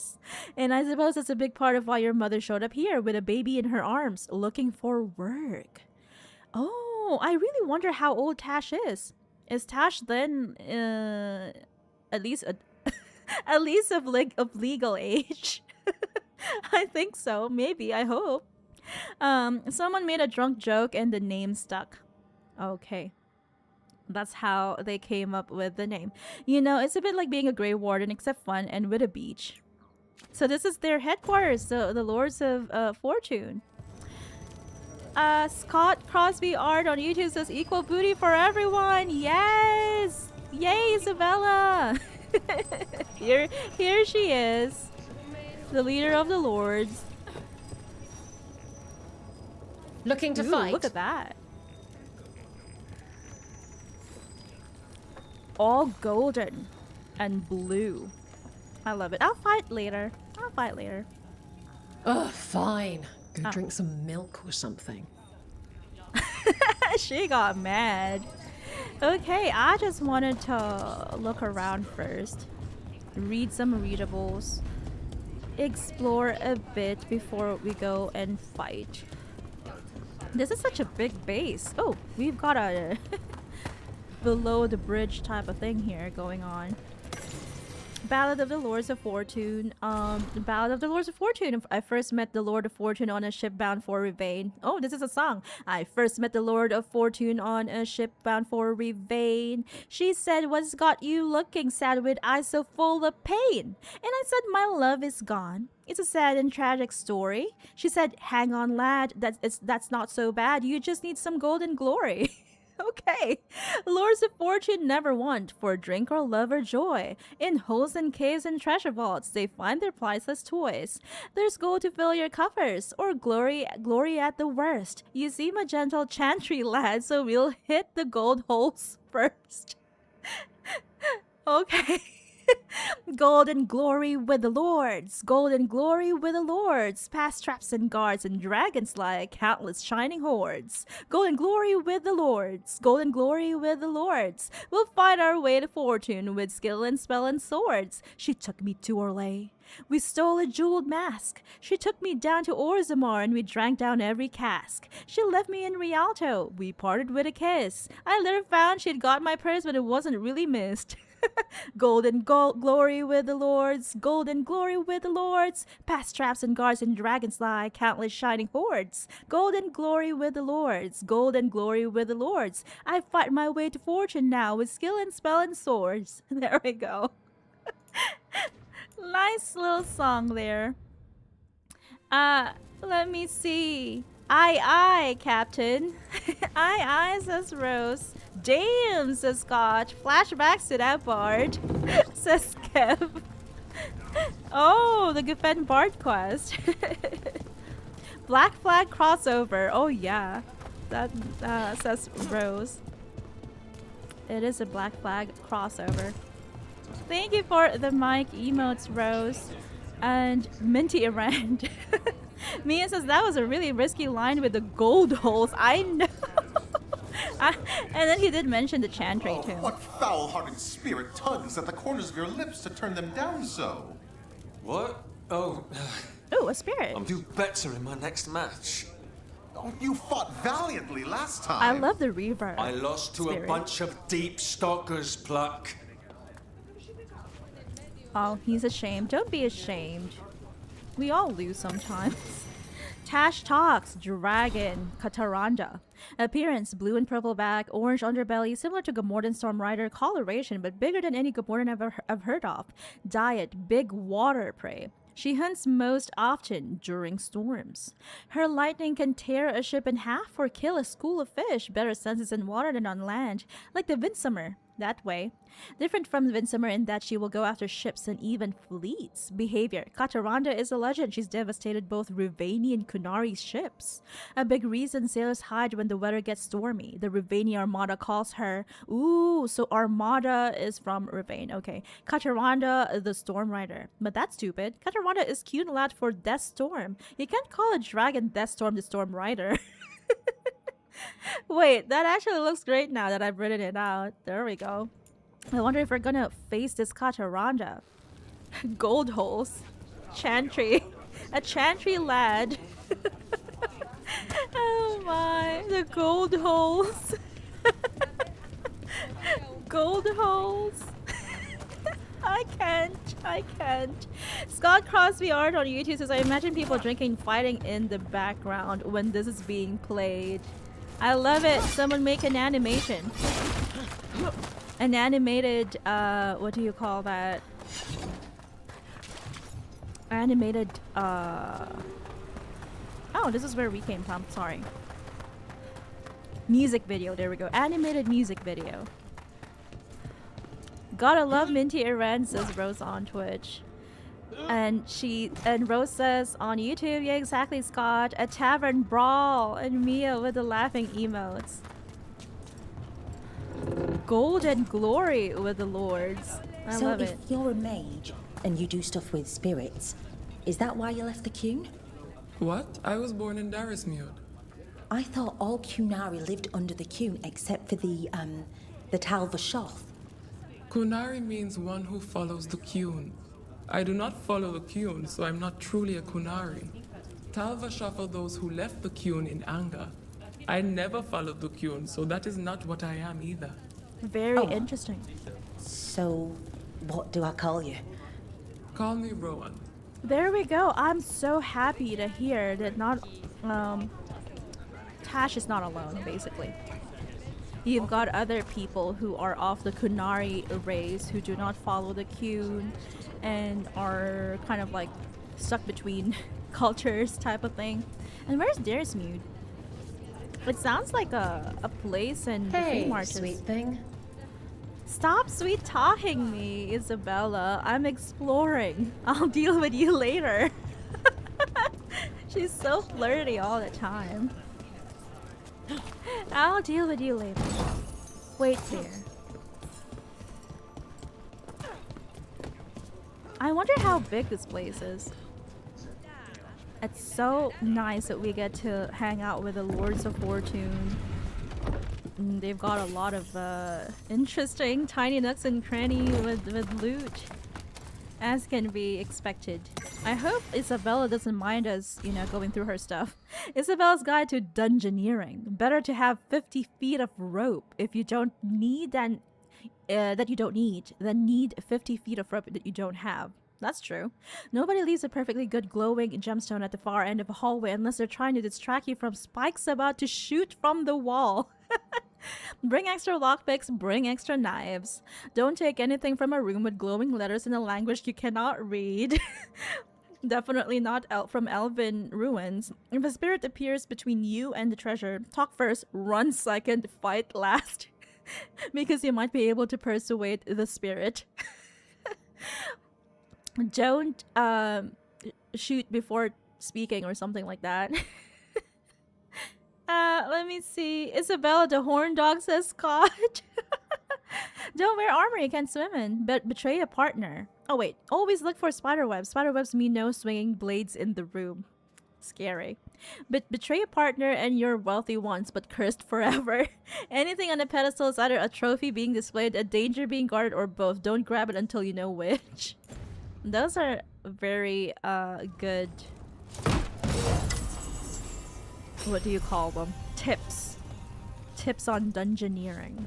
And I suppose that's a big part of why your mother showed up here with a baby in her arms, looking for work. Oh, I really wonder how old Tash is. Is Tash then at least of legal age? I think so. Maybe. I hope. Someone made a drunk joke and the name stuck. Okay. That's how they came up with the name. You know, it's a bit like being a Grey Warden, except fun and with a beach. So this is their headquarters, the Lords of Fortune. Scott Crosby Art on YouTube says, equal booty for everyone. Yes! Yay, Isabela! Here she is. The leader of the Lords. Looking to fight? Look at that. All golden and blue. I love it. I'll fight later. Oh, fine. Go drink some milk or something. She got mad. Okay, I just wanted to look around first. Read some readables. Explore a bit before we go and fight. This is such a big base. Oh, we've got a below the bridge type of thing here going on. Ballad of the Lords of Fortune. The Ballad of the Lords of Fortune. I first met the Lord of Fortune on a ship bound for Ravane. Oh, this is a song. I first met the Lord of Fortune on a ship bound for Ravane. She said, "What's got you looking sad with eyes so full of pain?" And I said, "My love is gone. It's a sad and tragic story." She said, "Hang on, lad. That's not so bad. You just need some golden glory." Okay. Lords of Fortune never want for drink or love or joy. In holes and caves and treasure vaults, they find their priceless toys. There's gold to fill your coffers, or glory at the worst. You seem a gentle chantry lad, so we'll hit the gold holes first. Okay. Gold and glory with the lords, gold and glory with the lords, past traps and guards and dragons like countless shining hordes. Gold and glory with the lords, gold and glory with the lords. We'll fight our way to fortune with skill and spell and swords. She took me to Orlais. We stole a jeweled mask. She took me down to Orzammar and we drank down every cask. She left me in Rialto. We parted with a kiss. I later found she'd got my purse, but it wasn't really missed. Gold and glory with the lords, gold and glory with the lords, past traps and guards and dragons lie countless shining hordes. Gold and glory with the lords, gold and glory with the lords. I fight my way to fortune now with skill and spell and swords. There we go. Nice little song there. Let me see. Aye, Captain. Aye, says Rose. Damn, says Scott. Flashbacks to that bard, says Kev. Oh, the Guffen Bard quest. Black Flag crossover. Oh, yeah. That says Rose. It is a Black Flag crossover. Thank you for the mic emotes, Rose. And Minty Arand. Mia says that was a really risky line with the gold holes. I know. And then he did mention the chantry too. What foul-hearted spirit tugs at the corners of your lips to turn them down so? What? Oh. Ooh, a spirit. I'll do better in my next match. Oh, you fought valiantly last time. I love the reverb. I lost to spirit. A bunch of deep stalkers, Pluck. Oh, he's ashamed. Don't be ashamed. We all lose sometimes. Tash talks. Dragon. Kataranda. Appearance: blue and purple back, orange underbelly, similar to Gamorrean Stormrider. Coloration, but bigger than any Gamorrean I've heard of. Diet: big water prey. She hunts most often during storms. Her lightning can tear a ship in half or kill a school of fish. Better senses in water than on land, like the Windsummer. That way. Different from the Windsummer in that she will go after ships and even fleets. Behavior: Kataranda is a legend. She's devastated both Ruvani and Kunari's ships. A big reason sailors hide when the weather gets stormy. The Ruvani Armada calls her. Ooh, so Armada is from Ruvane. Okay. Kataranda, the Storm Rider. But that's stupid. Kataranda is cute lad for Death Storm. You can't call a dragon Death Storm the Storm Rider. Wait, that actually looks great now that I've written it out. There we go. I wonder if we're gonna face this Kataranda. Gold holes. Chantry. A chantry lad. Oh my. The gold holes. Gold holes. I can't. Scott Crosby Art on YouTube says, I imagine people drinking, fighting in the background when this is being played. I love it. Someone make an animation. An animated, what do you call that? Animated, oh, this is where we came from. Sorry. Music video. There we go. Animated music video. Gotta love Minty Iran, says Rose on Twitch. And Rose says on YouTube, yeah, exactly, Scott. A tavern brawl. And Mia with the laughing emotes. Gold and glory with the lords. I love it. So if you're a mage and you do stuff with spirits, is that why you left the Cune? What? I was born in Darismude. I thought all Cunari lived under the Cune except for the Talva Shoth. Kunari means one who follows the Cune. I do not follow the Cune, so I'm not truly a Kunari. Talva are those who left the Cune in anger. I never followed the Cune, so that is not what I am either. Very interesting. So, what do I call you? Call me Rowan. There we go. I'm so happy to hear that Tash is not alone, basically. You've got other people who are of the Kunari race who do not follow the Qun and are kind of like stuck between cultures type of thing. And where's Deersmead? It sounds like a place in the flea market. Sweet thing. Stop sweet talking me, Isabela. I'm exploring. I'll deal with you later. She's so flirty all the time. I'll deal with you later. Wait there. I wonder how big this place is. It's so nice that we get to hang out with the Lords of Fortune. They've got a lot of interesting tiny nooks and cranny with loot, as can be expected. I hope Isabela doesn't mind us, you know, going through her stuff. Isabela's Guide to Dungeoneering. Better to have 50 feet of rope if you don't need than need 50 feet of rope that you don't have. That's true. Nobody leaves a perfectly good glowing gemstone at the far end of a hallway unless they're trying to distract you from spikes about to shoot from the wall. Bring extra lockpicks, bring extra knives. Don't take anything from a room with glowing letters in a language you cannot read. Definitely not from Elven ruins. If a spirit appears between you and the treasure, talk first, run second, fight last. Because you might be able to persuade the spirit. Don't shoot before speaking or something like that. Let me see. Isabela the horn dog says Scott. Don't wear armor you can't swim in, but betray a partner. Oh wait, always look for spiderwebs. Spiderwebs mean no swinging blades in the room. Scary. But betray a partner and you're wealthy once but cursed forever. Anything on a pedestal is either a trophy being displayed, a danger being guarded, or both. Don't grab it until you know which. Those are very good, what do you call them? Tips on dungeoneering.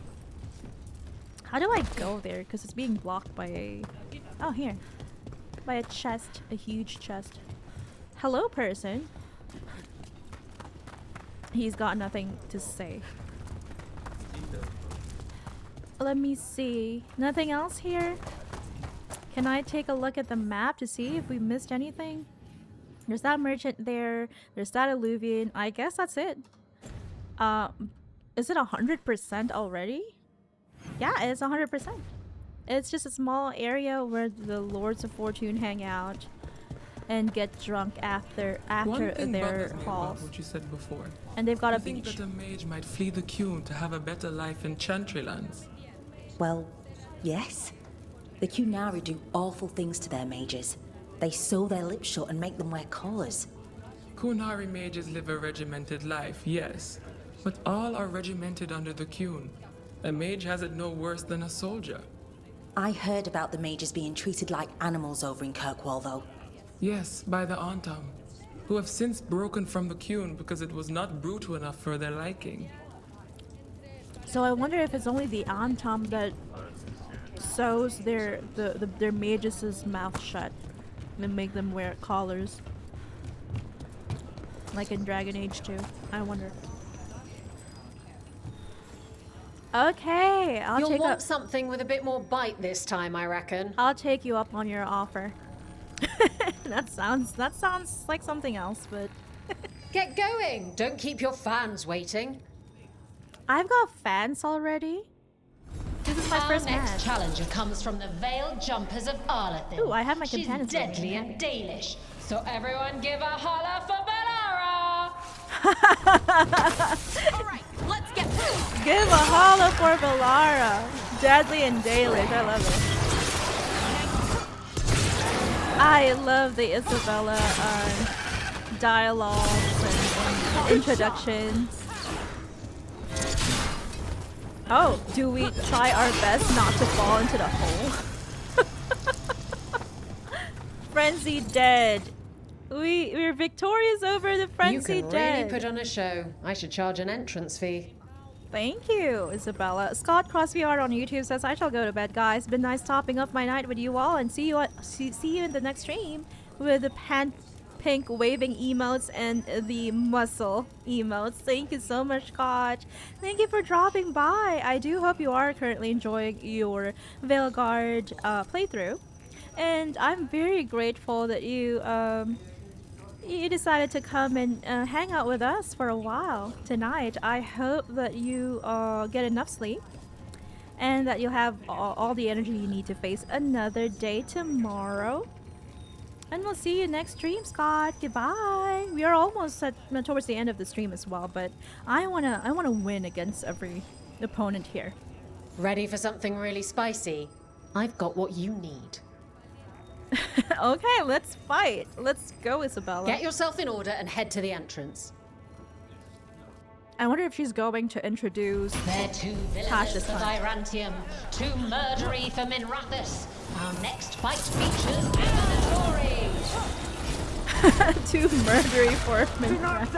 How do I go there? Because it's being blocked by a... Oh, here. By a chest. A huge chest. Hello, person. He's got nothing to say. Let me see. Nothing else here? Can I take a look at the map to see if we missed anything? There's that merchant there. There's that alluvian. I guess that's it. Is it 100% already? Yeah, it's 100%. It's just a small area where the Lords of Fortune hang out and get drunk after their halls. What you said before. And they've got a think beach. that a mage might flee the Qun to have a better life in Chantrylands. Well, yes. The Qunari do awful things to their mages. They sew their lips shut and make them wear collars. Qunari mages live a regimented life, yes. But all are regimented under the Qun. A mage has it no worse than a soldier. I heard about the mages being treated like animals over in Kirkwall, though. Yes, by the Antaam, who have since broken from the Qun because it was not brutal enough for their liking. So I wonder if it's only the Antaam that sews their mages' mouth shut and make them wear collars, like in Dragon Age 2. I wonder. Okay, You'll want something with a bit more bite this time, I reckon. I'll take you up on your offer. That sounds like something else, but Get going! Don't keep your fans waiting. I've got fans already. This is my first next match. challenger comes from the Veiled Jumpers of Arlethin. Ooh, I have my She's companions with me. deadly and Dalish, so everyone give a holler for Valara! Alright, let's get through. Give a holla for Valara. Deadly and Dalish. I love it. I love the Isabela dialogues and introductions. Oh, do we try our best not to fall into the hole? Frenzy dead. We're victorious over the frenzy You can dead. really put on a show. I should charge an entrance fee. Thank you, Isabella. Scott Crosby Art on YouTube says, I shall go to bed, guys. Been nice topping off my night with you all, and see you in the next stream with the pink waving emotes and the muscle emotes. Thank you so much, Scott. Thank you for dropping by. I do hope you are currently enjoying your Veilguard playthrough, and I'm very grateful that you you decided to come and hang out with us for a while tonight. I hope that you get enough sleep and that you'll have all the energy you need to face another day tomorrow. And we'll see you next stream, Scott. Goodbye. We are almost towards the end of the stream as well, but I wanna win against every opponent here. Ready for something really spicy? I've got what you need. Okay, let's fight. Let's go, Isabela. Get yourself in order and head to the entrance. I wonder if she's going to introduce They're too villainous for Virantium, too murdery for Minrathus. Our next fight features Venatori. Too murdery for Minrathus.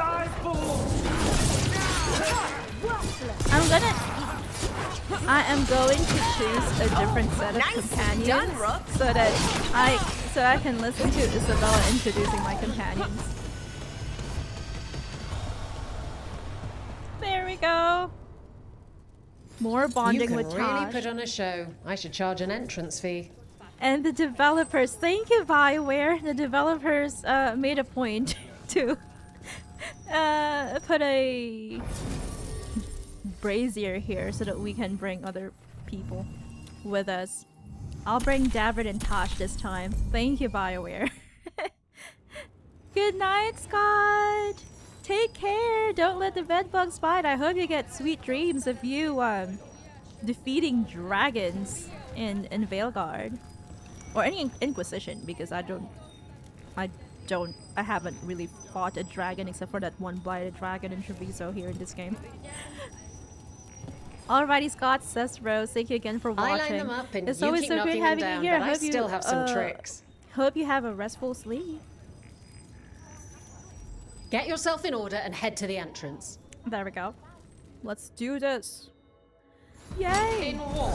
I am going to choose a different set of companions so I can listen to Isabela introducing my companions. There we go. More bonding with Tosh. You can really put on a show. I should charge an entrance fee. And the developers, thank you, Bioware. The developers made a point to put a brazier here so that we can bring other people with us. I'll bring Davrid and Tosh this time. Thank you, Bioware. Good night, Scott. Take care. Don't let the bedbugs bite. I hope you get sweet dreams of you defeating dragons in Veilguard. Or any Inquisition, because I haven't really fought a dragon except for that one blighted dragon in Treviso here in this game. Alrighty, Scott, says Rose. Thank you again for watching. I line them up and it's you always keep so knocking great them having down, you here. but I still have some tricks. Hope you have a restful sleep. Get yourself in order and head to the entrance. There we go. Let's do this. Yay! In war,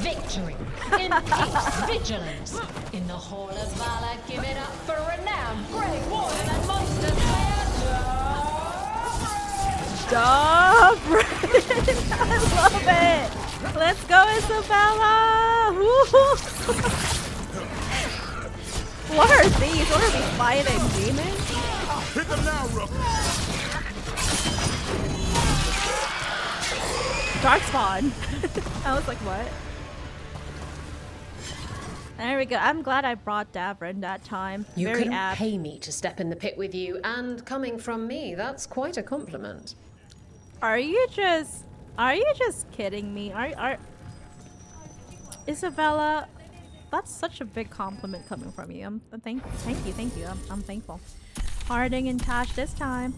victory. In peace, vigilance. In the Hall of Valor, give it up for renowned Grey Warden and Monster Slayer, Davrid! I love it! Let's go, Isabela! What are these? What are we fighting? Demons? Hit them now, Rook! Darkspawn! I was like, what? There we go. I'm glad I brought Davrid that time. You Very couldn't apt. pay me to step in the pit with you, and coming from me, that's quite a compliment. Are you just kidding me? Isabela, that's such a big compliment coming from you. Thank you. I'm thankful. Harding and Tosh this time.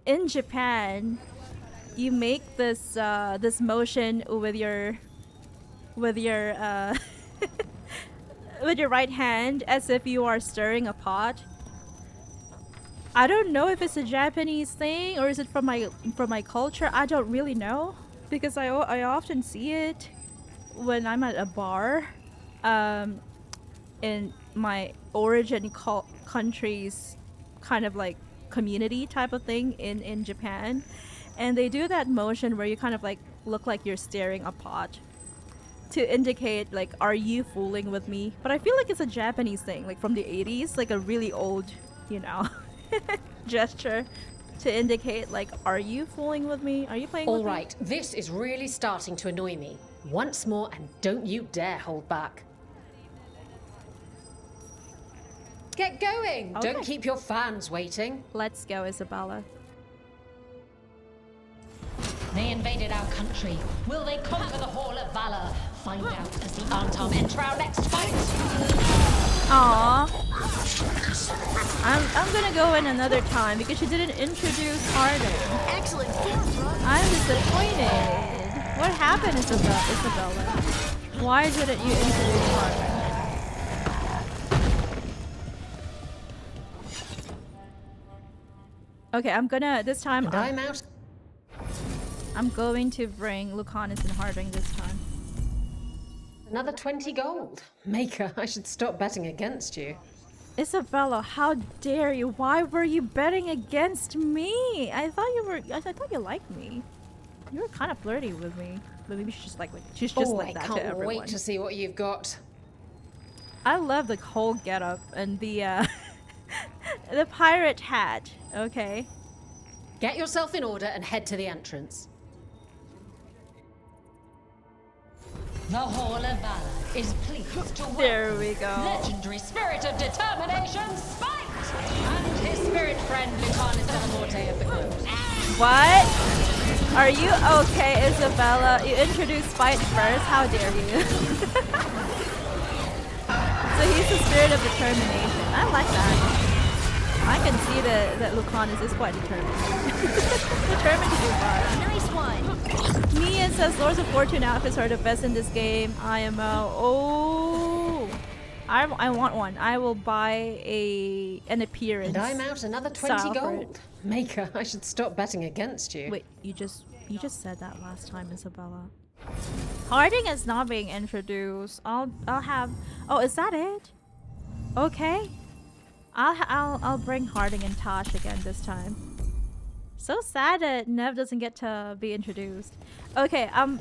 In Japan, you make this this motion with your with your right hand as if you are stirring a pot. I don't know if it's a Japanese thing or is it from my culture. I don't really know because I often see it when I'm at a bar in my origin country's kind of like community type of thing in Japan, and they do that motion where you kind of like look like you're stirring a pot to indicate like, are you fooling with me? But I feel like it's a Japanese thing, like from the 80s, like a really old, you know, gesture to indicate like, are you fooling with me? Are you playing with me? All right, this is really starting to annoy me. Once more, and don't you dare hold back. Get going! Okay. Don't keep your fans waiting. Let's go, Isabela. They invaded our country. Will they conquer the Hall of Valor? Find out as the Antaam enter our next fight. Aww. I'm gonna go in another time because she didn't introduce Harding. Excellent. I'm disappointed. What happened, Isabela? Why didn't you introduce Harding? Okay, I'm gonna this time. And I'm out. I'm going to bring Lucanus and Harding this time. Another 20 gold. Maker, I should stop betting against you. Isabela, how dare you? Why were you betting against me? I thought you liked me. You were kind of flirty with me. But maybe she's just like that to everyone. I can't wait to see what you've got. I love the whole getup and the the pirate hat. Okay. Get yourself in order and head to the entrance. The Hall of Valor is pleased to welcome there we go. legendary spirit of determination, Spite, and his spirit friend Lucanus de la Morte of the Crows. What? Are you okay, Isabela? You introduced Spite first? How dare you? So he's the spirit of determination. I like that. I can see that Lucanus is quite determined. Determined to do fun. Nice one. Mia says Lords of Fortune outfits are the best in this game. IMO. Oh, I want one. I will buy an appearance. And I'm out another 20 gold. Maker, I should stop betting against you. Wait, you just said that last time, Isabela. Harding is not being introduced. I'll have. Oh, is that it? Okay. I'll bring Harding and Tosh again this time. So sad that Nev doesn't get to be introduced. Okay, I'm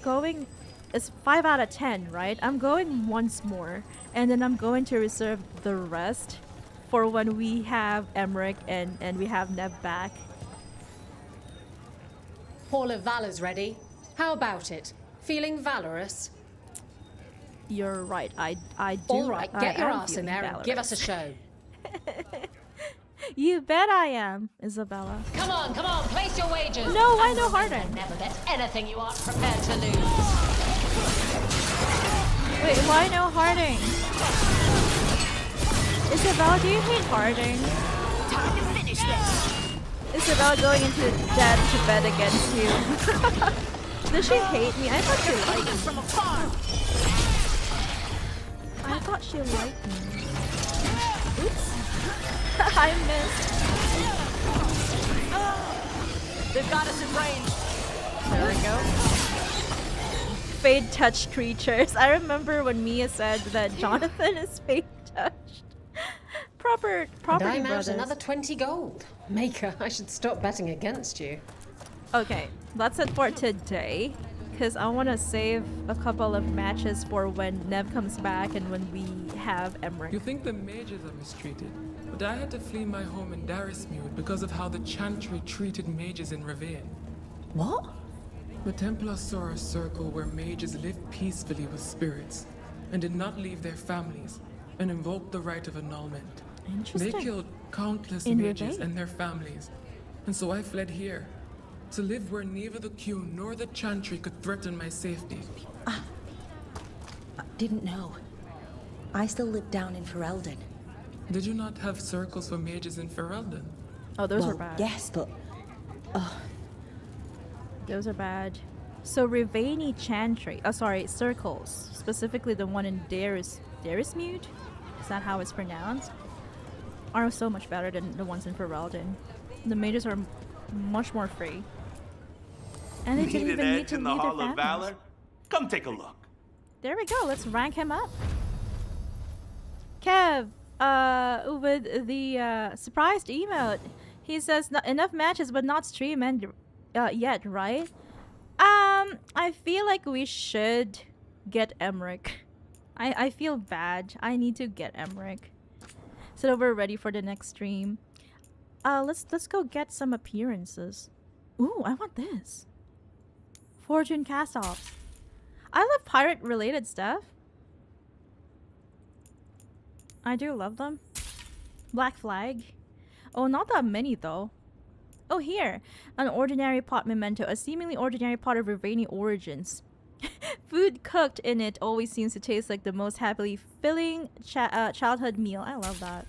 going. It's 5 out of 10, right? I'm going once more, and then I'm going to reserve the rest for when we have Emmerich and we have Nev back. Hall of Valor's ready. How about it? Feeling valorous? You're right. I do. All right, get your ass in there and give us a show. You bet I am, Isabela. Come on, place your wagers. No, why no Harding? Never bet anything you aren't prepared to lose. Wait, why no Harding? Isabela, do you hate Harding? Time to finish this. Isabela going into debt to bet against you. Does she hate me? I thought she liked me. From afar. I thought she liked me. Oops. I missed. They've got us in range. There we go. Fade touched creatures. I remember when Mia said that Jonathan is fade touched. Property and I'm brothers. out another 20 gold. Maker, I should stop betting against you. Okay, that's it for today. Because I want to save a couple of matches for when Nev comes back and when we have Emmerich. You think the mages are mistreated, but I had to flee my home in Darismude because of how the Chantry treated mages in Ravane. What? The Templars saw a circle where mages lived peacefully with spirits and did not leave their families and invoked the right of annulment. They killed countless mages and their families, and so I fled here. To live where neither the Qun nor the Chantry could threaten my safety. I didn't know. I still live down in Ferelden. Did you not have circles for mages in Ferelden? Oh, those are bad. Yes, but... Those are bad. So Rivani Chantry, circles. Specifically the one in Darismude? Is that how it's pronounced? Are so much better than the ones in Ferelden. The mages are much more free. And they didn't even need to leave their families. Hall of Valor? Come take a look. There we go. Let's rank him up. Kev, with the surprised emote, he says enough matches but not stream yet, right? I feel like we should get Emmerich. I feel bad. I need to get Emmerich so that we're ready for the next stream. Let's go get some appearances. Ooh, I want this. Fortune cast-offs. I love pirate-related stuff. I do love them. Black flag. Oh, not that many though. Oh, here. An ordinary pot memento. A seemingly ordinary pot of Rivani origins. Food cooked in it always seems to taste like the most happily filling childhood meal. I love that.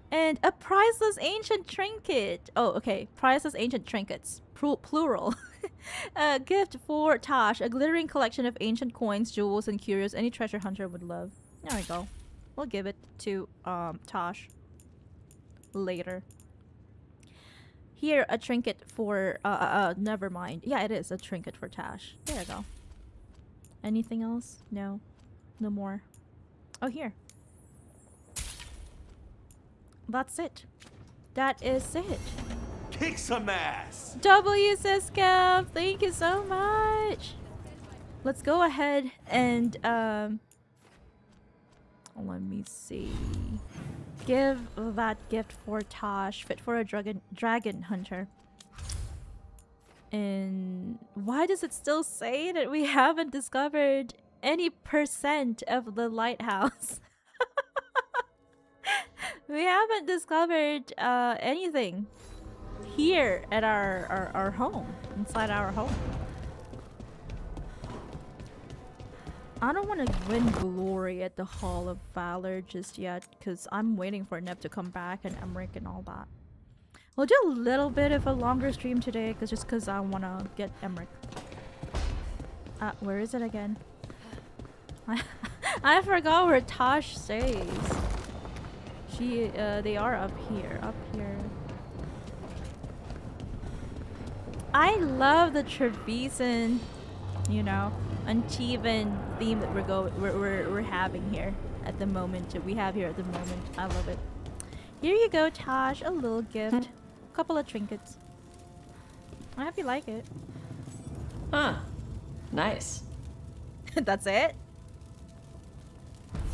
And a priceless ancient trinket. Oh, okay. Priceless ancient trinkets. Plural. A gift for Tosh. A glittering collection of ancient coins, jewels, and curios any treasure hunter would love. There we go. We'll give it to Tosh later. Here, a trinket for, never mind. Yeah, it is a trinket for Tash. There you go. Anything else? No. No more. Oh, here. That's it. That is it. Kick some ass! W says Scav, thank you so much. Let's go ahead and, let me see. Give that gift for Tosh, fit for a dragon hunter. And why does it still say that we haven't discovered any percent of the lighthouse? We haven't discovered anything here at our home, inside our home. I don't want to win glory at the Hall of Valor just yet, because I'm waiting for Neb to come back and Emmerich and all that. We'll do a little bit of a longer stream today, just because I want to get Emmerich. Where is it again? I forgot where Tosh stays. They are up here, I love the Treviso, you know, uneven theme that we're having here at the moment. We have here at the moment. I love it. Here you go, Tosh. A little gift, a couple of trinkets. I hope you like it. Huh? Nice. That's it.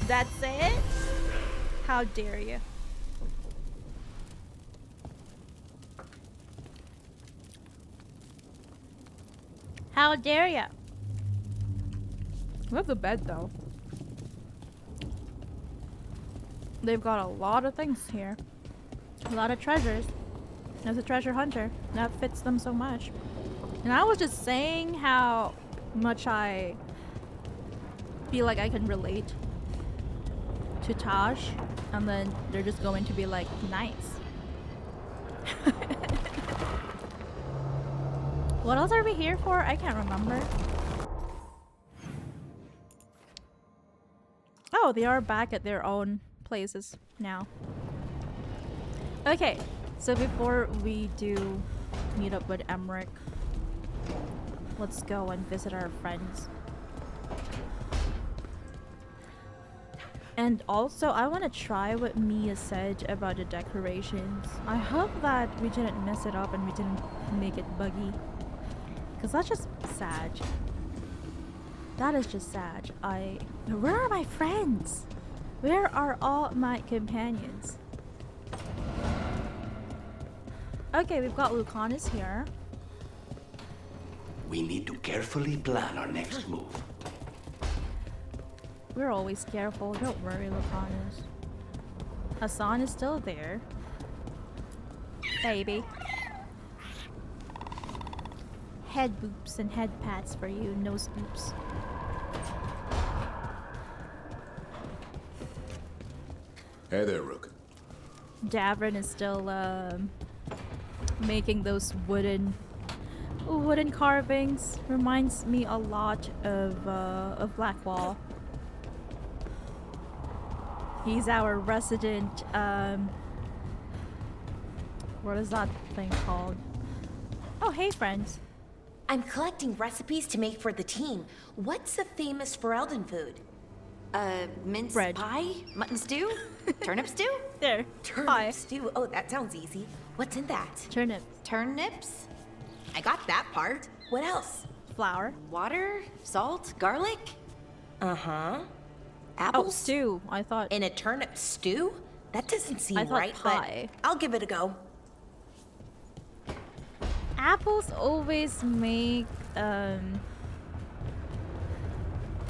That's it. How dare you? How dare you? We have the bed though. They've got a lot of things here. A lot of treasures. There's a treasure hunter. That fits them so much. And I was just saying how much I feel like I can relate to Tosh. And then they're just going to be like, nice. What else are we here for? I can't remember. Oh, they are back at their own places now. Okay, so before we do meet up with Emmerich, let's go and visit our friends. And also, I want to try what Mia said about the decorations. I hope that we didn't mess it up and we didn't make it buggy. Because that's just sad. That is just sad. Where are my friends? Where are all my companions? Okay, we've got Lucanus here. We need to carefully plan our next move. We're always careful. Don't worry, Lucanus. Hassan is still there. Baby. Head boops and head pats for you, nose boops. Hey there, Rook. Davrin is still making those wooden carvings. Reminds me a lot of Blackwall. He's our resident what is that thing called? Oh, hey friends. I'm collecting recipes to make for the team. What's a famous Ferelden food? Mince bread. pie? Mutton stew? Turnip stew? There. Turnip Pie. stew. Oh, that sounds easy. What's in that? Turnips. Turnips? I got that part. What else? Flour. Water? Salt? Garlic? Uh-huh. Oh, Apples? stew. I thought. In a turnip stew? That doesn't seem I thought right, pie. but I'll give it a go. Apples always make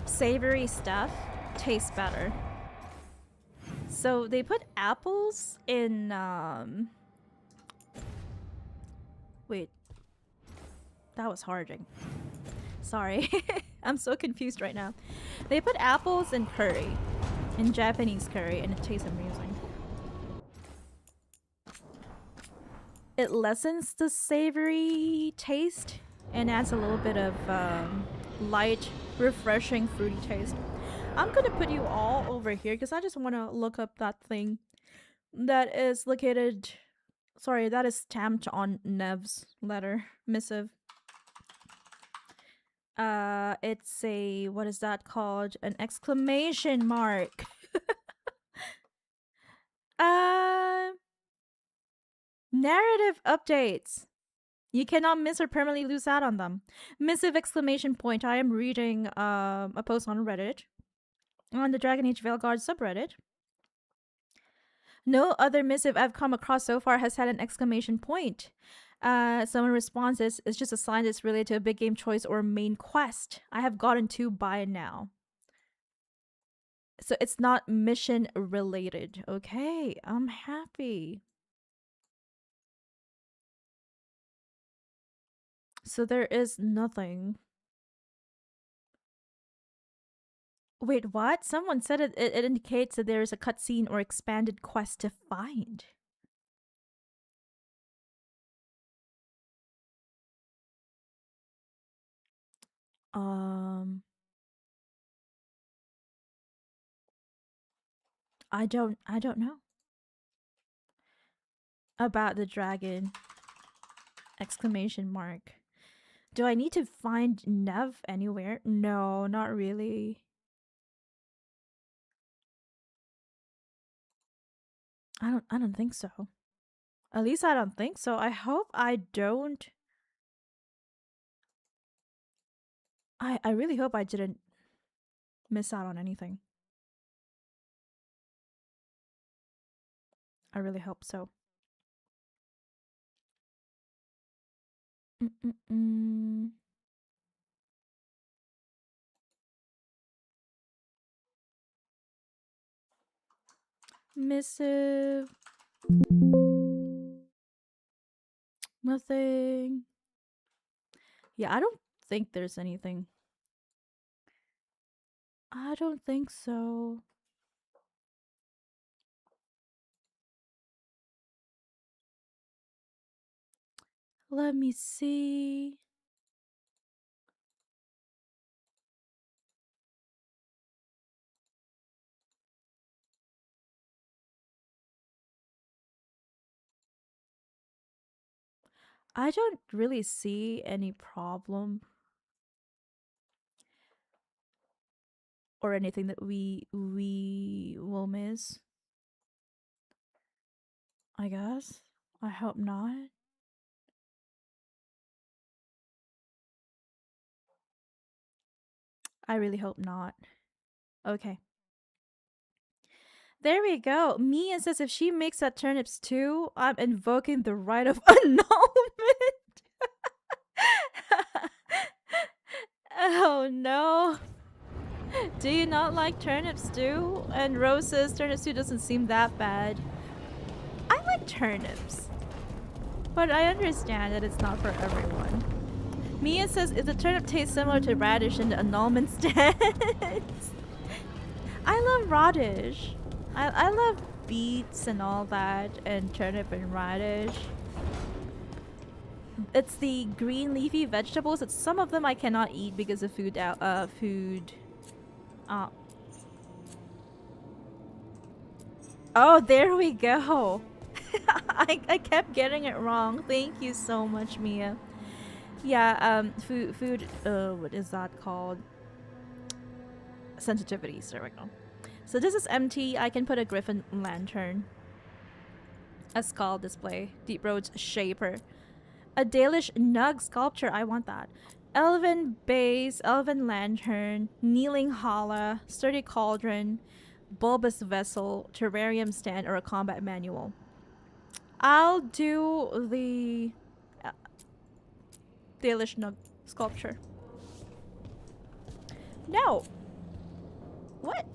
savory stuff taste better. So they put apples in wait. That was harding. Sorry. I'm so confused right now. They put apples in curry, in Japanese curry, and it tastes amazing. It lessens the savory taste and adds a little bit of light, refreshing, fruity taste. I'm gonna put you all over here because I just want to look up that thing that is located Sorry, that is stamped on Nev's letter missive. It's a, what is that called? An exclamation mark. Narrative updates. You cannot miss or permanently lose out on them. Missive exclamation point. I am reading a post on Reddit, on the Dragon Age Veilguard subreddit. No other missive I've come across so far has had an exclamation point. Someone responds, it's just a sign that's related to a big game choice or main quest. I have gotten 2 by now. So it's not mission related. Okay, I'm happy. So there is nothing. Wait, what? Someone said it indicates that there is a cutscene or expanded quest to find. I don't know about the dragon exclamation mark. Do I need to find Nev anywhere? No, not really. I don't think so. At least I don't think so. I hope I don't. I really hope I didn't miss out on anything. I really hope so. Missive. Nothing. Yeah, I don't think there's anything. I don't think so. Let me see. I don't really see any problem or anything that we will miss. I guess. I hope not. I really hope not. Okay. There we go. Mia says if she makes that turnips too, I'm invoking the right of annulment. Oh no. Do you not like turnip stew? And Rose says turnip stew doesn't seem that bad. I like turnips, but I understand that it's not for everyone. Mia says if the turnip tastes similar to radish in the annulment stance. I love radish. I love beets and all that, and turnip and radish. It's the green leafy vegetables. It's some of them I cannot eat because of food. Oh, there we go. I kept getting it wrong. Thank you so much, Mia. Yeah, food. What is that called? Sensitivities. There we go. So this is empty. I can put a griffin lantern. A skull display. Deep Roads Shaper. A Dalish Nug sculpture. I want that. Elven base. Elven lantern. Kneeling Hala. Sturdy cauldron. Bulbous vessel. Terrarium stand. Or a combat manual. I'll do the Dalish Nug sculpture. No. What?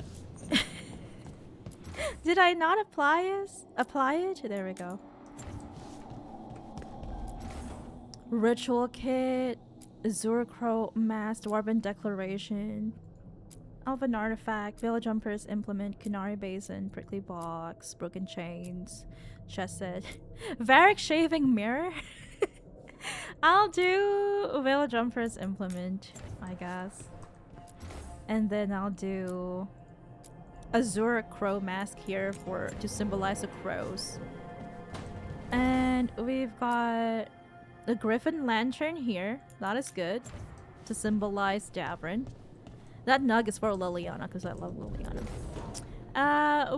Did I not apply it? There we go. Ritual kit, Azure Crow Mask, Dwarven Declaration, Elven Artifact, Village Jumper's Implement, Kunari Basin, Prickly Box, Broken Chains, Chest Set, Varric Shaving Mirror. I'll do Village Jumper's Implement, I guess. And then I'll do Azure Crow Mask here to symbolize the crows. And And we've got the Griffin Lantern here. That is good. To symbolize Davrin. That nug is for Liliana because I love Liliana.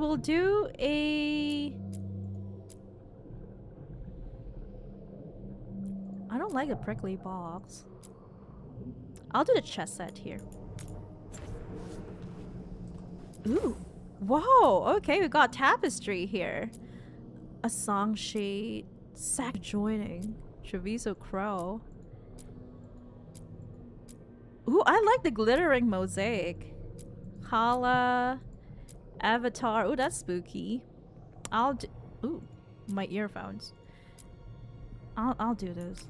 We'll do a... I don't like a prickly box. I'll do the chess set here. Ooh. Whoa, okay, we got tapestry here. A song sheet. Sack joining. Treviso Crow. Ooh, I like the glittering mosaic. Hala. Avatar. Ooh, that's spooky. I'll do... Ooh, my earphones. I'll do this.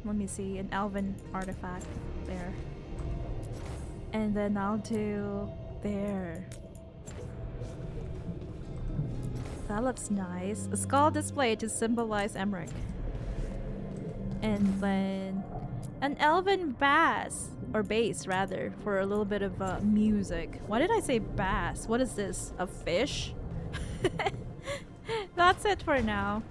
Let me see, an elven artifact there. And then I'll do there. That looks nice. A skull display to symbolize Emmerich. And then an elven bass, or bass rather, for a little bit of music. Why did I say bass? What is this? A fish? That's it for now.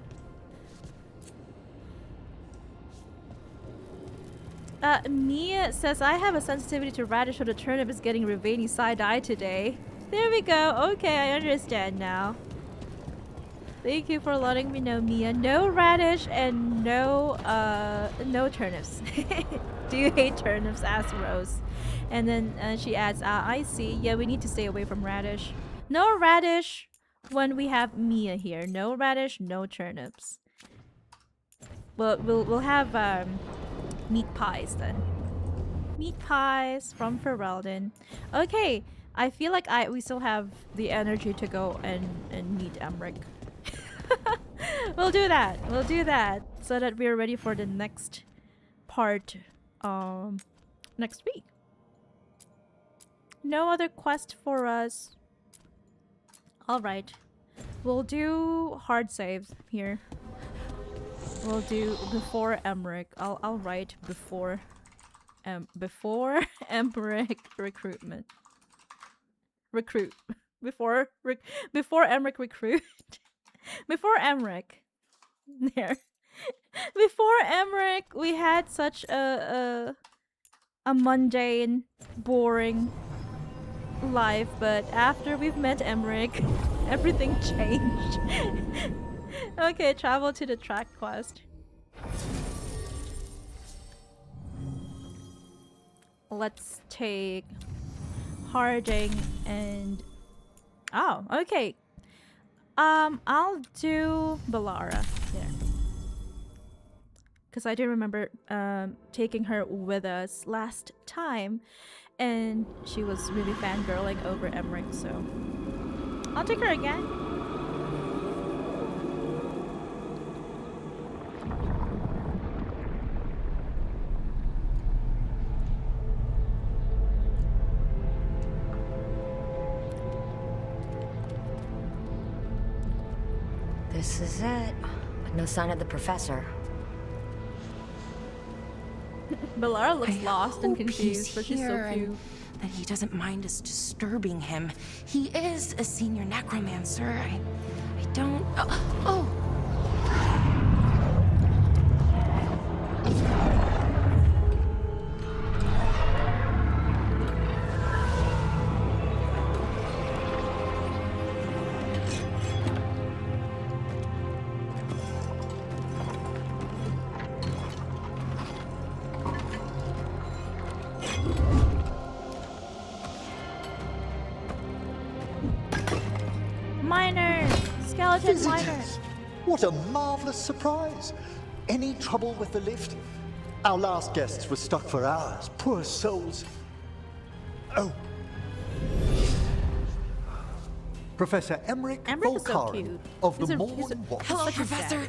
Mia says, I have a sensitivity to radish, so the turnip is getting Ravani side-eye today. There we go. Okay, I understand now. Thank you for letting me know, Mia. No radish and no turnips. Do you hate turnips? Asked Rose. And then she adds, I see. Yeah, we need to stay away from radish. No radish when we have Mia here. No radish, no turnips. Well, we'll have meat pies then. Meat pies from Ferelden. Okay, I feel like we still have the energy to go and meet Emmerich. We'll do that. We'll do that so that we're ready for the next part next week. No other quest for us. Alright. We'll do hard saves here. We'll do before Emmerich. I'll write before Emmerich recruitment. Recruit. Before Emmerich recruit. Before Emmerich. There. Before Emmerich, we had such a mundane, boring life, but after we've met Emmerich, everything changed. Okay, travel to the track quest. Let's take Harding and... Oh, okay. I'll do Balara there. Because I do remember taking her with us last time, and she was really fangirling over Emmerich, so I'll take her again. This is it. But no sign of the professor. Balara looks lost and confused, but she's so here cute. and that he doesn't mind us disturbing him. He is a senior necromancer. I don't... Oh! Visitors! What a marvelous surprise! Any trouble with the lift? Our last guests were stuck for hours. Poor souls. Oh. Professor Emmerich Volkaren of the Morn Watch. Hello, Professor.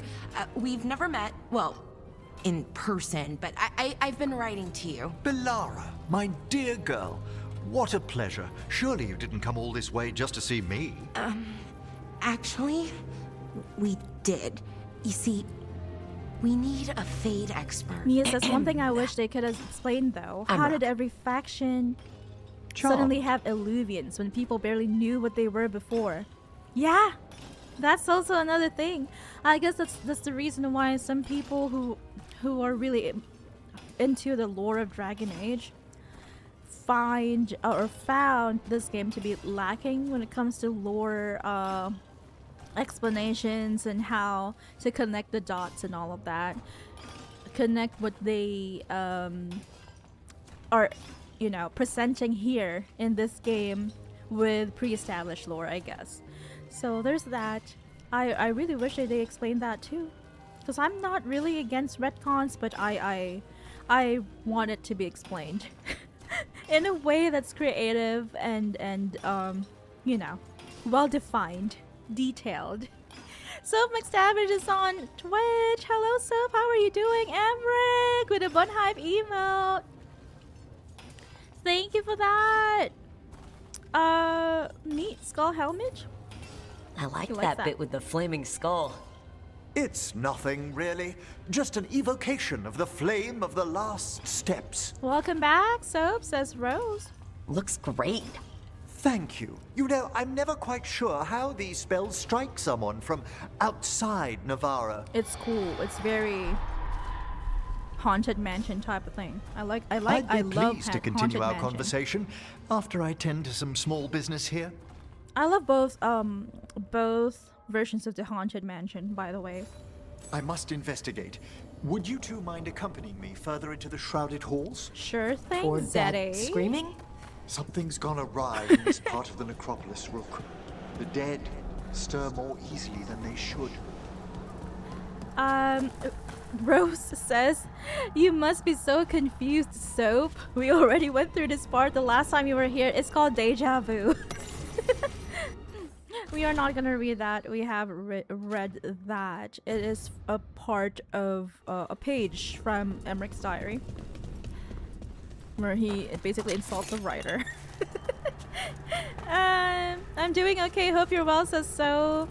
We've never met. Well, in person, but I've been writing to you. Balara, my dear girl. What a pleasure. Surely you didn't come all this way just to see me. Actually, we did. You see, we need a Fade expert. Mia says one thing I wish they could have explained though. How did every faction suddenly have illuvians when people barely knew what they were before. Yeah, that's also another thing. I guess that's the reason why some people who are really into the lore of Dragon Age found this game to be lacking when it comes to lore explanations and how to connect the dots and all of that. Connect what they are, you know, presenting here in this game with pre-established lore, I guess. So there's that. I really wish they explained that too, because I'm not really against retcons, but I want it to be explained in a way that's creative and you know, well defined, detailed. Soap McStavish is on Twitch. Hello, Soap. How are you doing? Emric with a bunnhop emote. Thank you for that. Neat skull helmet. I like that bit with the flaming skull. It's nothing, really. Just an evocation of the flame of the last steps. Welcome back, Soap, says Rose. Looks great. Thank you. You know, I'm never quite sure how these spells strike someone from outside Navarra. It's cool. It's very haunted mansion type of thing. I love I'd be pleased to continue our mansion. conversation after I tend to some small business here. I love both versions of the haunted mansion, by the way. I must investigate. Would you two mind accompanying me further into the shrouded halls? Sure thing, Towards that Zeddy. screaming? Something's gone awry in this part of the necropolis, Rook. The dead stir more easily than they should. Rose says, you must be so confused, Soap. We already went through this part the last time you were here. It's called Deja Vu. We are not gonna read that. We have read that. It is a part of a page from Emmeric's diary, where he basically insults the writer. I'm doing okay. Hope you're well, says Soap.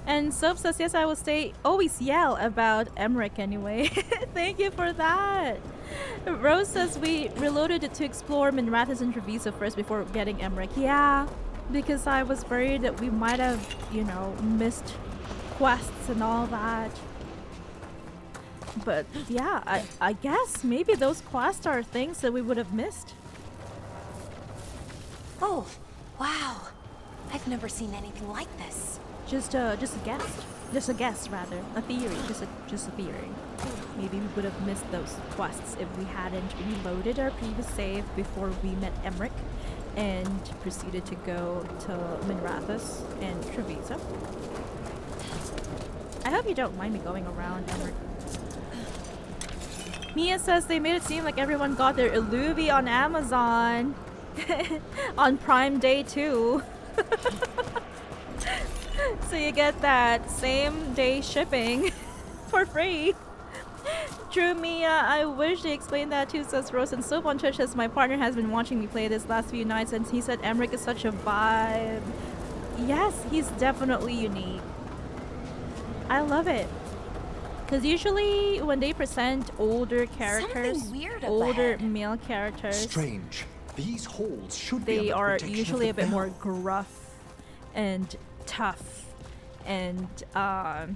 And Soap says, yes, I will always yell about Emmerich anyway. Thank you for that. Rose says, we reloaded it to explore Minrathous and Treviso first before getting Emmerich. Yeah, because I was worried that we might have, you know, missed quests and all that. But yeah, I guess maybe those quests are things that we would have missed. Oh, wow. I've never seen anything like this. Just a guess rather. A theory, just a theory. Maybe we would have missed those quests if we hadn't reloaded our previous save before we met Emmerich and proceeded to go to Minrathous and Treviso. I hope you don't mind me going around, Emmerich. Mia says they made it seem like everyone got their Illuvi on Amazon on Prime Day too. So you get that same day shipping for free. True, Mia. I wish they explained that too, says Rose. And Soap on Twitch says, my partner has been watching me play this last few nights and he said Emmerich is such a vibe. Yes, he's definitely unique. I love it. Because usually when they present older characters, older male characters, strange. These halls should they be are protection usually a of the bit more bell. gruff and tough and I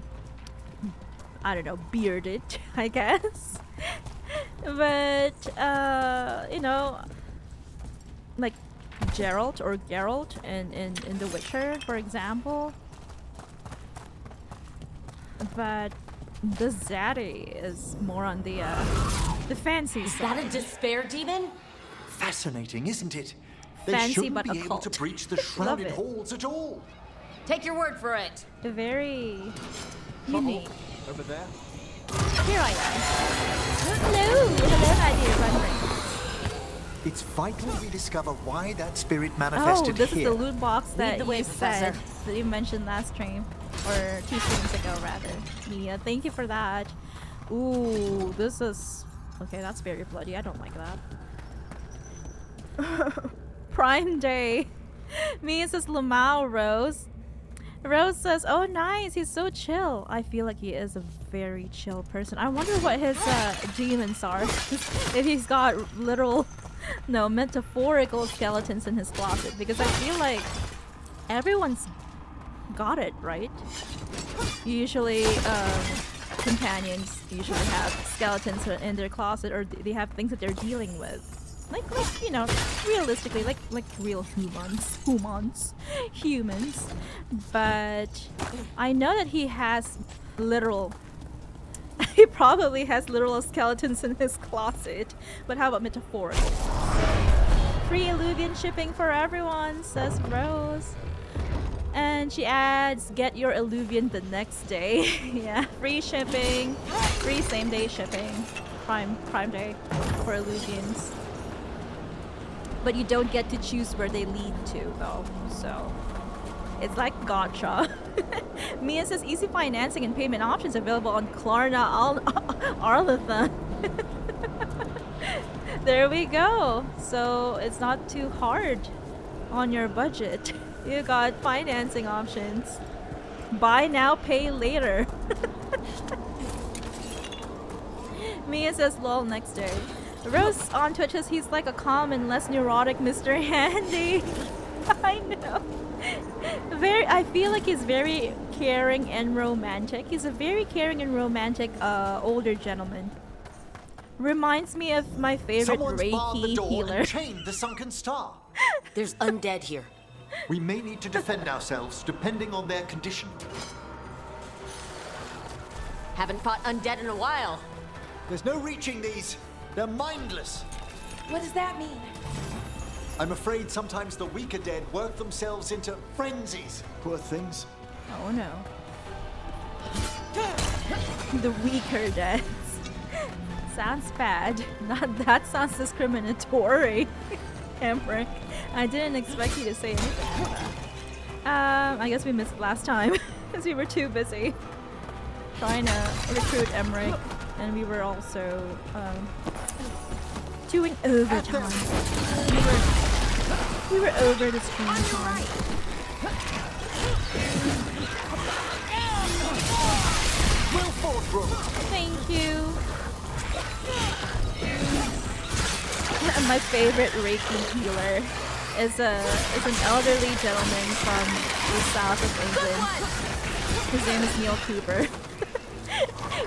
don't know, bearded, I guess. But you know, like Geralt or Geralt in The Witcher, for example. But the Zaddy is more on the fancy Is side. that a despair demon? Fascinating, isn't it? They Fancy shouldn't but be able occult. to breach the Love shrouded it. halls at all. Take your word for it. Very unique. Over there. Here I am. Hello, my dear bunnring. It's vital we discover why that spirit manifested Oh, this here. is the loot box that the way, you said, Professor. that you mentioned last stream, or 2 streams ago rather. Mia, thank you for that. Ooh, this is okay. That's very bloody. I don't like that. Prime Day. Mia says Lamau Rose. Rose says, oh nice, he's so chill. I feel like he is a very chill person. I wonder what his demons are. If he's got literal No, metaphorical skeletons in his closet, because I feel like everyone's got it, right? Usually, companions usually have skeletons in their closet, or they have things that they're dealing with. Like you know, realistically, like real humans. But I know that he has literal. He probably has literal skeletons in his closet. But how about metaphorical? Free Illuvian shipping for everyone, says Rose. And she adds, get your Illuvian the next day. Yeah, free shipping, free same day shipping. Prime day for Illuvians. But you don't get to choose where they lead to though, so it's like gotcha. Mia says easy financing and payment options available on Klarna Arlathan. There we go. So it's not too hard on your budget. You got financing options. Buy now, pay later. Mia says lol next day. Rose on Twitch says he's like a calm and less neurotic Mr. Handy. I know. I feel like he's very caring and romantic. He's a very caring and romantic older gentleman. Reminds me of my favorite Reiki healer. And chained the sunken star. There's undead here. We may need to defend ourselves depending on their condition. Haven't fought undead in a while. There's no reaching these. They're mindless. What does that mean? I'm afraid sometimes the weaker dead work themselves into frenzies. Poor things. Oh no. The weaker deads. Sounds bad. That sounds discriminatory. Emmerich. I didn't expect you to say anything like that. I guess we missed it last time because we were too busy trying to recruit Emmerich, and we were also doing overtime. We were over the screen time. Well fought, bro. Thank you. My favorite Reiki healer is an elderly gentleman from the south of England. His name is Neil Cooper.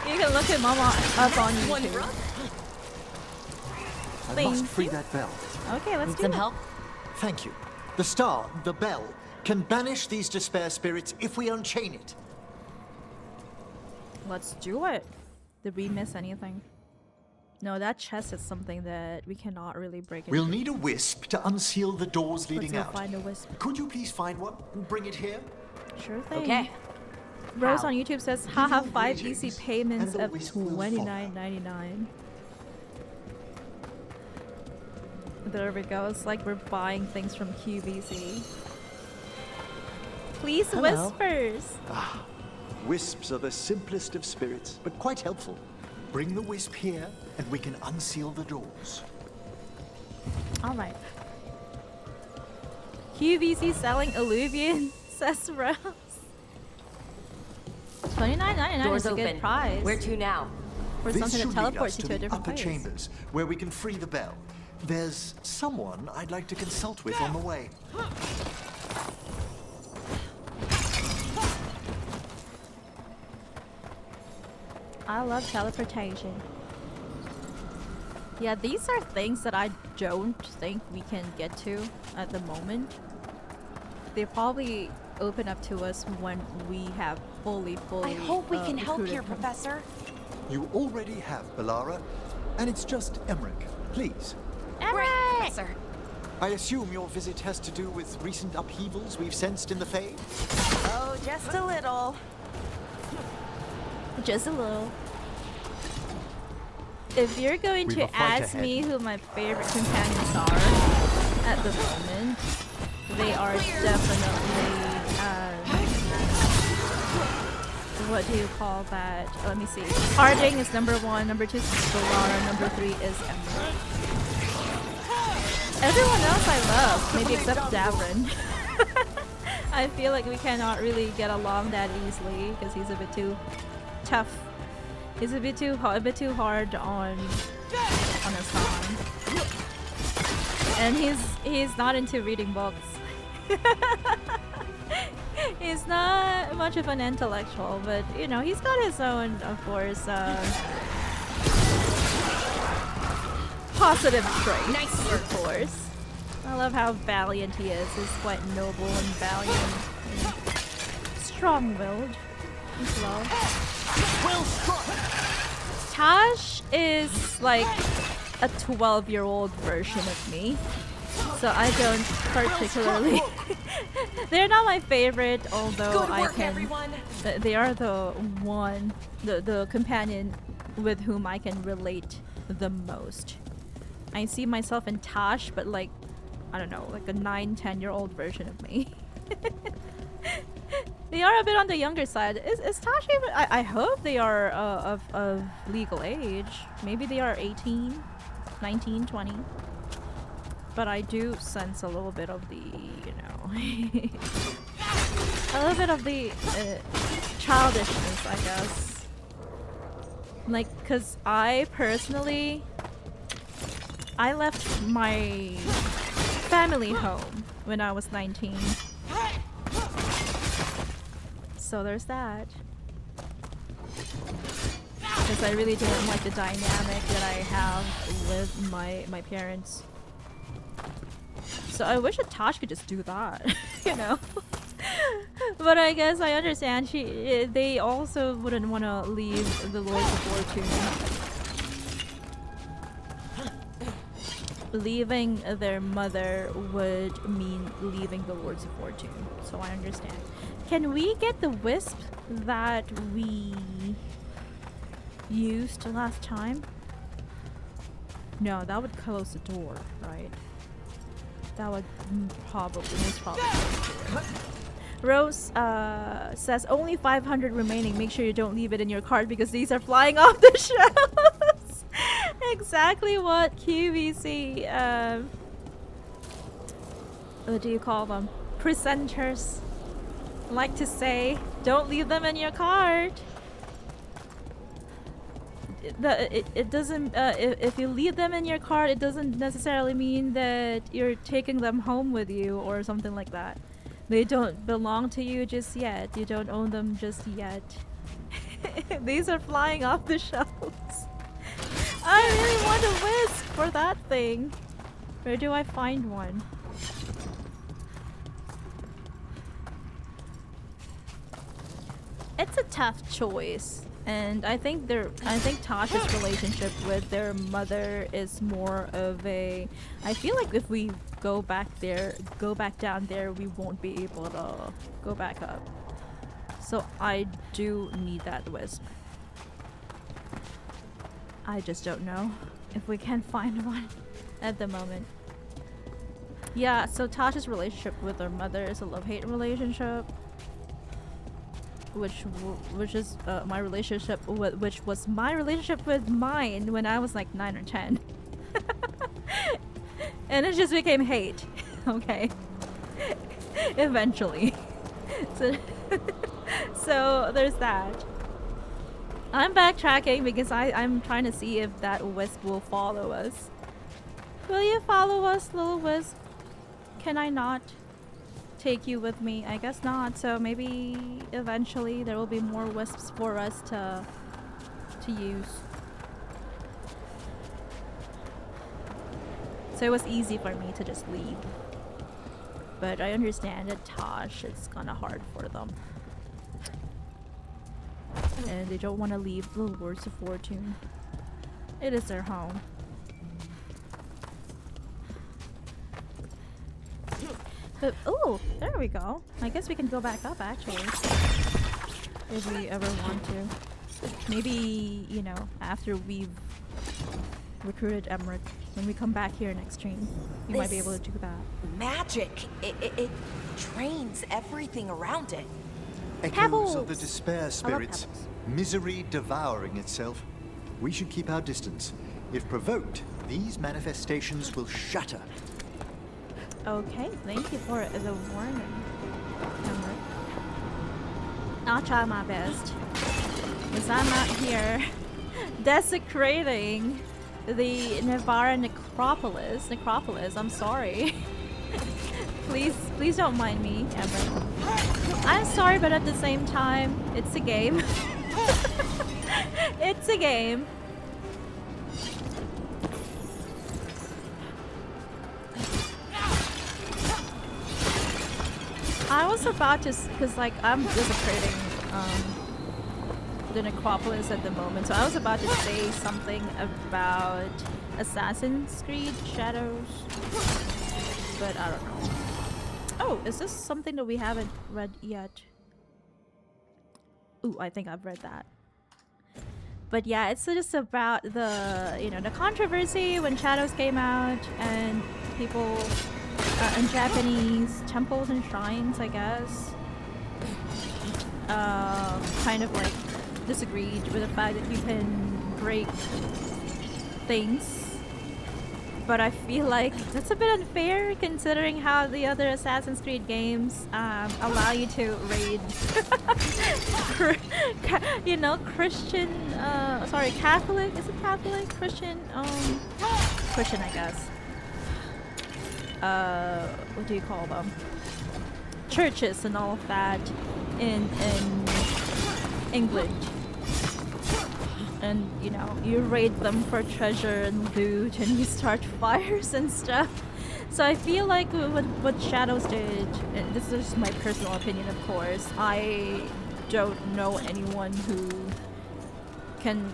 You can look him up on YouTube. I must free that bell. Okay, let's Need do some it. help? Thank you. The star, the bell, can banish these despair spirits if we unchain it. Let's do it. Did we miss anything? No, that chest is something that we cannot really break into. We'll need a wisp to unseal the doors leading Let's out. go find a wisp. Could you please find one and bring it here? Sure thing. Okay. Rose How? on YouTube says, haha, 5 greetings, easy payments and the of wisp will follow. $29.99. There we go. It's like we're buying things from QVC. Please, Hello. whispers. Ah, wisps are the simplest of spirits, but quite helpful. Bring the wisp here, and we can unseal the doors. All right. QVC selling Illuvian, says Rose. $29.99 Doors is a open. good price. Where to now? For This something should that lead teleports us you to to a the different upper place. chambers, where we can free the bell. There's someone I'd like to consult with on the way. I love teleportation. Yeah, these are things that I don't think we can get to at the moment. They probably open up to us when we have fully I hope we can help recruited here, them. Professor. You already have, Bellara. And it's just Emmerich. Please. Great, Professor. I assume your visit has to do with recent upheavals we've sensed in the Fae? Oh, just a little. Just a little. If you're going We've to a fight ask ahead. me who my favorite companions are at the moment, they are definitely, what do you call that? Let me see. Harding is number 1, number 2 is Bellara, number 3 is Emma. Everyone else I love, maybe except Davrin. I feel like we cannot really get along that easily because he's a bit too tough. He's a bit too hard on Hassan. And he's not into reading books. He's not much of an intellectual, but you know, he's got his own, of course, positive traits. Nice, of course. I love how valiant he is. He's quite noble and valiant, and strong-willed as well. Tash is like a 12-year-old version of me. So I don't particularly... They're not my favorite, although I can... They are the companion with whom I can relate the most. I see myself in Tash, but like, I don't know, like a 9-10-year-old version of me. They are a bit on the younger side. Is Tash even... I hope they are of legal age. Maybe they are 18, 19, 20. But I do sense a little bit of the, you know, a little bit of the childishness, I guess. Like, cause I personally, I left my family home when I was 19. So there's that. Because I really didn't like the dynamic that I have with my parents. So I wish that Tosh could just do that, you know. But I guess I understand they also wouldn't want to leave the Lords of Fortune. Leaving their mother would mean leaving the Lords of Fortune, so I understand. Can we get the wisp that we used last time? No, that would close the door, right? That would most probably. Rose says only 500 remaining. Make sure you don't leave it in your cart because these are flying off the shelves. Exactly what QVC. What do you call them? Presenters like to say. Don't leave them in your cart. It doesn't if you leave them in your cart, it doesn't necessarily mean that you're taking them home with you or something like that. They don't belong to you just yet. You don't own them just yet. These are flying off the shelves. I really want a wisp for that thing. Where do I find one? It's a tough choice. And I think Tasha's relationship with their mother is more of a... I feel like if we go back down there, we won't be able to go back up. So I do need that wisp. I just don't know if we can find one at the moment. Yeah, so Tasha's relationship with her mother is a love-hate relationship. Which is my relationship with, which was my relationship with mine when I was like 9 or 10. And it just became hate. Okay. Eventually. So there's that. I'm backtracking because I'm trying to see if that wisp will follow us. Will you follow us, little wisp? Can I not take you with me? I guess not. So maybe eventually there will be more wisps for us to use. So it was easy for me to just leave. But I understand that Tosh is kind of hard for them. And they don't want to leave the Lords of Fortune. It is their home. But, oh, there we go. I guess we can go back up, actually. If we ever want to. Maybe, you know, after we've recruited Emmerich, when we come back here next stream, you might be able to do that. Magic. It drains everything around it. Echoes of the despair spirits, misery devouring itself. We should keep our distance. If provoked, these manifestations will shatter. Okay, thank you for the warning. I'll try my best. Because I'm out here desecrating the Navarra necropolis. I'm sorry. please don't mind me ever. I'm sorry, but at the same time, it's a game. It's a game. I was about to, cause like I'm desecrating the necropolis at the moment, so I was about to say something about Assassin's Creed Shadows, but I don't know. Oh, is this something that we haven't read yet? Ooh, I think I've read that. But yeah, it's just about the, you know, the controversy when Shadows came out and people in Japanese temples and shrines, I guess, kind of like disagreed with the fact that you can break things. But I feel like that's a bit unfair considering how the other Assassin's Creed games allow you to raid, you know, Christian, sorry, Catholic, is it Catholic? Christian, Christian, I guess. What do you call them? Churches and all of that in England. And you know, you raid them for treasure and loot and you start fires and stuff. So I feel like what Shadows did, and this is just my personal opinion of course, I don't know anyone who can,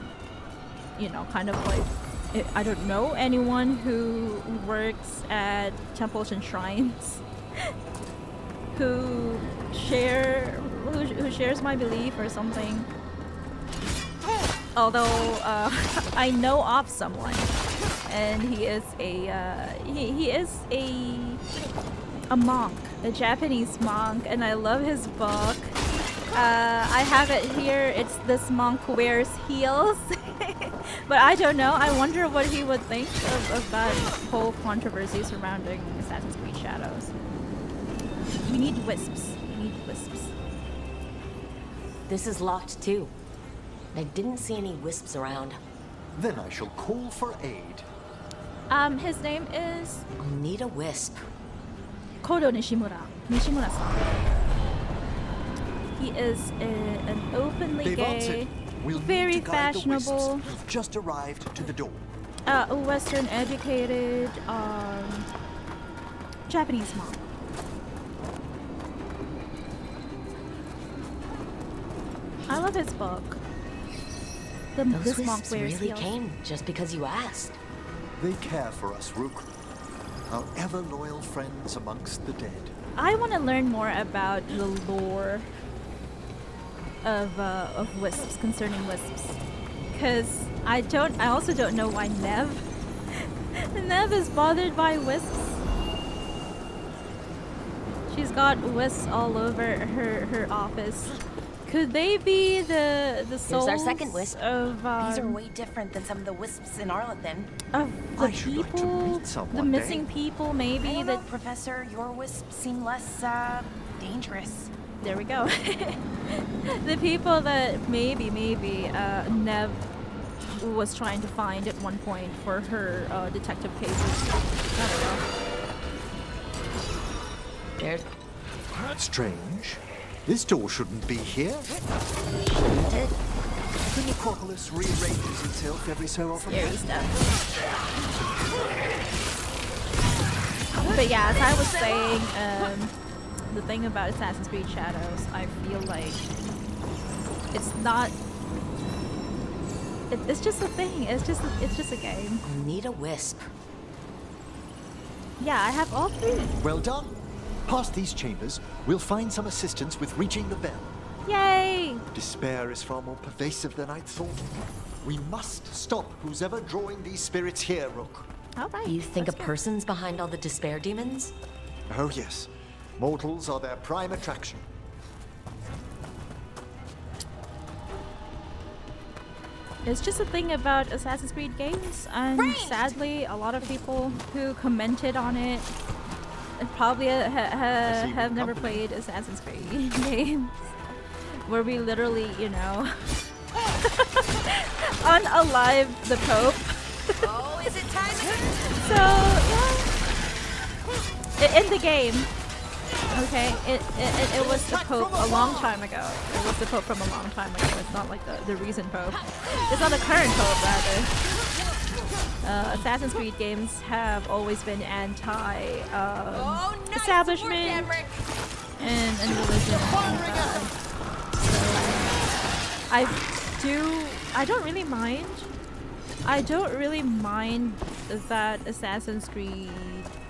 you know, kind of like, I don't know anyone who works at temples and shrines who shares my belief or something. Although I know of someone, and he is a monk, a Japanese monk, and I love his book. I have it here. It's This Monk Wears Heels. But I don't know. I wonder what he would think of that whole controversy surrounding Assassin's Creed Shadows. We need wisps. We need wisps. This is locked too. I didn't see any wisps around. Then I shall call for aid. His name is... Need a wisp. Kodo Nishimura. Nishimura-san. He is an openly gay, we'll very need to guide fashionable, the wisps who've just arrived to the door. Western educated, Japanese monk. I love his book. Those This monk wisps wears really heels. came just because you asked. They care for us, Rook. Our ever-loyal friends amongst the dead. I want to learn more about the lore of wisps, concerning wisps, because I also don't know why Nev is bothered by wisps. She's got wisps all over her office. Could they be the souls Here's our second wisp. Of These are way different than some of the wisps in Arlington. Of the people, the missing people, maybe I don't know, Professor, your wisps seem less dangerous. There we go. The people that maybe Nev was trying to find at one point for her detective cases. I don't know. There's... Strange. This door shouldn't be here. Shouldn't it? The necropolis rearranges itself every so often. Scary stuff. But yeah, as I was saying, the thing about Assassin's Creed Shadows, I feel like it's not. It's just a thing. It's just a game. Need a wisp. Yeah, I have all three. Well done. Past these chambers, we'll find some assistance with reaching the bell. Yay! Despair is far more pervasive than I'd thought. We must stop who's ever drawing these spirits here, Rook. All right. You think a person's behind all the despair demons? Oh yes. Mortals are their prime attraction. It's just a thing about Assassin's Creed games, and sadly, a lot of people who commented on it probably have never played Assassin's Creed games, where we literally, you know, unalive the Pope. the game. Okay, it was the Pope a long time ago. It was the Pope from a long time ago. It's not like the recent Pope. It's not the current Pope, rather. Assassin's Creed games have always been anti-establishment and religion. So I don't really mind. I don't really mind that Assassin's Creed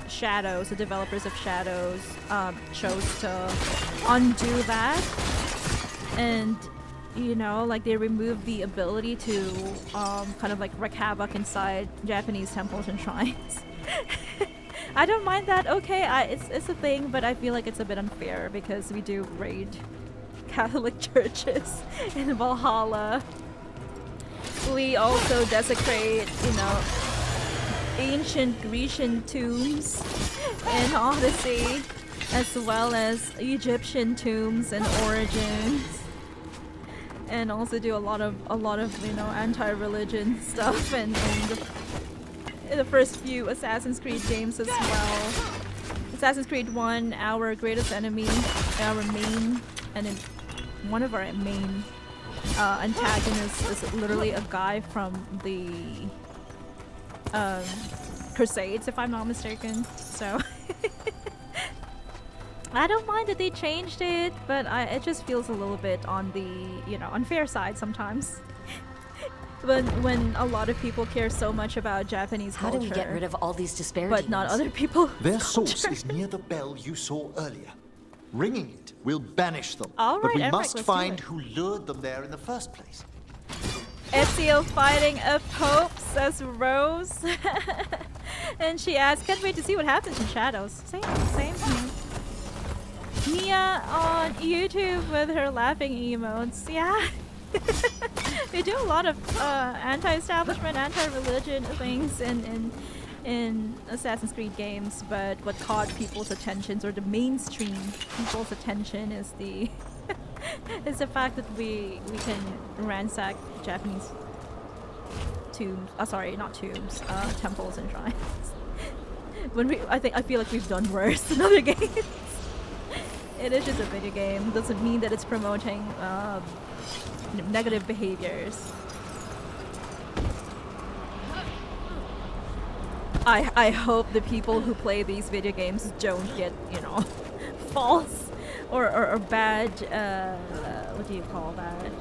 Shadows, the developers of Shadows, chose to undo that, and you know, like they removed the ability to kind of like wreak havoc inside Japanese temples and shrines. I don't mind that. Okay, it's a thing, but I feel like it's a bit unfair because we do raid Catholic churches in Valhalla. We also desecrate, you know, ancient Grecian tombs in Odyssey, as well as Egyptian tombs in Origins, and also do a lot of you know, anti-religion stuff in the first few Assassin's Creed games as well. Assassin's Creed 1, our greatest enemy, our main, and one of our main antagonists is literally a guy from the Crusades, if I'm not mistaken. So I don't mind that they changed it, but it just feels a little bit on the, you know, unfair side sometimes. when a lot of people care so much about Japanese culture. How do we get rid of all these disparities? But not other people. Their source is near the bell you saw earlier. Ringing it will banish them. All but right, we Emmerich, must let's do find it. who lured them there in the first place. Ezio fighting a pope, says Rose. And she asks, can't wait to see what happens in Shadows. Same here. Mia on YouTube with her laughing emotes. Yeah. They do a lot of anti-establishment, anti-religion things in Assassin's Creed games, but what caught people's attentions, or the mainstream people's attention, is the is the fact that we can ransack Japanese tombs. Sorry, not tombs. Temples and shrines. I feel like we've done worse in other games. It is just a video game. Doesn't mean that it's promoting negative behaviors. I hope the people who play these video games don't get, you know, false or bad, what do you call that?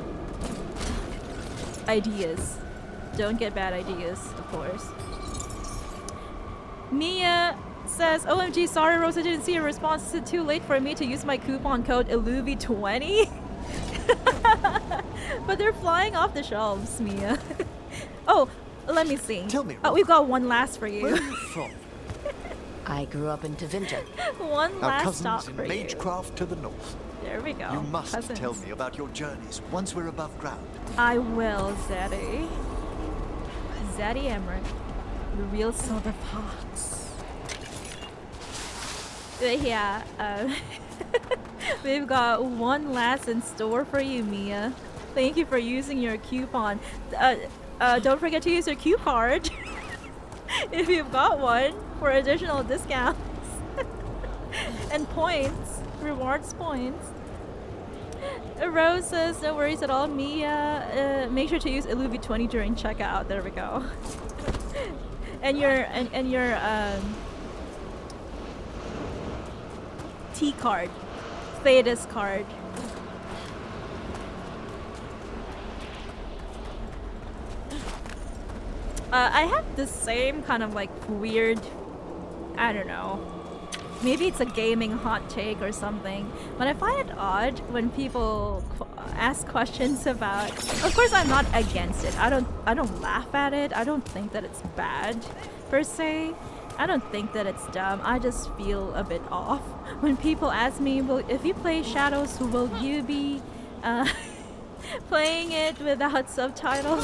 Ideas. Don't get bad ideas, of course. Mia says, OMG, sorry Rose, I didn't see a response. Is it too late for me to use my coupon code Illuvi20? But they're flying off the shelves, Mia. Oh, let me see. Tell me, we've got one last for you. Where are you from? I grew up in Treviso. One Our last cousins stop in for you. Magecraft to the north. There we go. You must Cousins. tell me about your journeys once we're above ground. I will, Zaddy. Zaddy Emmerich. The real silver fox. But yeah, we've got one last in store for you, Mia. Thank you for using your coupon. Don't forget to use your Q card if you've got one for additional discounts and points, rewards points. Rose says, no worries at all, Mia. Make sure to use Illuvi20 during checkout. There we go. and your T card, Thetis card. I have the same kind of like weird, I don't know, maybe it's a gaming hot take or something, but I find it odd when people ask questions about, of course I'm not against it, I don't laugh at it, I don't think that it's bad per se, I don't think that it's dumb, I just feel a bit off when people ask me, well, if you play Shadows, will you be playing it without subtitles?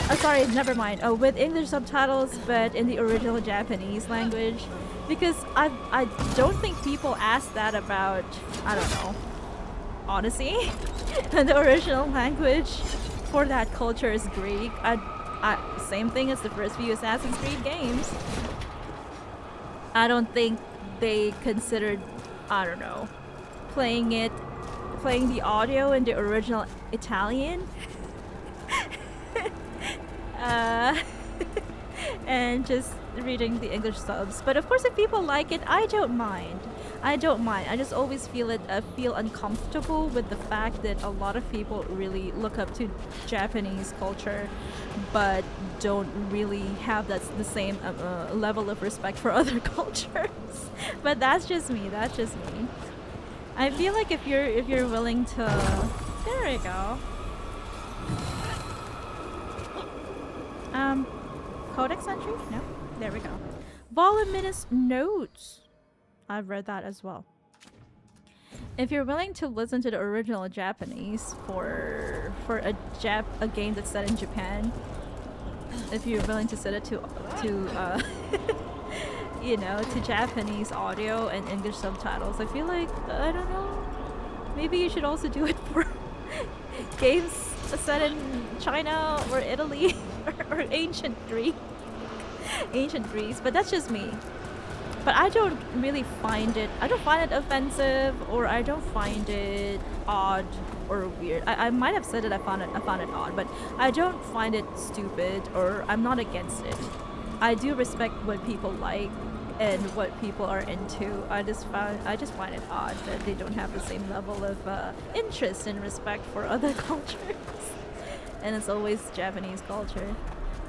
Oh, sorry, never mind. Oh, with English subtitles, but in the original Japanese language. Because I don't think people ask that about, I don't know, Odyssey. And the original language for that culture is Greek. Same thing as the first few Assassin's Creed games. I don't think they considered, I don't know, playing the audio in the original Italian. And just reading the English subs. But of course, if people like it, I don't mind. I just always feel uncomfortable with the fact that a lot of people really look up to Japanese culture, but don't really have the same level of respect for other cultures. But that's just me. I feel like if you're willing to, there we go. Codex entry? No, there we go. Voluminous notes. I've read that as well. If you're willing to listen to the original Japanese for a game that's set in Japan, if you're willing to set it to you know, to Japanese audio and English subtitles, I feel like, I don't know, maybe you should also do it for games set in China or Italy or ancient Greece, but that's just me. But I don't really find it, offensive, or I don't find it odd or weird. I might have said it, I found it odd, but I don't find it stupid, or I'm not against it. I do respect what people like and what people are into. I just find it odd that they don't have the same level of interest and respect for other cultures. And it's always Japanese culture.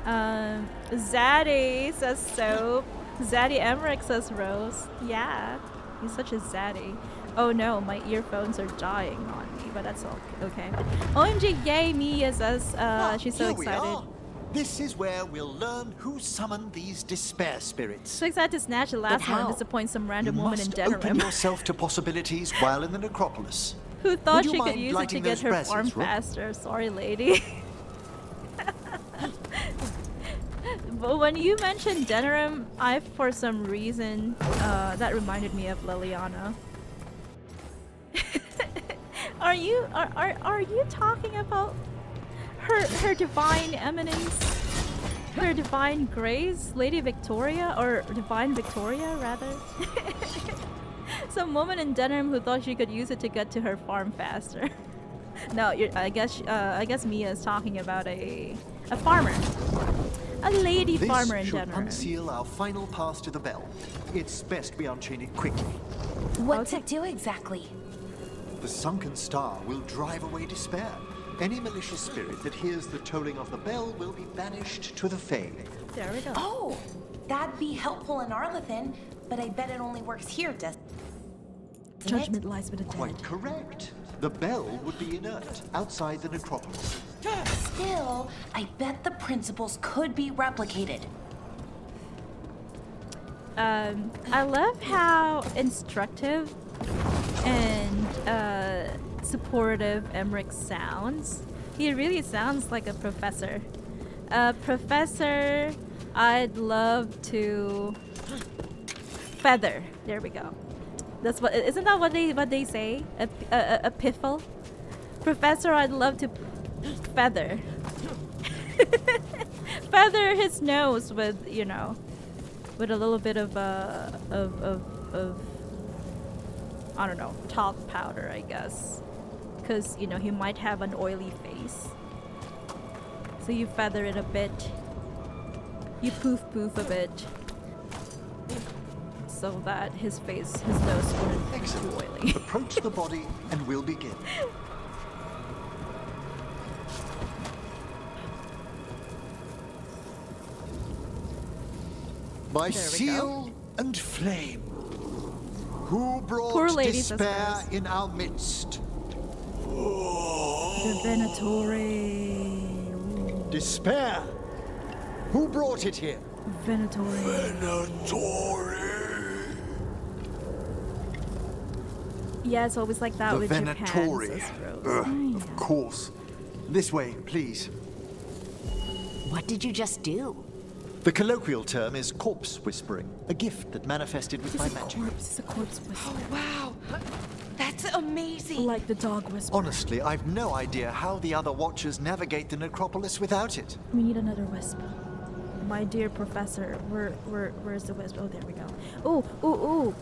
Zaddy says soap. Zaddy Emmerich says Rose. Yeah, he's such a zaddy. Oh no, my earphones are dying on me, but that's okay. OMG, yay, Mia says she's so excited. This is where we'll learn who summoned these despair spirits. So excited to snatch the last one and disappoint some random woman in You must open Denerim. yourself to possibilities while in the necropolis. Who thought she could mind use it to lighting get those her brasses, farm Rook? faster. Sorry, lady. But when you mentioned Denerim, for some reason, that reminded me of Liliana. Are you talking about her divine eminence, her divine grace, Lady Victoria, or divine Victoria rather? Some woman in Denerim who thought she could use it to get to her farm faster. No, I guess Mia is talking about a farmer. A lady farmer in This should Denerim. unseal our final pass to the bell. It's best we unchain it quickly. What's it do exactly? The sunken star will drive away despair. Any malicious spirit that hears the tolling of the bell will be banished to the Fae. There we go. Oh, that'd be helpful in Arlathan, but I bet it only works here, doesn't it? Judgment lies with the dead. Quite correct. The bell would be inert outside the necropolis. Still, I bet the principles could be replicated. I love how instructive and supportive Emmerich sounds. He really sounds like a professor. Professor, I'd love to feather. There we go. That's what. Isn't that what they say? A piffle. Professor, I'd love to feather. Feather his nose with, you know, with a little bit of I don't know, talc powder, I guess, because you know he might have an oily face. So you feather it a bit. You poof a bit, so that his nose wouldn't be too oily. Approach the body and we'll begin. By seal and flame, who brought despair in our midst? The Venatori. Despair? Who brought it here? Venatori. Yeah, it's always like that The with Venatori. Japan. Of course. This way, please. What did you just do? The colloquial term is corpse whispering, a gift that manifested with my magic. It's a corpse whisper. Oh, wow. That's amazing. Like the dog whisper. Honestly, I've no idea how the other Watchers navigate the necropolis without it. We need another whisper. my dear professor. Where's the wisp? Oh, there we go. Ooh.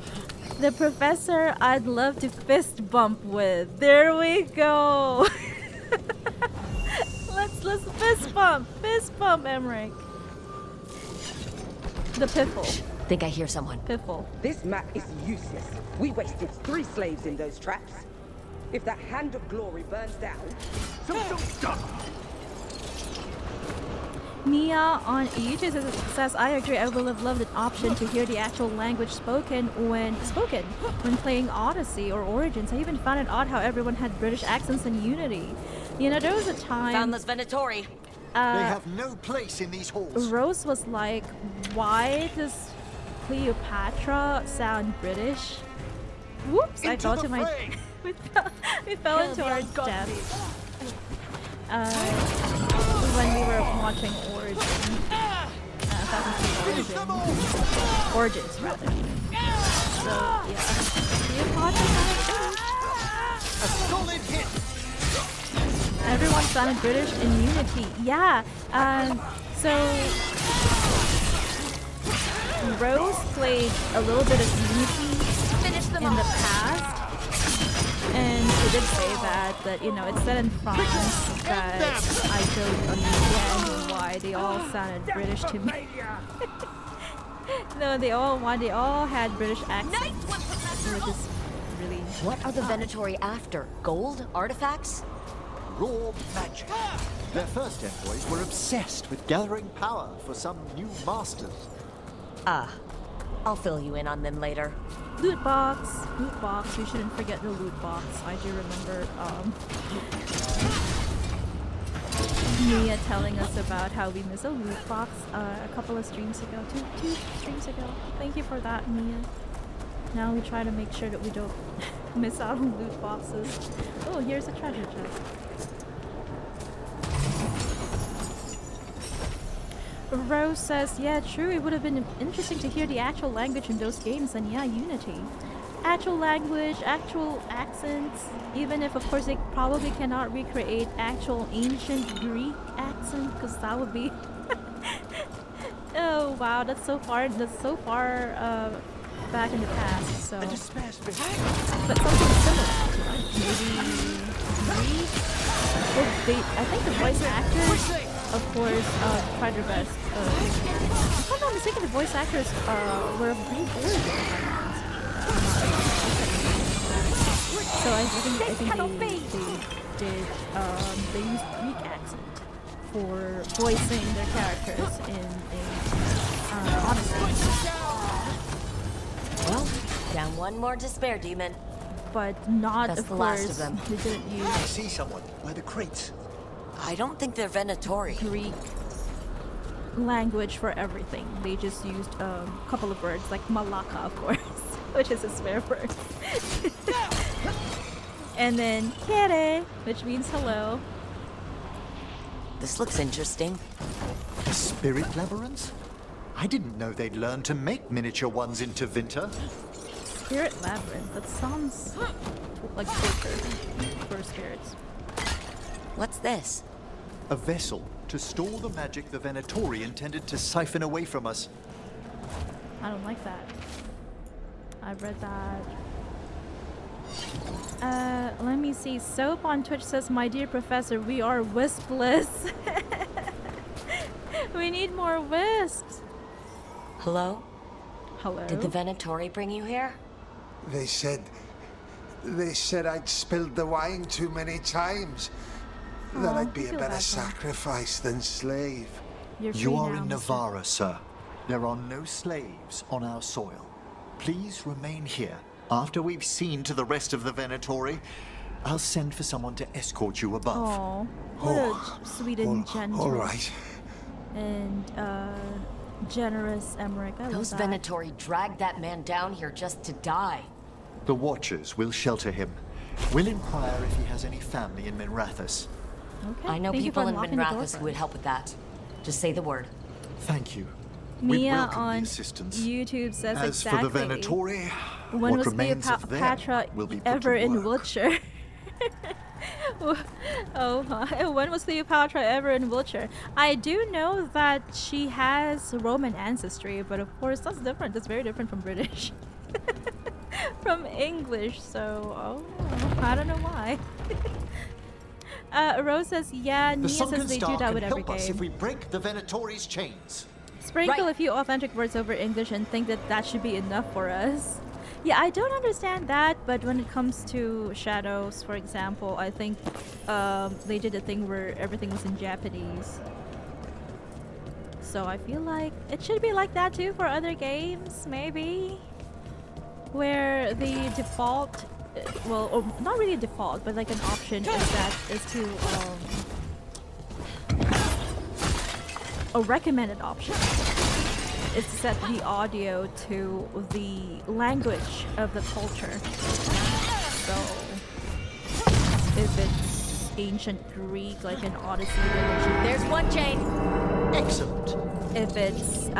The professor I'd love to fist bump with. There we go. Let's fist bump, Emmerich. The piffle. Think I hear someone. Piffle. This map is useless. We wasted 3 slaves in those traps. If that hand of glory burns down, Mia on YouTube says, I agree. I would have loved an option to hear the actual language spoken when playing Odyssey or Origins. I even found it odd how everyone had British accents in Unity. You know, there was a time. Found those Venatori. They have no place in these halls. Rose was like, "Why does Cleopatra sound British?" Whoops! I fell to my. we fell into our death. When we were watching Origins rather. So yeah, Cleopatra sounded British. A solid hit. Everyone sounded British in Unity. Yeah. So Rose played a little bit of Unity in the past. And she did say that you know, it's set in France, that I don't understand why they all sounded British to me. No, they all had British accents, which is really. What are the Venatori after? Gold? Artifacts? Raw magic. Their first envoys were obsessed with gathering power for some new masters. I'll fill you in on them later. Loot box. We shouldn't forget the loot box. I do remember Mia telling us about how we missed a loot box a couple of streams ago. Two streams ago. Thank you for that, Mia. Now we try to make sure that we don't miss out on loot boxes. Oh, here's a treasure chest. Rose says, yeah, true, it would have been interesting to hear the actual language in those games, and yeah, Unity. Actual language, actual accents, even if of course they probably cannot recreate actual ancient Greek accent, because that would be... Oh wow, that's so far back in the past, so... But something similar to like maybe Greek? Well, I think the voice actors, of course, tried their best. If I'm not mistaken, the voice actors were of Greek origin. So I think they used Greek accent for voicing their characters in Odyssey. Well, down one more despair demon. But not, That's of the course, last of them. they didn't use... I see someone by the crates. I don't think they're Venatori. Greek language for everything. They just used a couple of words, like Malaka, of course, which is a swear word. And then Kere, which means hello. This looks interesting. The spirit labyrinth? I didn't know they'd learn to make miniature ones into Vinter. Spirit labyrinth. That sounds like torture for spirits. What's this? A vessel to store the magic the Venatori intended to siphon away from us. I don't like that. I've read that. Let me see. Soap on Twitch says, my dear professor, we are wispless. We need more wisps. Hello? Hello? Did the Venatori bring you here? They said I'd spilled the wine too many times. That I'd be a better sacrifice than slave. You are in Navarra, sir. There are no slaves on our soil. Please remain here. After we've seen to the rest of the Venatori, I'll send for someone to escort you above. Oh, what a sweet and gentle. All right. And generous Emmerich. I Those love that. Venatori dragged that man down here just to die. The Watchers will shelter him. We'll inquire if he has any family in Minrathous. Okay. I know Thank you people for in unlocking the door Minrathous for who would us. help with that. Just say the word. Thank you. Mia welcome on the assistance. YouTube says As exactly. for the Venatori, when what was remains of them Cleopatra will be put ever to in work. Wiltshire? Oh, when was Cleopatra ever in Wiltshire? I do know that she has Roman ancestry, but of course that's different. That's very different from British. From English, so I don't know why. Rose says, yeah, Nia says they do that with every game. If we break the Venatori's chains. Sprinkle a few authentic words over English and think that that should be enough for us. Yeah, I don't understand that, but when it comes to Shadows, for example, I think they did a thing where everything was in Japanese. So I feel like it should be like that too for other games, maybe. Where the default, well, or not really default, but like an option is to a recommended option is to set the audio to the language of the culture. So if it's ancient Greek, like an Odyssey, then there's one chain. Excellent. If it's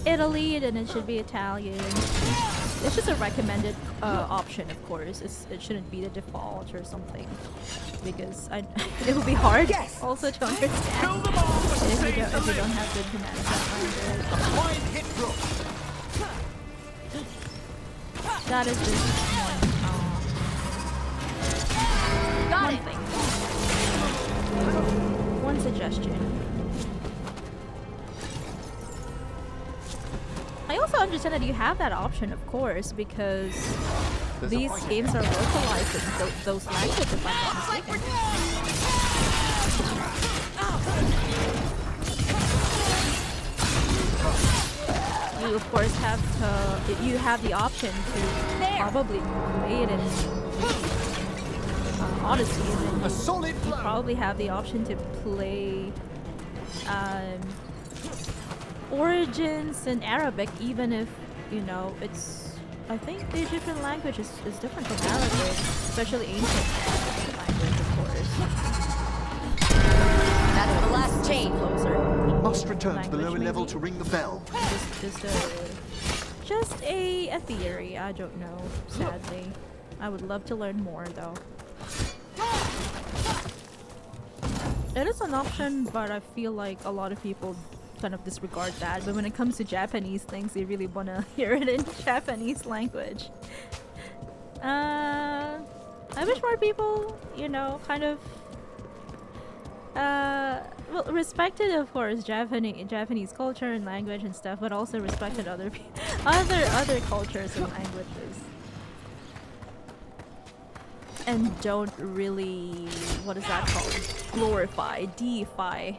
Italy, then it should be Italian. It's just a recommended option, of course. It shouldn't be the default or something, because it will be hard also to understand if you don't have good commands. That is just one thing. One suggestion. I also understand that you have that option, of course, because these games are localized in those languages, if I'm not mistaken. You, of course, you have the option to probably play it in Odyssey, and then you probably have the option to play Origins in Arabic, even if, you know, it's, I think the Egyptian language is different from Arabic, especially ancient language, of course. That's the last chain. Closer. We must return to the lower maybe? level to ring the bell. Just a theory. I don't know, sadly. I would love to learn more, though. It is an option, but I feel like a lot of people kind of disregard that. But when it comes to Japanese things, they really want to hear it in Japanese language. I wish more people, you know, kind of well, respected, of course, Japanese culture and language and stuff, but also respected other cultures and languages. And don't really, what is that called? Glorify, deify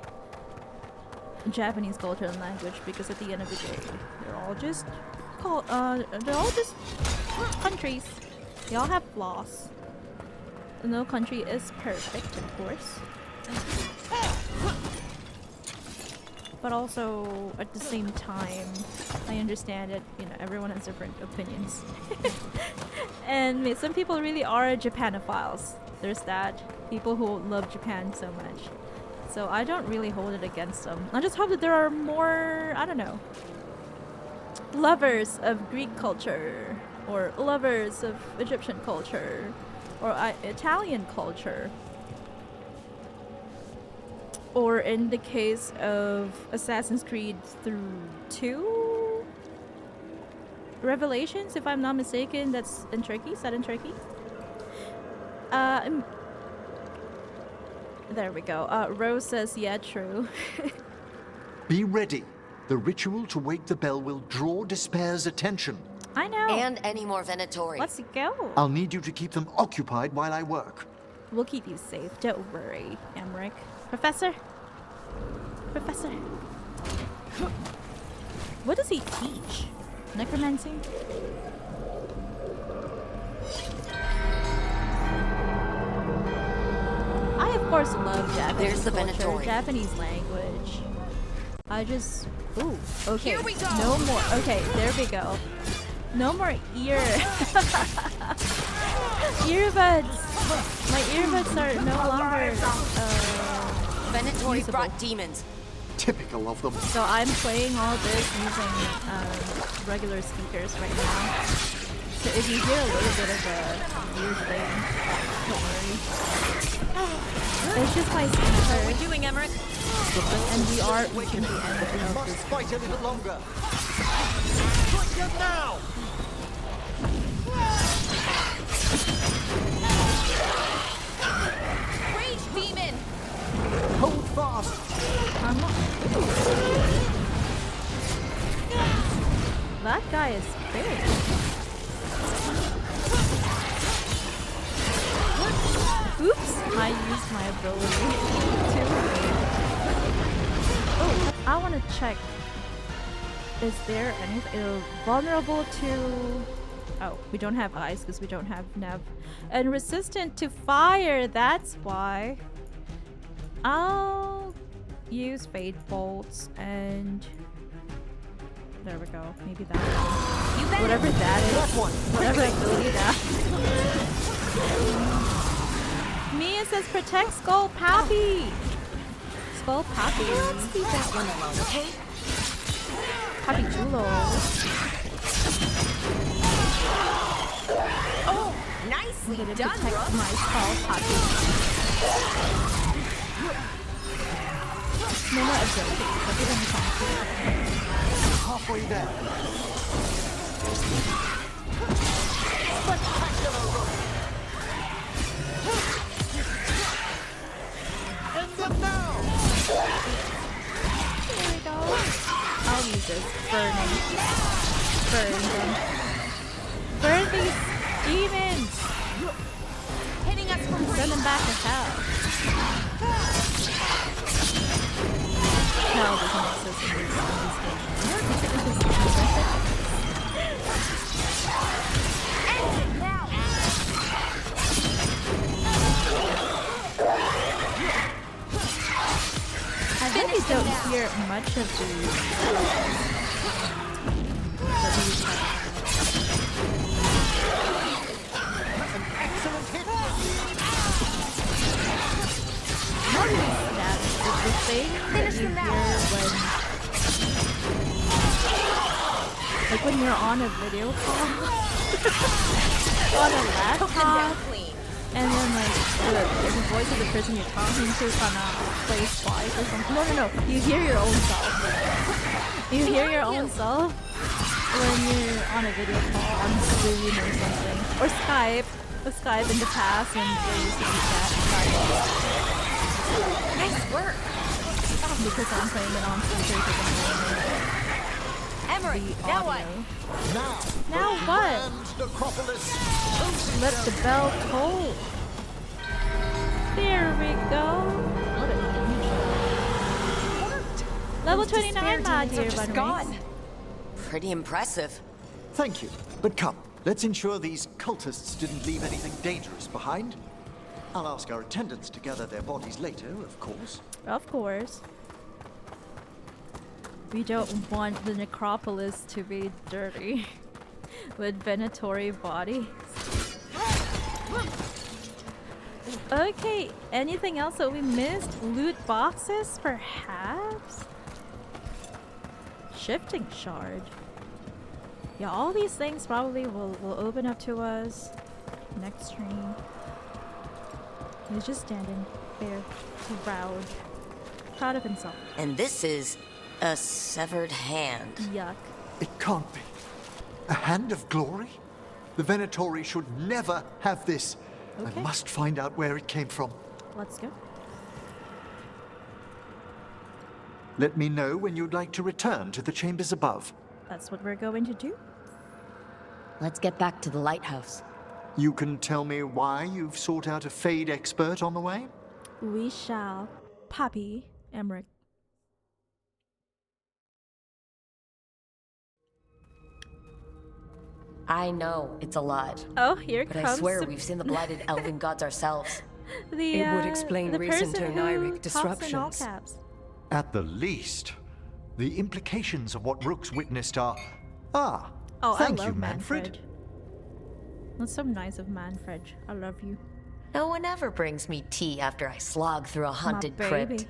Japanese culture and language, because at the end of the day, they're all just countries. They all have flaws. No country is perfect, of course. But also, at the same time, I understand that, you know, everyone has different opinions. And some people really are Japanophiles. There's that. People who love Japan so much. So I don't really hold it against them. I just hope that there are more, I don't know, lovers of Greek culture, or lovers of Egyptian culture, or Italian culture. Or in the case of Assassin's Creed 2 Revelations, if I'm not mistaken, that's in Turkey, set in Turkey. There we go. Rose says, yeah, true. Be ready. The ritual to wake the bell will draw Despair's attention. I know. And any more Venatori. Let's go. I'll need you to keep them occupied while I work. We'll keep you safe. Don't worry, Emmerich. Professor? Professor? What does he teach? Necromancy? I, of course, love Japanese culture, Japanese language. I just... Ooh, okay. Here we go. No more. Okay, there we go. No more earbuds. My earbuds are no longer Venatori usable. brought demons. Typical of them. So I'm playing all this using regular speakers right now. So if you hear a little bit of a weird thing, don't worry. It's just my speaker. What are we doing, Emmerich? And we are reaching the end of this. Fight a little longer. Strike them now! Rage demon! Hold fast! I'm not. That guy is big. Oops! I used my ability to. Oh, I want to check. Is there anything vulnerable to? Oh, we don't have ice because we don't have Nev. And resistant to fire, that's why. I'll use Fade Bolts and there we go. Maybe that. Whatever that is. Whatever ability that. Mia says protect Skull Pappy. Skull Pappy. Let's leave that one alone, okay? Pappy Chulo. Oh, nicely I'm gonna done, protect Ruff. my Skull Pappy. No more ability. Halfway there. End them now! There we go. I'll use this. Burning. Burn them. Burn these demons! Hitting us from Send them back to hell. Hell doesn't exist in these I really don't hear much of these. An excellent hit! That is the thing that you hear when you're on a video call, on a laptop, and then like the voice of the person you're talking to kind of plays twice or something. No. You hear your own self. You hear your own self when you're on a video call on Zoom or something, or Skype. Skype in the past when they used to do that. Nice work. Because I'm playing it on speakers at the moment. Emery, now what? Now what? Let the bell toll. There we go. What a huge level 29, my dear Bunny. Pretty impressive. Thank you. But come, let's ensure these cultists didn't leave anything dangerous behind. I'll ask our attendants to gather their bodies later, of course. Of course. We don't want the necropolis to be dirty with Venatori bodies. Okay, anything else that we missed? Loot boxes, perhaps? Shifting shard. Yeah, all these things probably will open up to us next stream. He's just standing there, proud of himself. And this is a severed hand. Yuck. It can't be. A hand of glory? The Venatori should never have this. Okay. I must find out where it came from. Let's go. Let me know when you'd like to return to the chambers above. That's what we're going to do. Let's get back to the lighthouse. You can tell me why you've sought out a Fade expert on the way? We shall. Poppy, Emmerich. I know it's a lot. Oh, here but comes. I swear we've seen the blighted elven gods ourselves. It would explain recent Toniric disruptions. At the least, the implications of what Rook's witnessed are. Ah, oh, thank I you, love Manfred. That's so nice of Manfred. I love you. No one ever brings me tea after I slog through a haunted My crypt. baby.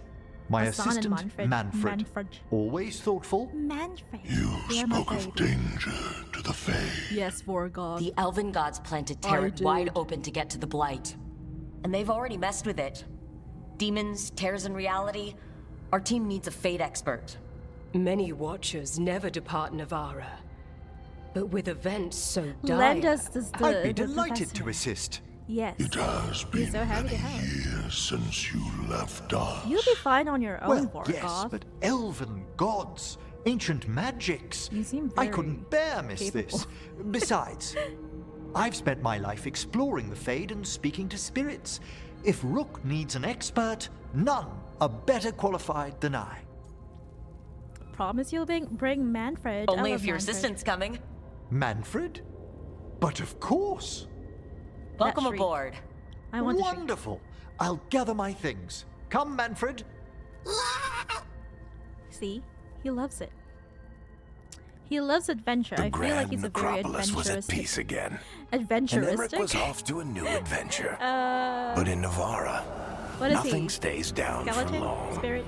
My Hassan and assistant, Manfred. Always thoughtful. Manfred. You spoke of danger to the Fae. Yes, Veilguard. The Elven gods plan to tear it wide open to get to the Blight. And they've already messed with it. Demons, tears in reality. Our team needs a fate expert. Many Watchers never depart Navarra. But with events so dire... Lend us the I'd be delighted to assist. Yes. It has been so happy to many help. years since you left us. You'll be fine on your own, Well, yes, Veilguard. but elven gods, ancient magics. You seem I very couldn't bear miss capable. this. Besides, I've spent my life exploring the Fade and speaking to spirits. If Rook needs an expert, none are better qualified than I. Promise you'll bring Manfred. Only I if love your Manfred. assistant's coming. Manfred? But of course. Welcome shriek. aboard. I want to shriek. Wonderful. I'll gather my things. Come, Manfred. See? He loves it. He loves adventure. The I feel like Grand he's a very Necropolis was at adventurous. peace again. And Emmerich Adventuristic? was off to a new adventure. But in Navarra, What is nothing he? stays down for Skeleton? long. Spirit?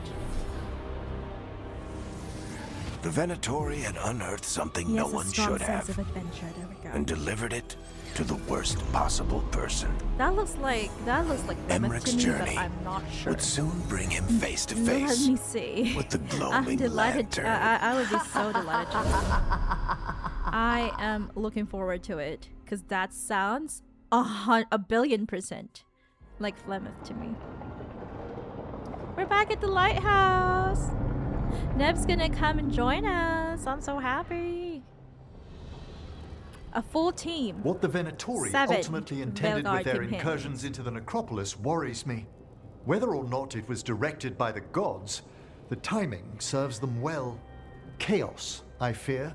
The Venatori had unearthed something He no has a one strong should sense have of adventure. There we go. and delivered it to the worst possible person. That looks like Plymouth Emmerich's to me, journey but I'm not sure. would soon bring him face to Let face me see. with the I'm glowing delighted. lantern. I would be so delighted. I am looking forward to it because that sounds a billion% like Plymouth to me. We're back at the lighthouse. Neb's gonna come and join us. I'm so happy. A full team. What the Venatori 7 ultimately intended Veilguard with their companions. incursions into the necropolis worries me. Whether or not it was directed by the gods, the timing serves them well. Chaos, I fear,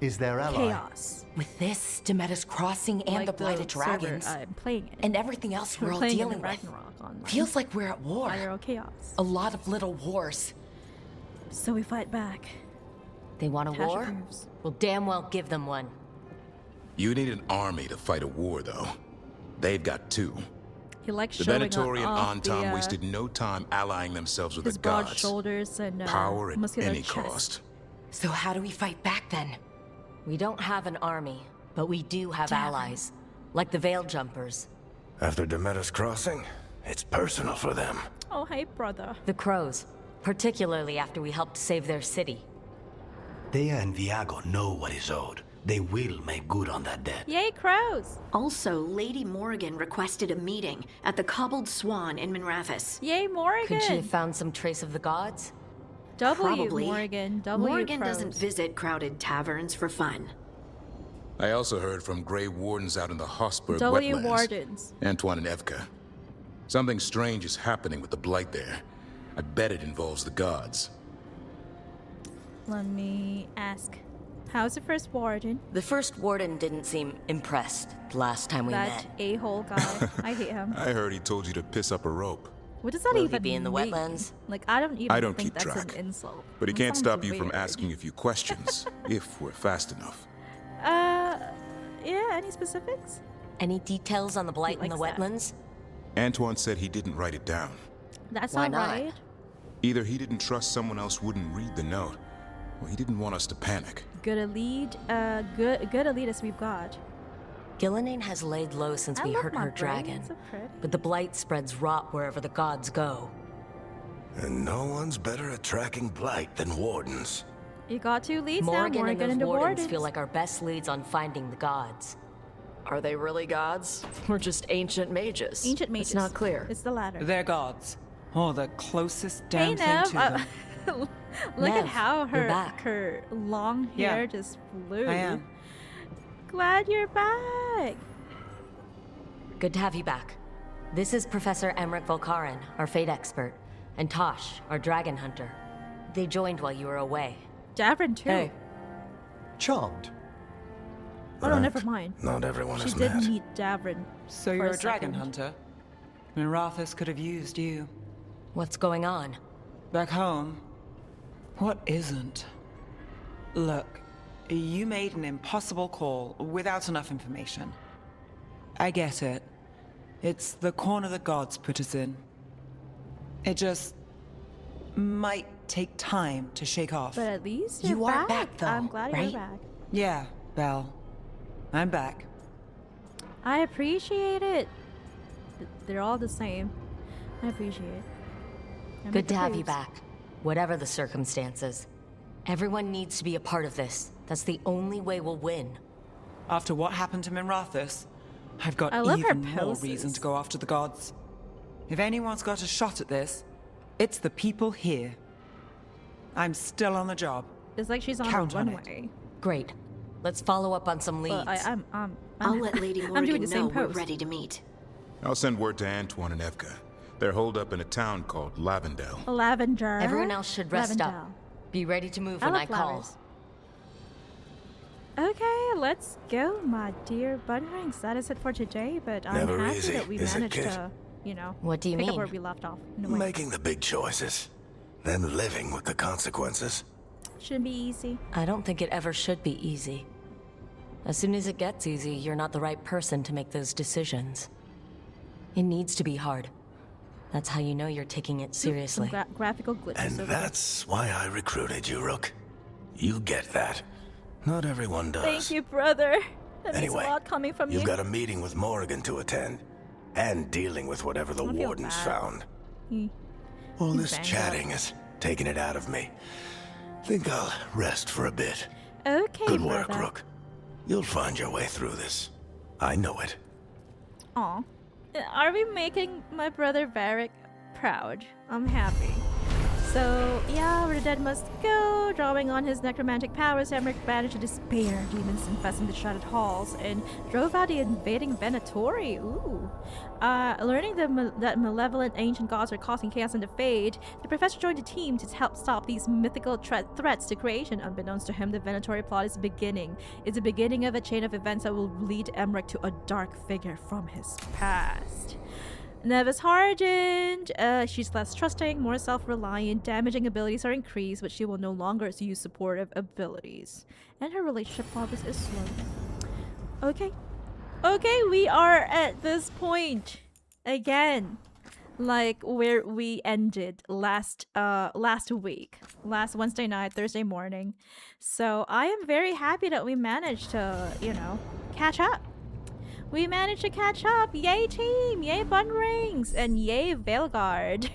is their ally. Chaos. With this, Demeter's Crossing and Like the Blighted server Dragons, I'm playing it. and everything else we're all playing dealing in with, Ragnarok online. feels like we're at war. Viral chaos. A lot of little wars. So we fight back. They want a Tasha war? approves. We'll damn well give them one. You need an army to fight a war, though. They've got two. He likes The showing Venatori off and the, Antaam wasted no time allying themselves with his the broad gods. shoulders and Power at muscular any chest. cost. So how do we fight back then? We don't have an army, but we do have allies. Like the Veil Jumpers. After Demeter's Crossing, it's personal for them. Oh, hey, brother. The Crows. Particularly after we helped save their city. Dea and Viago know what is owed. They will make good on that debt. Yay, crows! Also, Lady Morrigan requested a meeting at the Cobbled Swan in Monrathis. Yay, Morrigan! Could she have found some trace of the gods? W, Morrigan. W, Morrigan crows. doesn't visit crowded taverns for fun. I also heard from Grey Wardens out in the Hossberg W wetlands. Wardens. Antoine and Evka. Something strange is happening with the Blight there. I bet it involves the gods. Let me ask. How's the first warden? The first warden didn't seem impressed the last time we That met. a-hole guy. I hate him. I heard he told you to piss up a rope. What does that Will he even be in the mean? wetlands? Like, I don't even I don't think keep that's track. an insult. But he That can't sounds stop you from weird. asking a few questions, if we're fast enough. Yeah, any specifics? Any details on the Blight in the likes that. wetlands? Antoine said he didn't write it down. That's Why not not? right. Either he didn't trust someone else wouldn't read the note, or he didn't want us to panic. Good a lead, good a lead as we've got. Gillenane has laid low since I we love hurt my her brain, dragon. it's so pretty. But the Blight spreads rot wherever the gods go. And no one's better at tracking Blight than Wardens. You got 2 leads Morrigan now, and Morrigan those and the wardens wardens. feel like our best leads on finding the gods. Are they really gods? Or just ancient mages? Ancient mages. It's not clear. It's the latter. They're gods. Or the closest Hey, damn thing Nev. to them. Look at Nev, how you're back. her long Yeah. hair just flew. I am. Glad you're back. Good to have you back. This is Professor Emmerich Volkaren, our fate expert, and Tosh, our dragon hunter. They joined while you were away. Davrin too. Hey. Charmed. Oh no, never mind. Not everyone She is did met. meet Davrin. So for you're a a dragon second. hunter? Monrathis could have used you. What's going on? Back home? What isn't? Look, you made an impossible call without enough information. I get it. It's the corner the gods put us in. It just might take time to shake off. But at least You you're are back, though, I'm glad right? you're back. Yeah, Belle. I'm back. I appreciate it. They're all the same. I appreciate it. Good to have you back, whatever the circumstances. Everyone needs to be a part of this. That's the only way we'll win. After what happened to Minrathous, I've got I love her even more poses. reason to go after the gods. If anyone's got a shot at this, it's the people here. I'm still on the job. It's like she's on Count the on runway. Great. Let's follow up on some leads. Well, I'll let Lady I'm doing Morgan the same know we're pose. ready to meet. I'll send word to Antoine and Evka. They're holed up in a town called Lavendel. Lavender. Everyone else should rest up. Lavendel. Be ready to move I when love I call. flowers. Okay, let's go, my dear bunnrings. That is it for today, but I'm Never happy easy, that we is it, managed kid? to, you know, What do you pick up mean? where we left off. in a way. Making the big choices, then living with the consequences. Shouldn't be easy. I don't think it ever should be easy. As soon as it gets easy, you're not the right person to make those decisions. It needs to be hard. That's how you know you're taking it seriously. Some graphical glitches. And over there. that's why I recruited you, Rook. You get that. Not everyone does. Thank you, brother. That means Anyway, a lot coming from you've you. got a meeting with Morgan to attend, and dealing with whatever the I feel warden's bad. found. He- All he's this banged chatting is taking it out of me. Think I'll rest for a bit. Okay, Good work, brother. Rook. You'll find your way through this. I know it. Aw. Are we making my brother Varric proud? I'm happy. So, yeah, where the dead must go. Drawing on his necromantic powers, Emmerich banished to despair demons infesting the shrouded halls and drove out the invading Venatori. Ooh. Learning that malevolent ancient gods are causing chaos in the Fade, the professor joined the team to help stop these mythical threats to creation. Unbeknownst to him, the Venatori plot is beginning. It's the beginning of a chain of events that will lead Emmerich to a dark figure from his past. Nevis hardened. She's less trusting, more self-reliant. Damaging abilities are increased, but she will no longer use supportive abilities. And her relationship progress is slow. Okay. Okay, we are at this point again. Like where we ended last week. Last Wednesday night, Thursday morning. So I am very happy that we managed to, you know, catch up. We managed to catch up! Yay team! Yay bunnrings! And yay Veilguard!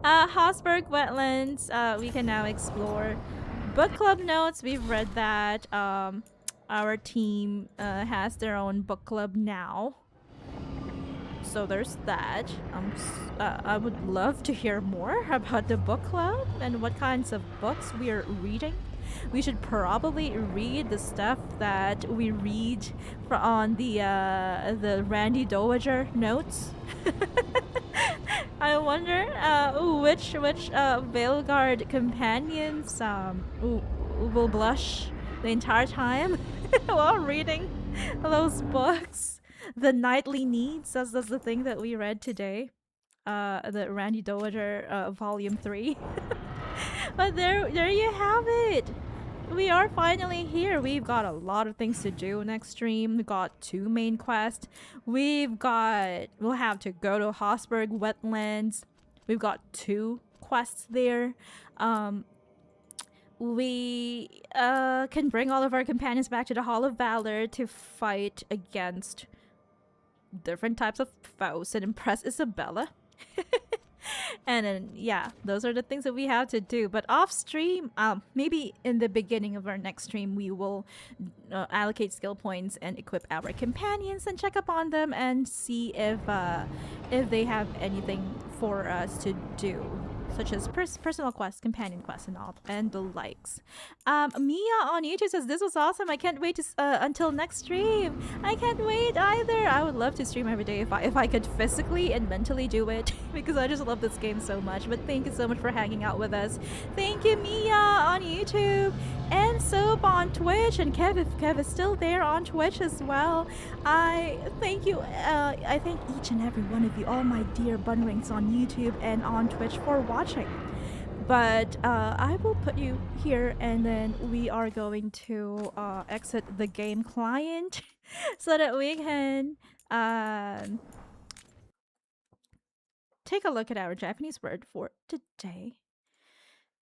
Hosberg Wetlands, we can now explore. Book club notes, we've read that. Our team has their own book club now. So there's that. I would love to hear more about the book club and what kinds of books we are reading. We should probably read the stuff that we read on the Randy Dowager notes. I wonder which Veilguard companions will blush the entire time while reading those books. The Nightly Needs, that's the thing that we read today. The Randy Dowager Volume 3. But there you have it. We are finally here. We've got a lot of things to do next stream. We've got 2 main quests. We'll have to go to Hosberg Wetlands. We've got 2 quests there. We can bring all of our companions back to the Hall of Valor to fight against different types of foes and impress Isabela. And then, yeah, those are the things that we have to do. But off stream, maybe in the beginning of our next stream, we will allocate skill points and equip our companions and check up on them and see if they have anything for us to do, such as personal quests, companion quests, and all, and the likes. Mia on YouTube says, this was awesome. I can't wait to until next stream. I can't wait either. I would love to stream every day if I could physically and mentally do it, because I just love this game so much. But thank you so much for hanging out with us. Thank you, Mia on YouTube, and Soap on Twitch, and Kev, if Kev is still there, on Twitch as well. I thank you. I thank each and every one of you, all my dear bunnrings on YouTube and on Twitch, for watching. But I will put you here, and then we are going to exit the game client so that we can take a look at our Japanese word for today.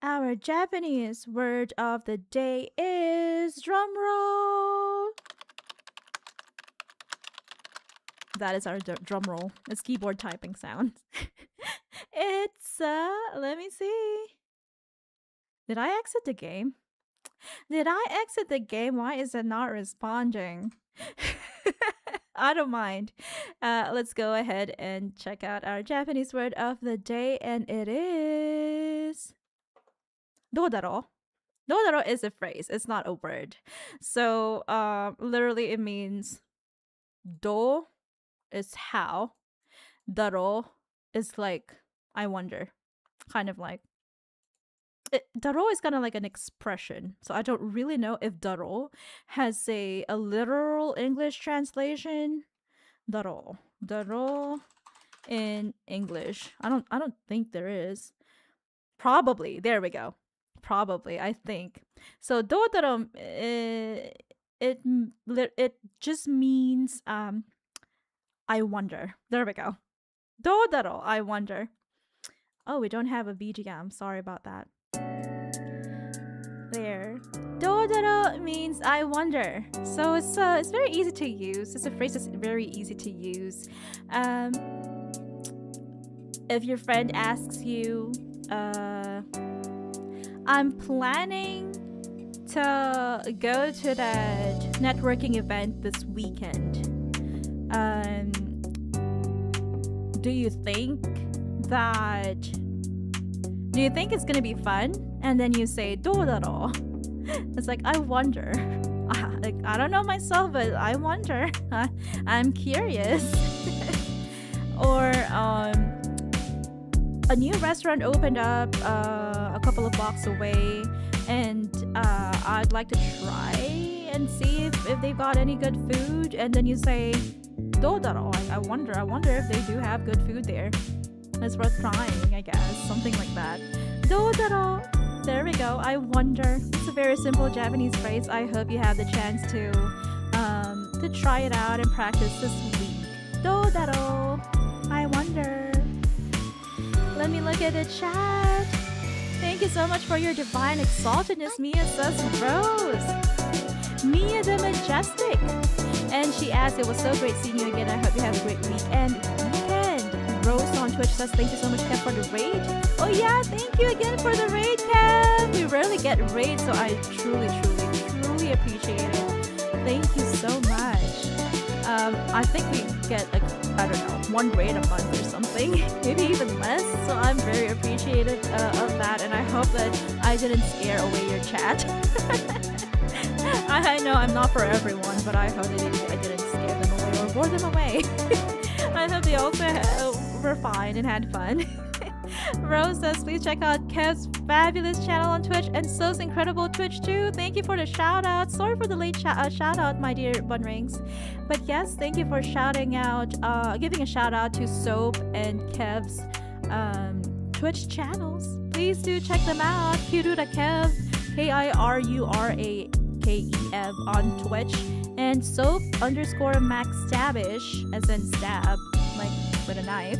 Our Japanese word of the day is drumroll. That is our drum roll. It's keyboard typing sound. It's, let me see. Did I exit the game? Did I exit the game? Why is it not responding? I don't mind. Let's go ahead and check out our Japanese word of the day, and it is どうだろう? どうだろう is a phrase. It's not a word. So, literally it means どう is how. だろう is like I wonder. Kind of like daro is kind of like an expression. So I don't really know if daro has a literal English translation. Daro in English. I don't think there is. Probably. There we go. Probably, I think. So dodaro it just means I wonder. There we go. Dodaro, I wonder. Oh, we don't have a BGM. Sorry about that. There. Dodaro means I wonder. So it's very easy to use. It's a phrase that's very easy to use. If your friend asks you, I'm planning to go to that networking event this weekend. Do you think it's gonna be fun? And then you say どうだろう? It's like I wonder. Like I don't know myself, but I wonder. I'm curious. Or a new restaurant opened up a couple of blocks away, and I'd like to try and see if they've got any good food. And then you say どうだろう? I wonder if they do have good food there. It's worth trying, I guess. Something like that. どうだろう? There we go. I wonder. It's a very simple Japanese phrase. I hope you have the chance to try it out and practice this week. どうだろう? I wonder. Let me look at the chat. Thank you so much for your divine exaltedness, Mia, says Rose. Mia the Majestic. And she asks, it was so great seeing you again. I hope you have a great weekend. Rose on Twitch says, thank you so much, Kev, for the raid. Oh yeah, thank you again for the raid, Kev. We rarely get raids, so I truly appreciate it. Thank you so much. I think we get like, I don't know, 1 raid a month or something. Maybe even less. So I'm very appreciative of that, and I hope that I didn't scare away your chat. I know I'm not for everyone, but I hope that I didn't scare them away or bore them away. I hope they also were fine and had fun. Rose says, please check out Kev's fabulous channel on Twitch and So's incredible Twitch too. Thank you for the shout out. Sorry for the late shout out, my dear bunnrings. But yes, thank you for shouting out, giving a shout out to Soap and Kev's Twitch channels. Please do check them out. Kirura Kev, KIRURAKEV on Twitch, and Soap_MacStabish, as in stab, like with a knife.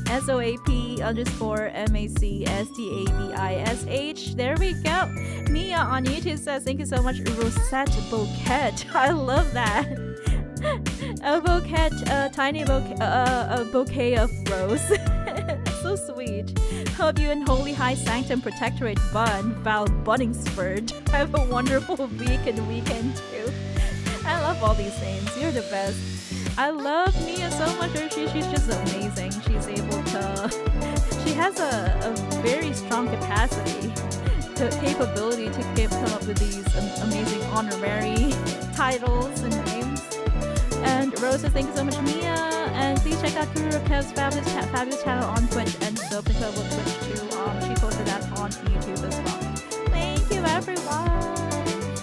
SOAP_MACSTABISH. There we go. Mia on YouTube says, thank you so much, Rosette Bouquet. I love that. A bouquet, a tiny bouquet, a bouquet of rose. So sweet. Hope you and Holy High Sanctum Protectorate Bun, Val Bunningsford, have a wonderful week and weekend too. I love all these names. You're the best. I love Mia so much. She's just amazing. She's able to... She has a very strong capacity, capability to come up with these amazing honorary titles and names. And Rose says, thank you so much, Mia. And please check out Kuru Kev's fabulous channel on Twitch and Soap Incredible Twitch too. She posted that on YouTube as well. Thank you, everyone.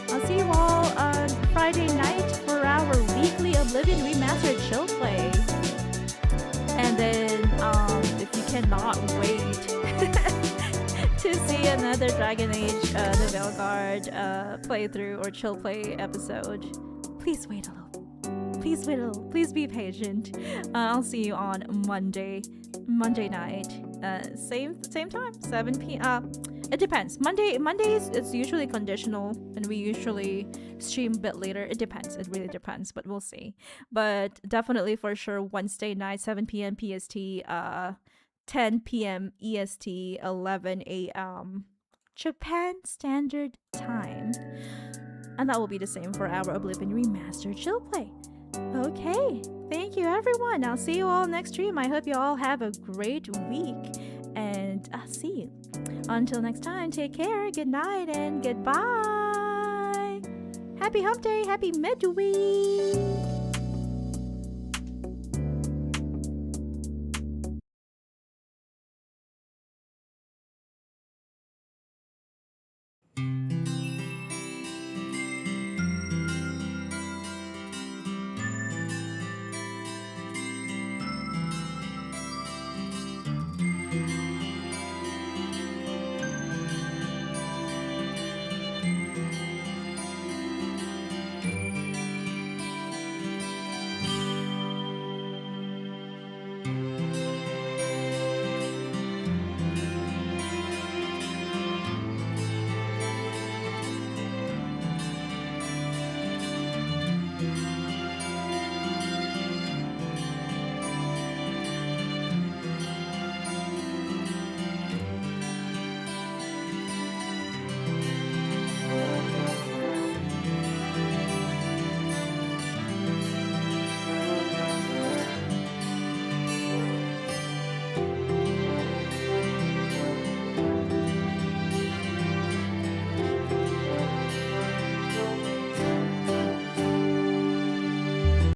I'll see you all on Friday night for our weekly Oblivion Remastered chill play. And then, if you cannot wait to see another Dragon Age, the Veilguard playthrough or chill play episode, please wait a little. Please be patient. I'll see you on Monday night. Same time, 7 p.m. It depends. Mondays it's usually conditional, and we usually stream a bit later. It depends. It really depends, but we'll see. But definitely for sure Wednesday night, 7 p.m. PST, 10 p.m. EST, 11 a.m. Japan Standard Time. And that will be the same for our Oblivion Remastered Chill Play. Okay, thank you everyone. I'll see you all next stream. I hope you all have a great week, and I'll see you. Until next time, take care, good night, and goodbye. Happy hump day, happy midweek.